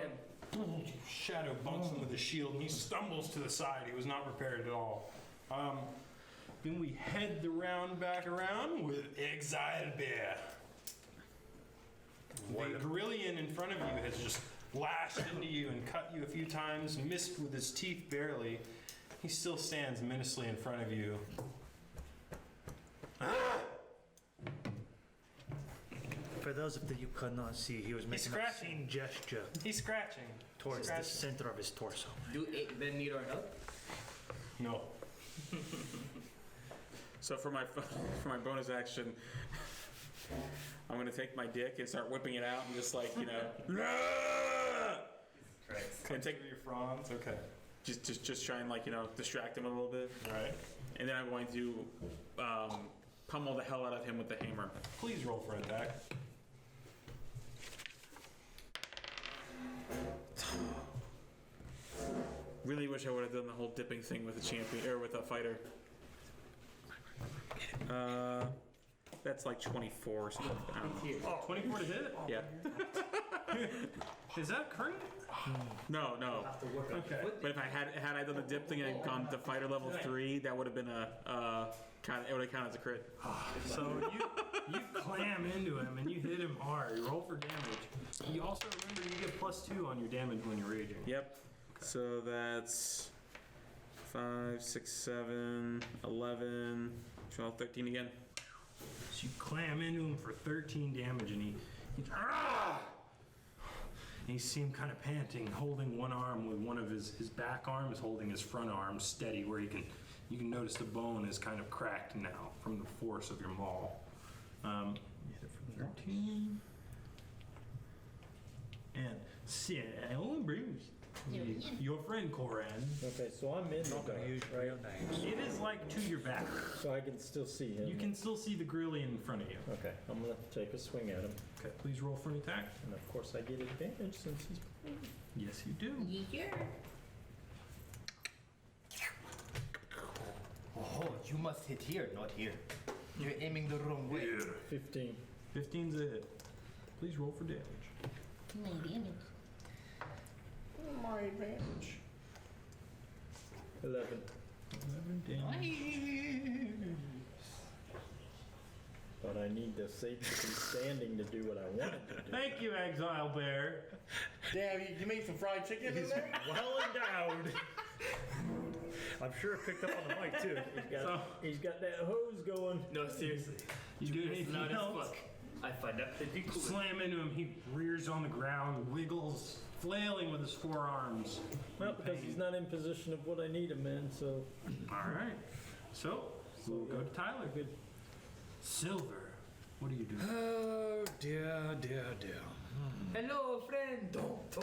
so him. Shadow bumps him with the shield and he stumbles to the side. He was not prepared at all. Then we head the round back around with Exile Bear. The Gorillion in front of you has just lashed into you and cut you a few times, missed with his teeth barely. He still stands menacingly in front of you. For those of you cannot see, he was making a scratching. obscene gesture He's scratching. towards the center of his torso. Do it, then need our help. No. So for my bonus action, I'm gonna take my dick and start whipping it out and just like and take your fronds. Okay. just try and distract him a little bit, All right. and then I'm going to pummel the hell out of him with the hammer. Please roll for attack. Really wish I would have done the whole dipping thing with a champion or with a fighter. That's like 24 or something. I don't know. 24 to hit? Yeah. Is that current? No. Okay. But if I done the dip thing and gone to fighter level 3, that would have been it would have counted as a crit. So you clam into him and you hit him hard. You roll for damage. You also remember you get +2 on your damage when you're raging. Yep. So that's 5, 6, 7, 11, 12, 13 again. So you clam into him for 13 damage and he and you see him kind of panting, holding one arm with one of his back arm is holding his front arm steady where you can notice the bone is kind of cracked now from the force of your maul. 13. And Ciao Bruce. Your friend Koran. Okay, so I'm in the dark, right? It is like to your back. So I can still see him. You can still see the Gorillion in front of you. Okay, I'm gonna take a swing at him, Okay, please roll for an attack. and of course I get advantage since he's. Yes, you do. Yeah. Oh, you must hit here, not here. You're aiming the wrong way. 15. 15's a hit. Please roll for damage. My damage. My advantage. 11. 11 damage. But I need the safety standing to do what I wanted to do. Thank you, Exile Bear. Damn, you made some fried chicken in there? Well endowed. I'm sure it picked up on the mic too. He's got that hose going. No, seriously. You do It's anything loud as else? fuck. I find that pretty cool. Slam into him. He rears on the ground, wiggles, flailing with his forearms. Well, because he's not in position of what I need him in, so. All right. So we'll go to Tyler. Good. Silver, what are you doing? Oh dear. Hello, friend. Don't.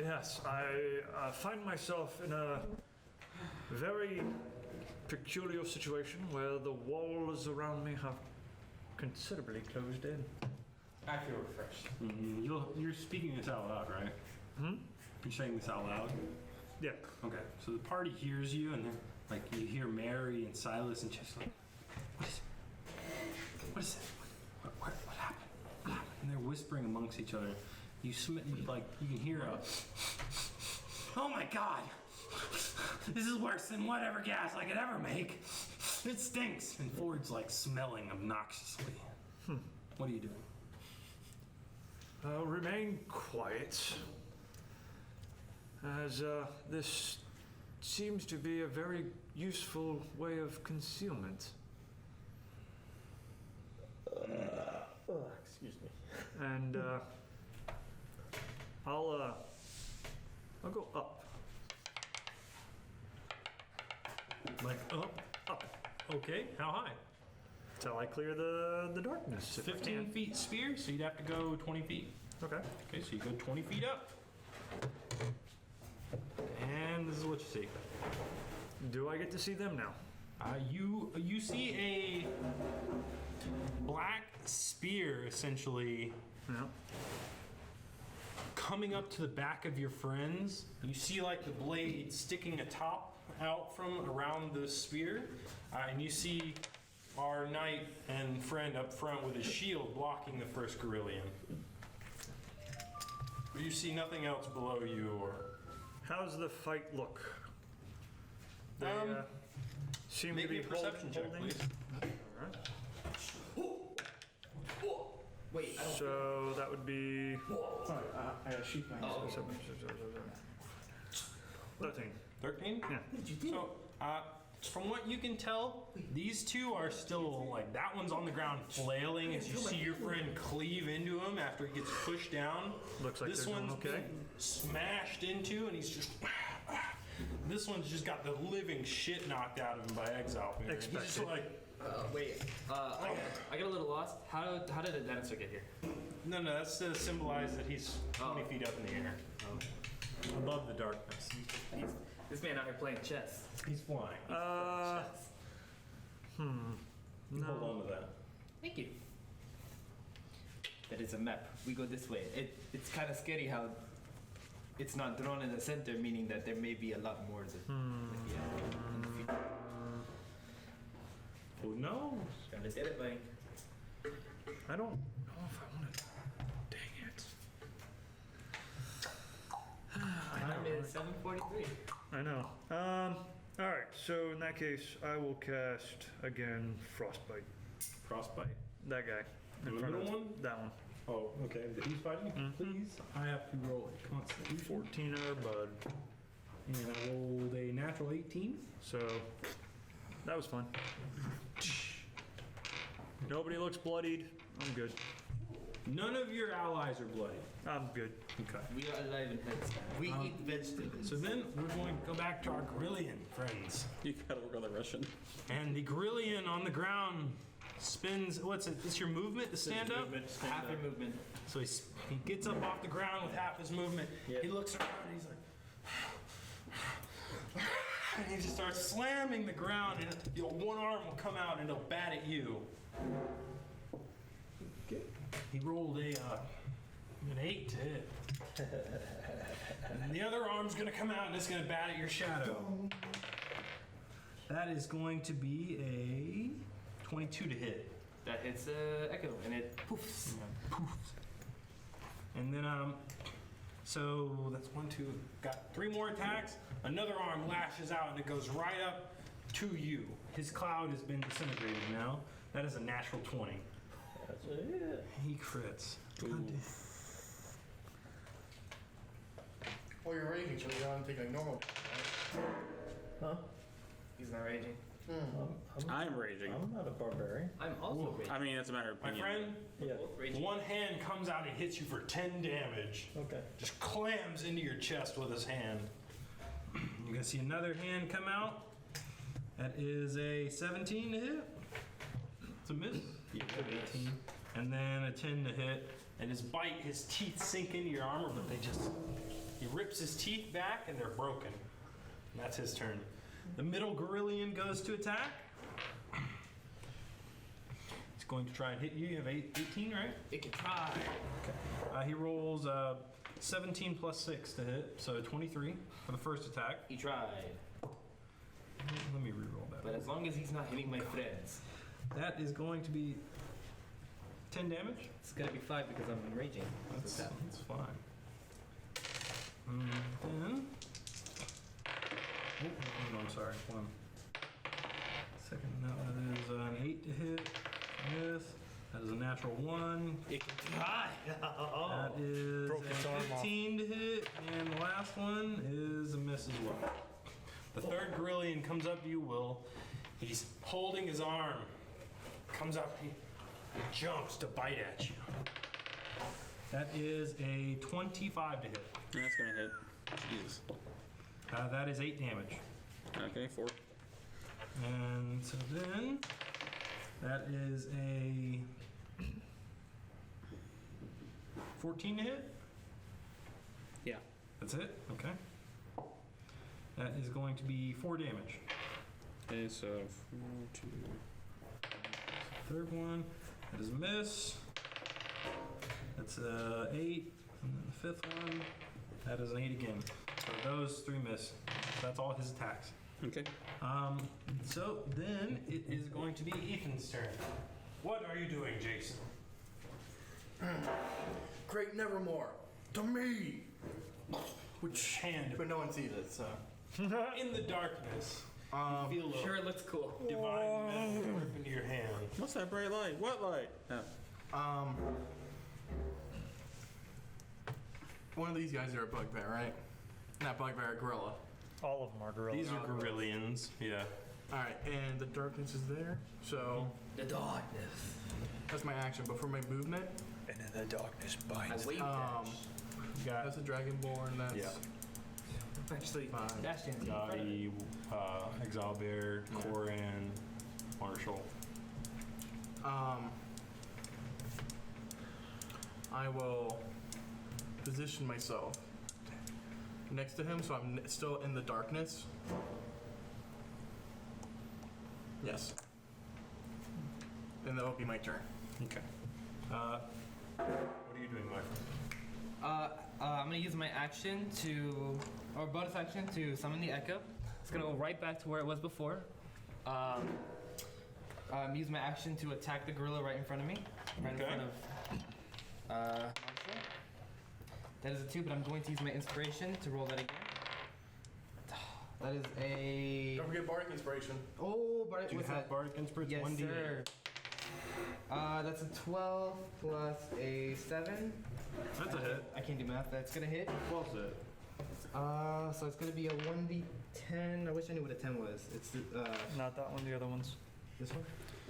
Yes, I find myself in a very peculiar situation where the walls around me have considerably closed in. I feel refreshed. You're speaking this out loud, right? You're saying this out loud? Yeah. Okay. So the party hears you, and then, you hear Mary and Silas, and just like, what is it? What is it? What happened? What happened? And they're whispering amongst each other. You can hear a, oh my God! This is worse than whatever gas I could ever make. It stinks. And Ford's smelling obnoxiously. What are you doing? Remain quiet, as this seems to be a very useful way of concealment. Excuse me. Okay, how high? Till I clear the darkness. if I 15 can. feet sphere, so you'd have to go 20 feet. Okay. Okay, so you go 20 feet up. And this is what you see. Do I get to see them now? You see a black spear, essentially, Yeah. coming up to the back of your friends. You see like the blade sticking out from around the spear, and you see our knight and friend up front with his shield blocking the first Gorillion. You see nothing else below you or... How's the fight look? They seem Make to be me a perception check, holding. please. Wait, I don't. So that would be Sorry, I gotta shoot my hand. 13. 13? Yeah. So, from what you can tell, these two are still, like, that one's on the ground flailing as you see your friend cleave into him after he gets pushed down. Looks like This they're doing one's okay. been smashed into, and he's just... This one's just got the living shit knocked out of him by Exile. He's just Expected. like... I got a little lost. How did the dinosaur get here? No, that's to symbolize that he's 20 feet up in the air. Above the darkness. This man out here playing chess. He's flying. Hold on to that. Thank you. That is a map. We go this way. It's kind of scary how it's not drawn in the center, meaning that there may be a lot more to in the future. Who knows? Gonna get it, buddy. I don't know if I want to. Dang it. Time is 7:43. I know. All right. So in that case, I will cast again Frostbite. Frostbite. That guy. In The front middle of one? that one. Oh, okay. He's fighting? Please. I have to roll a constitution. 14 bud. And I rolled a natural 18. So that was fun. Nobody looks bloodied. I'm good. None of your allies are bloody. I'm good. Okay. We are alive and healthy. We eat vegetables. So then we're going to go back to our Gorillion friends. You gotta work on the Russian. And the Gorillion on the ground spins. What's it? It's your movement to stand up? half your movement. So he gets up off the ground with half his movement. He looks around and he's like, and he just starts slamming the ground, and one arm will come out and it'll bat at you. Okay. He rolled an 8 to hit. And the other arm's gonna come out and it's gonna bat at your shadow. That is going to be a 22 to hit. That hits Echo, and it poofs. And then, so that's 1, 2, got 3 more attacks. Another arm lashes out and it goes right up to you. His cloud has been disintegrated now. That is a natural 20. That's it. He crits. God damn. Well, you're raging, so you're on taking a normal. Huh? He's not raging. I'm raging. I'm not a barbarian. I'm also raging. I mean, it's a matter of My opinion. friend, Yeah. Raging. one hand comes out and hits you for 10 damage. Okay. Just clams into your chest with his hand. You can see another hand come out. That is a 17 to hit. It's a miss. Yeah, 18. And then a 10 to hit. And his bite, his teeth sink into your armor, but he rips his teeth back and they're broken. And that's his turn. The middle Gorillion goes to attack. He's going to try and hit you. You have 18, right? It can try. He rolls 17 plus 6 to hit, so 23 for the first attack. He tried. Let me reroll that. But as long as he's not hitting my friends, That is going to be 10 damage. it's gonna be 5 because I'm raging. That's fine. And then... Oh, no, I'm sorry. 1 second. No, that is an 8 to hit. Yes. That is a natural 1. It can try. That is Broke its a arm off. 15 to hit, and the last one is a miss as well. The third Gorillion comes up to you, Will. He's holding his arm. Comes up, he jumps to bite at you. That is a 25 to hit. Yeah, that's gonna hit. Jesus. That is 8 damage. Okay, 4. And so then, that is a 14 to hit? Yeah. That's it? Okay. That is going to be 4 damage. Okay, so 4, 2. Third one, that is a miss. That's a 8. And then the fifth one, that is an 8 again. So those 3 miss. So that's all his attacks. Okay. So then it is going to be Ethan's turn. What are you doing, Jason? Great Nevermore, to me! Which hand? But no one sees it, so. In the darkness, you feel a Sure, it looks cool. divine metal grip into your hand. What's that bright light? What light? One of these guys are a bugbear, right? Not bugbear, a gorilla. All of them are gorillas. These are gorillians, yeah. Alright, and the darkness is there, so The darkness. that's my action. But for my movement, And in the darkness bites. I wait. You got that's a dragonborn, that's Yeah. Actually, fine. Bastion's Dottie, Exalbear, Coran, Marshall. I will position myself next to him so I'm still in the darkness. Yes. And that'll be my turn. Okay. What are you doing, my friend? I'm gonna use my action or bonus action to summon the echo. It's gonna go right back to where it was before. Use my action to attack the gorilla right in front of me, right Okay. in front of Marshall. That is a 2, but I'm going to use my inspiration to roll that again. That is a Don't forget Bardic Inspiration. Bardic. Do you What's have that? Bardic Inspiration? Yes, 1d8. sir. That's a 12 plus a 7. That's a hit. I can't do math. That's gonna hit. 12's it. So it's gonna be a 1d10. I wish I knew what a 10 was. It's Not that one, the other ones. this one.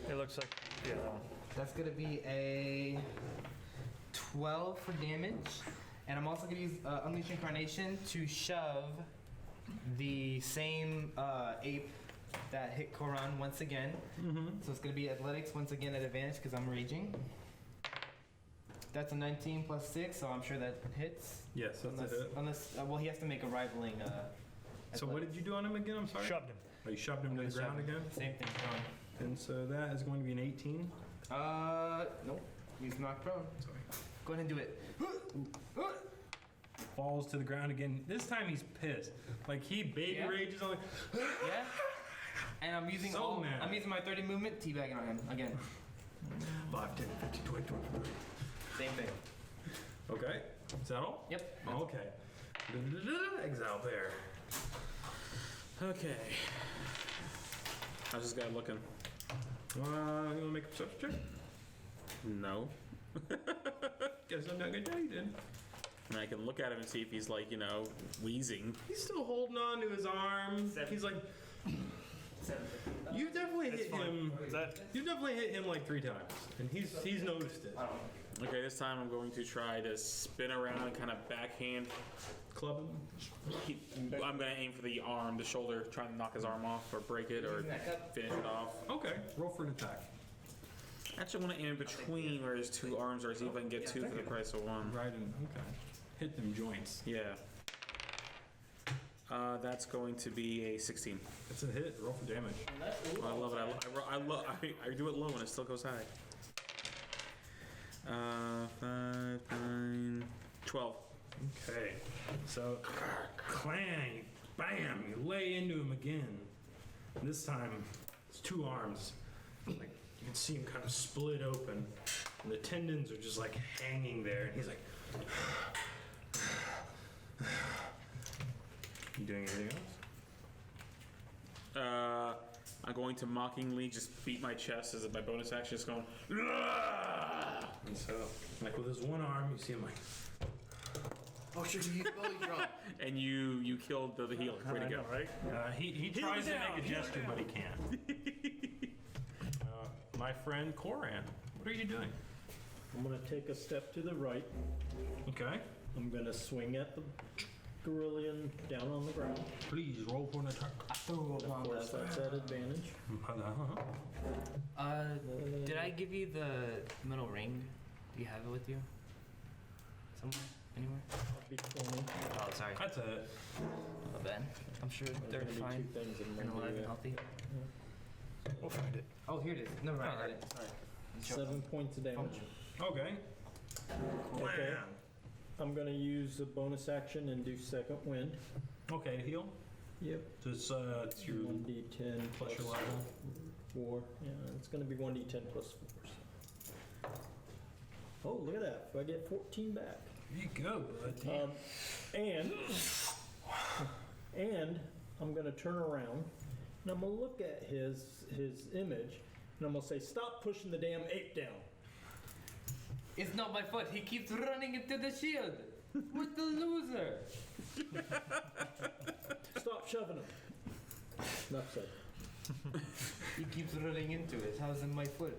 It looks like, yeah, that one. That's gonna be a 12 for damage, and I'm also gonna use Unleash Incarnation to shove the same ape that hit Koran once again. So it's gonna be athletics once again at advantage because I'm raging. That's a 19 plus 6, so I'm sure that hits. Yes, that's a hit. Unless well, he has to make a rivaling. So what did you do on him again? I'm sorry? Shoved him. Oh, you shoved him to the Shove ground him. again? Same thing, prone. And so that is going to be an 18. Nope. He's knocked prone. Sorry. Go ahead and do it. Falls to the ground again. This time he's pissed. Like he baby Yeah. rages on Yeah. And I'm using So mad. I'm using my 30 movement, teabagging on him again. 5, 10, 15, 20, 25. Same thing. Okay. Is that all? Yep. Okay. Exile there. Okay. How's this guy looking? You want to make a perception check? No. Guess I'm not going to tell you then. I mean, I can look at him and see if he's like, wheezing. He's still holding on to his arm. He's like, you definitely hit him. You definitely hit him like 3 times, and he's noticed it. Okay, this time I'm going to try to spin around and kind of backhand. Club him. I'm going to aim for the arm, the shoulder, trying to knock his arm off or break it or finish it off. Okay. Roll for an attack. Actually, I want to aim in between where his 2 arms are, see if I can get 2 for the price of 1. Right in. Okay. Hit them joints. Yeah. That's going to be a 16. That's a hit. Roll for damage. Oh, I love it. I do it low and it still goes high. 5, 9, 12. Okay. So, clang, bam, you lay into him again. And this time, it's 2 arms. Like, you can see him kind of split open. And the tendons are just like hanging there. And he's like, you doing anything else? I'm going to mockingly just beat my chest as my bonus action is going. And so, like with his one arm, you see him like, Oh shit, you belly drum. And you killed the healer. Way to I go. know, right? he tries to make a gesture, but he can't. My friend Koran, what are you doing? I'm gonna take a step to the right. Okay. I'm gonna swing at the Gorillion down on the ground. Please roll for an attack. Of course, that's at advantage. Did I give you the middle ring? Do you have it with you? Somewhere? Anywhere? Be 20. Oh, sorry. That's it. My bad. I'm sure There's they're gonna be fine. 2 things in And one. alive and healthy. We'll find it. Oh, here it is. Never mind. I got it. Sorry. 7 points of damage. Okay. Okay. I'm gonna use a bonus action and do second wind. Okay, to heal. Yep. So it's your 1d10 plus your level. 4. Yeah, it's gonna be 1d10 plus 4. So. Oh, look at that. I get 14 back. There you go, bud. And I'm gonna turn around and I'm gonna look at his image and I'm gonna say, stop pushing the damn ape down. It's not my fault. He keeps running into the shield. What's the loser? Stop shoving him. Enough said. He keeps running into it. How's it my foot?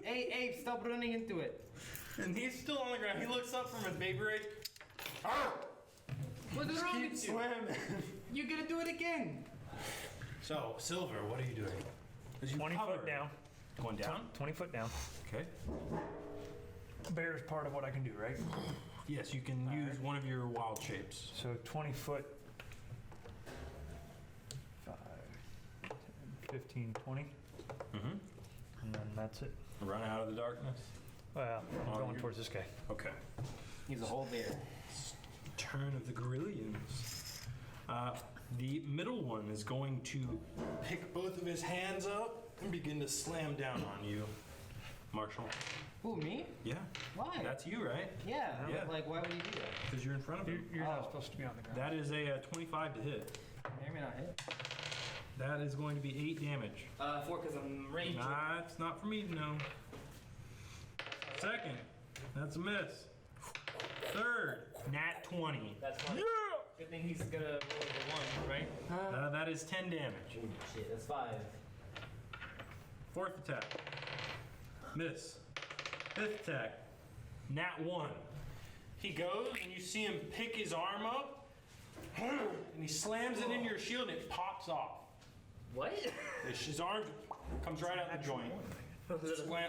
Hey, Abe, stop running into it. And he's still on the ground. He looks up from his baby rage. What's wrong with you? Slamming. You're gonna do it again. So, Silver, what are you doing? 'Cause you 20 foot covered. down. Going down? 20 foot down. Okay. Bear is part of what I can do, right? Yes, you can use one of your wild shapes. So 20 foot. 5, 10, 15, 20. Mm-hmm. And then that's it. Run out of the darkness. Well, I'm Oh, going you're- towards this guy. Okay. He's a whole bear. Turn of the Gorillians. The middle one is going to pick both of his hands up and begin to slam down on you, Marshall. Who, me? Yeah. Why? That's you, right? Yeah. Yeah. Like, why would he do that? Because you're in front of him. You're Oh. not supposed to be on the ground. That is a 25 to hit. May or may not hit. That is going to be 8 damage. 4 because I'm ranged. That's not for me to know. Second, that's a miss. Third, nat 20. That's fine. Good thing he's gonna roll the 1, right? That is 10 damage. Shit, that's 5. Fourth attack, miss. Fifth attack, nat 1. He goes and you see him pick his arm up and he slams it into your shield and it pops off. What? His arm comes right out the joint.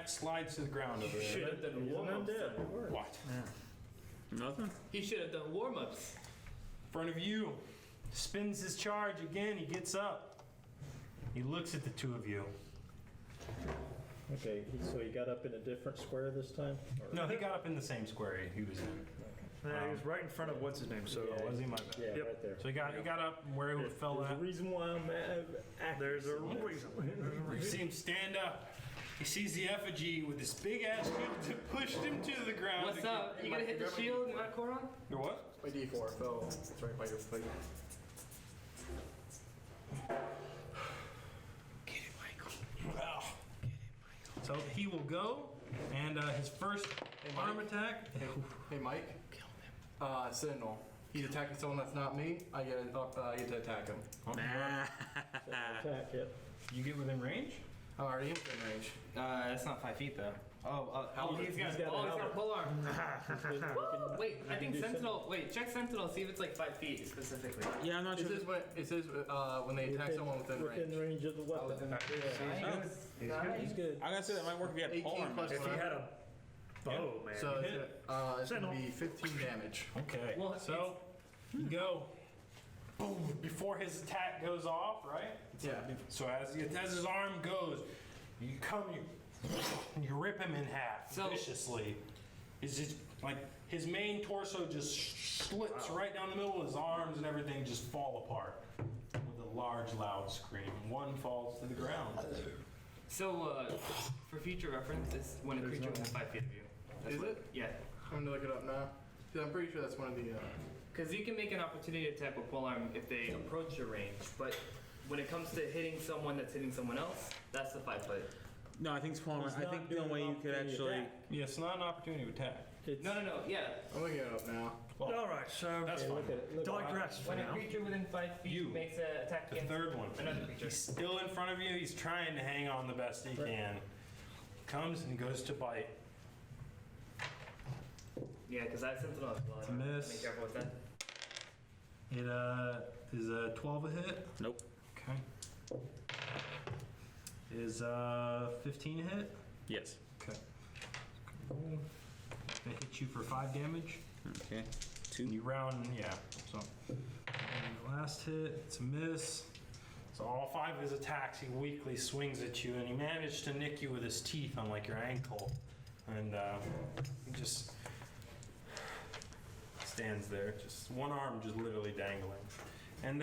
Slides to the ground over there. Should have done He's an warm-ups. undead. It works. What? Nothing. He should have done warm-ups. In front of you, spins his charge again. He gets up. He looks at the two of you. Okay, so he got up in a different square this time? Or- No, he got up in the same square he was in. Yeah, he was right in front of what's his name. So Yeah. Was he my bad? Yeah, Yep. right there. So he got up where he fell There's a at. reason why I'm acting. there's a reason. You see him stand up. He sees the effigy with this big ass shield that pushed him to the ground. What's up? You gonna hit the shield and not Koron? Your what? My D4 fell. It's right by your foot. Wow. So he will go, and his first arm attack. Hey, Mike. Kill him. Sentinel. He's attacking someone that's not me. I get to attack him. Attack, yep. You get within range. I'm already in range. That's not 5 feet though. He's got got a a pole arm. Wait, I you think can do Sentinel. Wait, check Sentinel. See if it's like 5 feet specifically. Yeah, I'm not It sure. says when they attack someone within range. Within range of the weapon. He's good. I'm gonna say that might work if you had 18 polearm. plus If he had a bow, man. So hit. it's going to be 15 damage. Okay. Well, So you go. Boom! Before his attack goes off, right? Yeah. So as his arm goes, you come, you rip him in half So- viciously. It's just like his main torso just slits right down the middle. His arms and everything just fall apart with a large, loud scream. One falls to the ground. So, for future reference, it's when a creature within 5 feet of you. Is it? Yeah. I'm going to look it up now. 'Cause I'm pretty sure that's one of the... Because you can make an opportunity attack with polearm if they approach your range, but when it comes to hitting someone that's hitting someone else, that's the 5 foot. No, I think it's polearm. He's I not think the doing only way an you could opportunity actually. attack. Yes, not an opportunity to attack. It's, No, yeah. I'm looking it up now. Well, All right, so that's okay, fine. look at it. Look digress for When a now. creature within 5 feet You. makes an attack The against third one. another creature. He's still in front of you. He's trying to hang on the best he can. Comes and goes to bite. Yeah, because I have Sentinel as well. It's a miss. Be careful with that. It is a 12 a hit. Nope. Okay. Is 15 a hit? Yes. Okay. Cool. They hit you for 5 damage. Okay. 2. You round, yeah. So last hit, it's a miss. So all 5 of his attacks, he weakly swings at you, and he managed to nick you with his teeth on like your ankle, and he just stands there, just one arm just literally dangling. And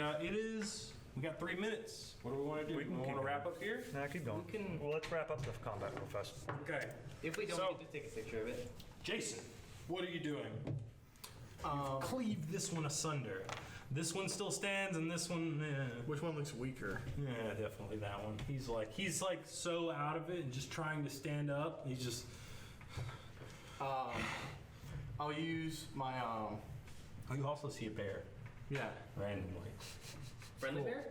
we got 3 minutes. What do we want to do? We We can want keep to wrap up here? Nah, keep going. We can- Well, let's wrap up the combat real fast. Okay. If we don't, So- we can just take a picture of it. Jason, what are you doing? Cleave this one asunder. This one still stands, and this one, Which one looks weaker? yeah, definitely that one. He's like so out of it and just trying to stand up. He's just. I'll use my Oh, you also see a bear yeah. randomly. Friendly bear?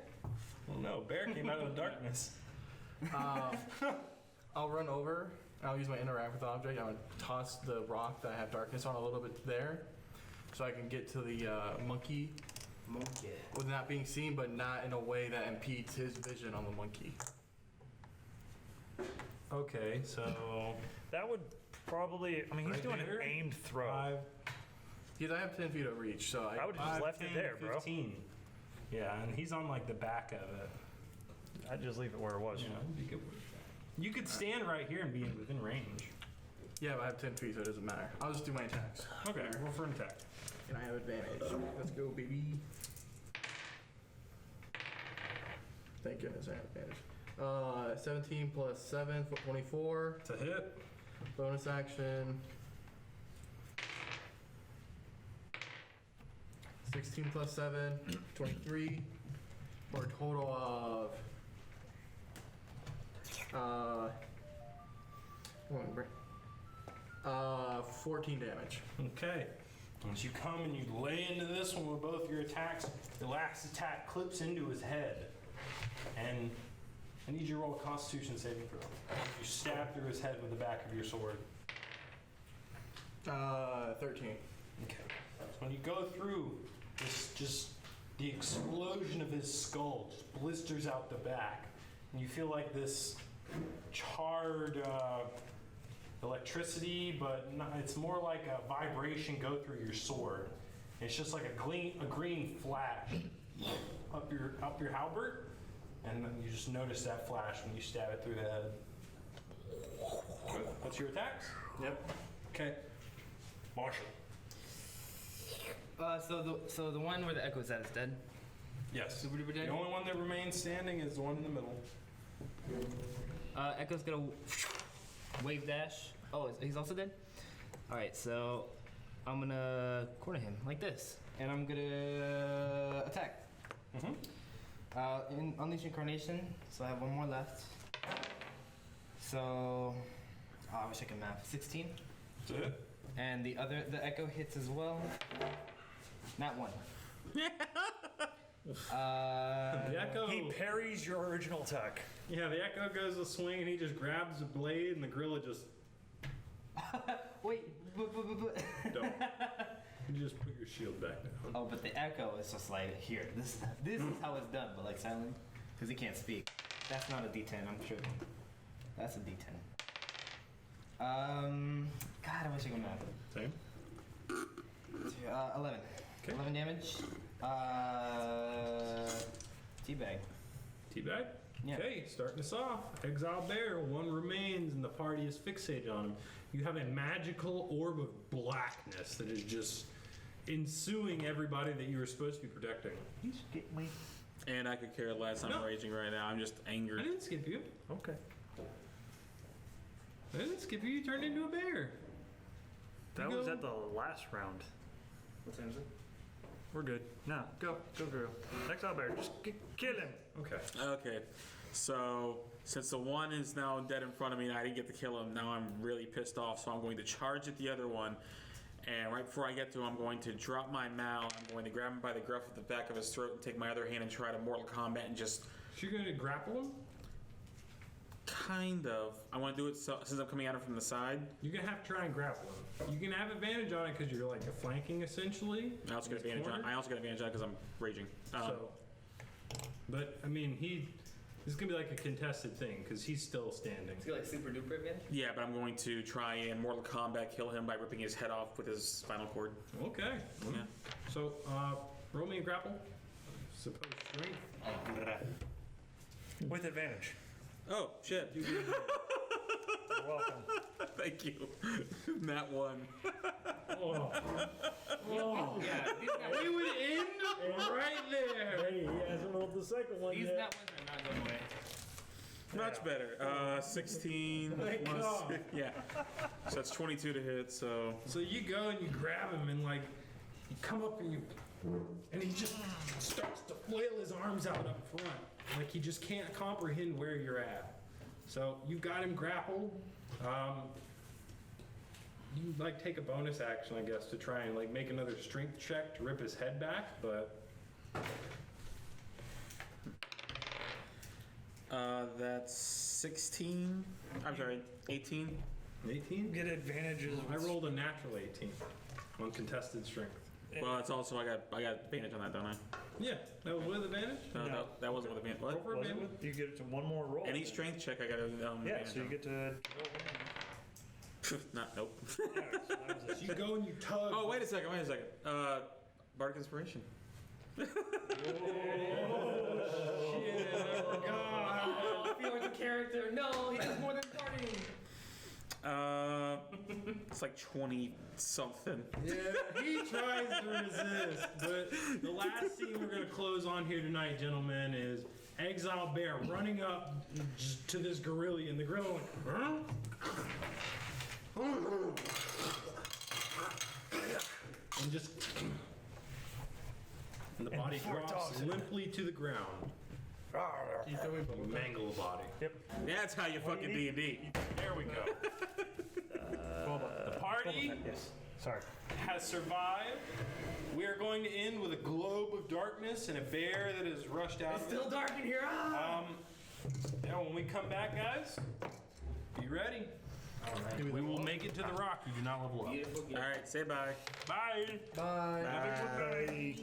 Well, no, bear came out of the darkness. I'll run over. I'll use my interact with object. I'll toss the rock that I have darkness on a little bit there, so I can get to the monkey with not being seen, but not in a way that impedes his vision on the monkey. Okay, so That would probably, I mean, he's Right doing there? an aimed throw. 5, Because I have 10 feet of reach, so I would have just 5, left 10, it there, bro. 15. Yeah, and he's on like the back of it. I'd just leave it where it was. Yeah, that'd be good. You could stand right here and be within range. yeah, but I have 10 feet, so it doesn't matter. I'll just do my attacks. Okay, roll for an attack. And I have advantage. Let's go, baby. Thank goodness I have advantage. 17 plus 7, 24. It's a hit. Bonus action. 16 plus 7, 23. For a total of 14 damage. Okay. Once you come and you lay into this one with both your attacks, the last attack clips into his head. And I need you to roll a Constitution saving throw. You stab through his head with the back of your sword. 13. Okay. So when you go through, this just the explosion of his skull just blisters out the back, and you feel like this charred electricity, but not, it's more like a vibration go through your sword. It's just like a green flash up your halberd, and then you just notice that flash when you stab it through the head. What's your attacks? Yep. Okay. Marshall. So the one where the echo's at is dead. Yes. Super duper dead? The only one that remains standing is the one in the middle. Echo's gonna wave dash. Oh, he's also dead? Alright, so I'm gonna corner him like this. And I'm gonna attack. Mm-hmm. Unleash Incarnation, so I have one more left. So, I wish I could math. 16. That's it. And the echo hits as well. Not one. The echo. He parries your original attack. Yeah, the echo goes to swing and he just grabs the blade and the gorilla just Wait, but. don't. You just put your shield back down. Oh, but the echo is just like, here, this is how it's done, but like silently. Because he can't speak. That's not a D10, I'm sure. That's a D10. God, I wish I could math. Same. 11. Okay. 11 damage. Teabag. Teabag? Yeah. Okay, starting us off. Exile Bear, one remains and the party is fixated on him. You have a magical orb of blackness that is just ensuing everybody that you were supposed to be protecting. You skip me. And I could care less. I'm No. raging right now. I'm just I angry. didn't skip you. Okay. I didn't skip you. You turned into a bear. That You was go. at the last round. What time is it? We're good. No, go. Exile Bear, just kill him. Okay. Okay, so since the one is now dead in front of me and I didn't get to kill him, now I'm really pissed off. So I'm going to charge at the other one, and right before I get to him, I'm going to drop my mount. I'm going to grab him by the gruff of the back of his throat and take my other hand and try to Mortal Kombat and just. So you're going to grapple him? Kind of. I want to do it since I'm coming at him from the side. You're gonna have to try and grapple him. You can have advantage on it because you're like flanking essentially. I also get advantage on it because I'm raging. But I mean, this is gonna be like a contested thing because he's still standing. Is he like super duper advantage? Yeah, but I'm going to try and Mortal Kombat kill him by ripping his head off with his spinal cord. Okay. Yeah. So roll me a grapple. Suppose strength. With advantage. Oh, shit. You're welcome. Thank you. That one. Oh. Oh. Yeah, these We would end right there. Hey, he hasn't rolled the second one these yet. nat ones are not going away. Much better. 16 Thank plus God. 6. Yeah. So that's 22 to hit, so. So you go and you grab him and like you come up and he just starts to flail his arms out up front. Like he just can't comprehend where you're at. So you've got him grappled. You like take a bonus action, I guess, to try and like make another strength check to rip his head back, but That's 16. I'm sorry, 18. 18? Get advantages. I rolled a natural 18 on contested strength. Well, it's also I got advantage on that, don't I? Yeah, that was with advantage? No, that wasn't with advantage. Roll What? for Was it advantage. with- you get it to one more roll. Any strength check I got Yeah, advantage so you on. get to. Not nope. Yeah, so that was it. You go and you tug. Oh, wait a second. Bardic Inspiration. Shit, I forgot. Oh, feel like a character. No, he does more than partying. It's like 20 something. Yeah, he tries to resist, but the last scene we're going to close on here tonight, gentlemen, is Exile Bear running up to this gorilla, and the gorilla like, huh? And just... And the body before it drops talks, limply to the ground. You throw me You bubble gum? mangle the body. That's how you fucking D&D. There we go. The party Yes. Sorry. has survived. We are going to end with a globe of darkness and a bear that has rushed out. It's still dark in here. Ah! Yeah, when we come back, guys, be ready. We will make it to the rock. You do not level up. Beautiful. All right, say bye. Bye. Bye. Bye.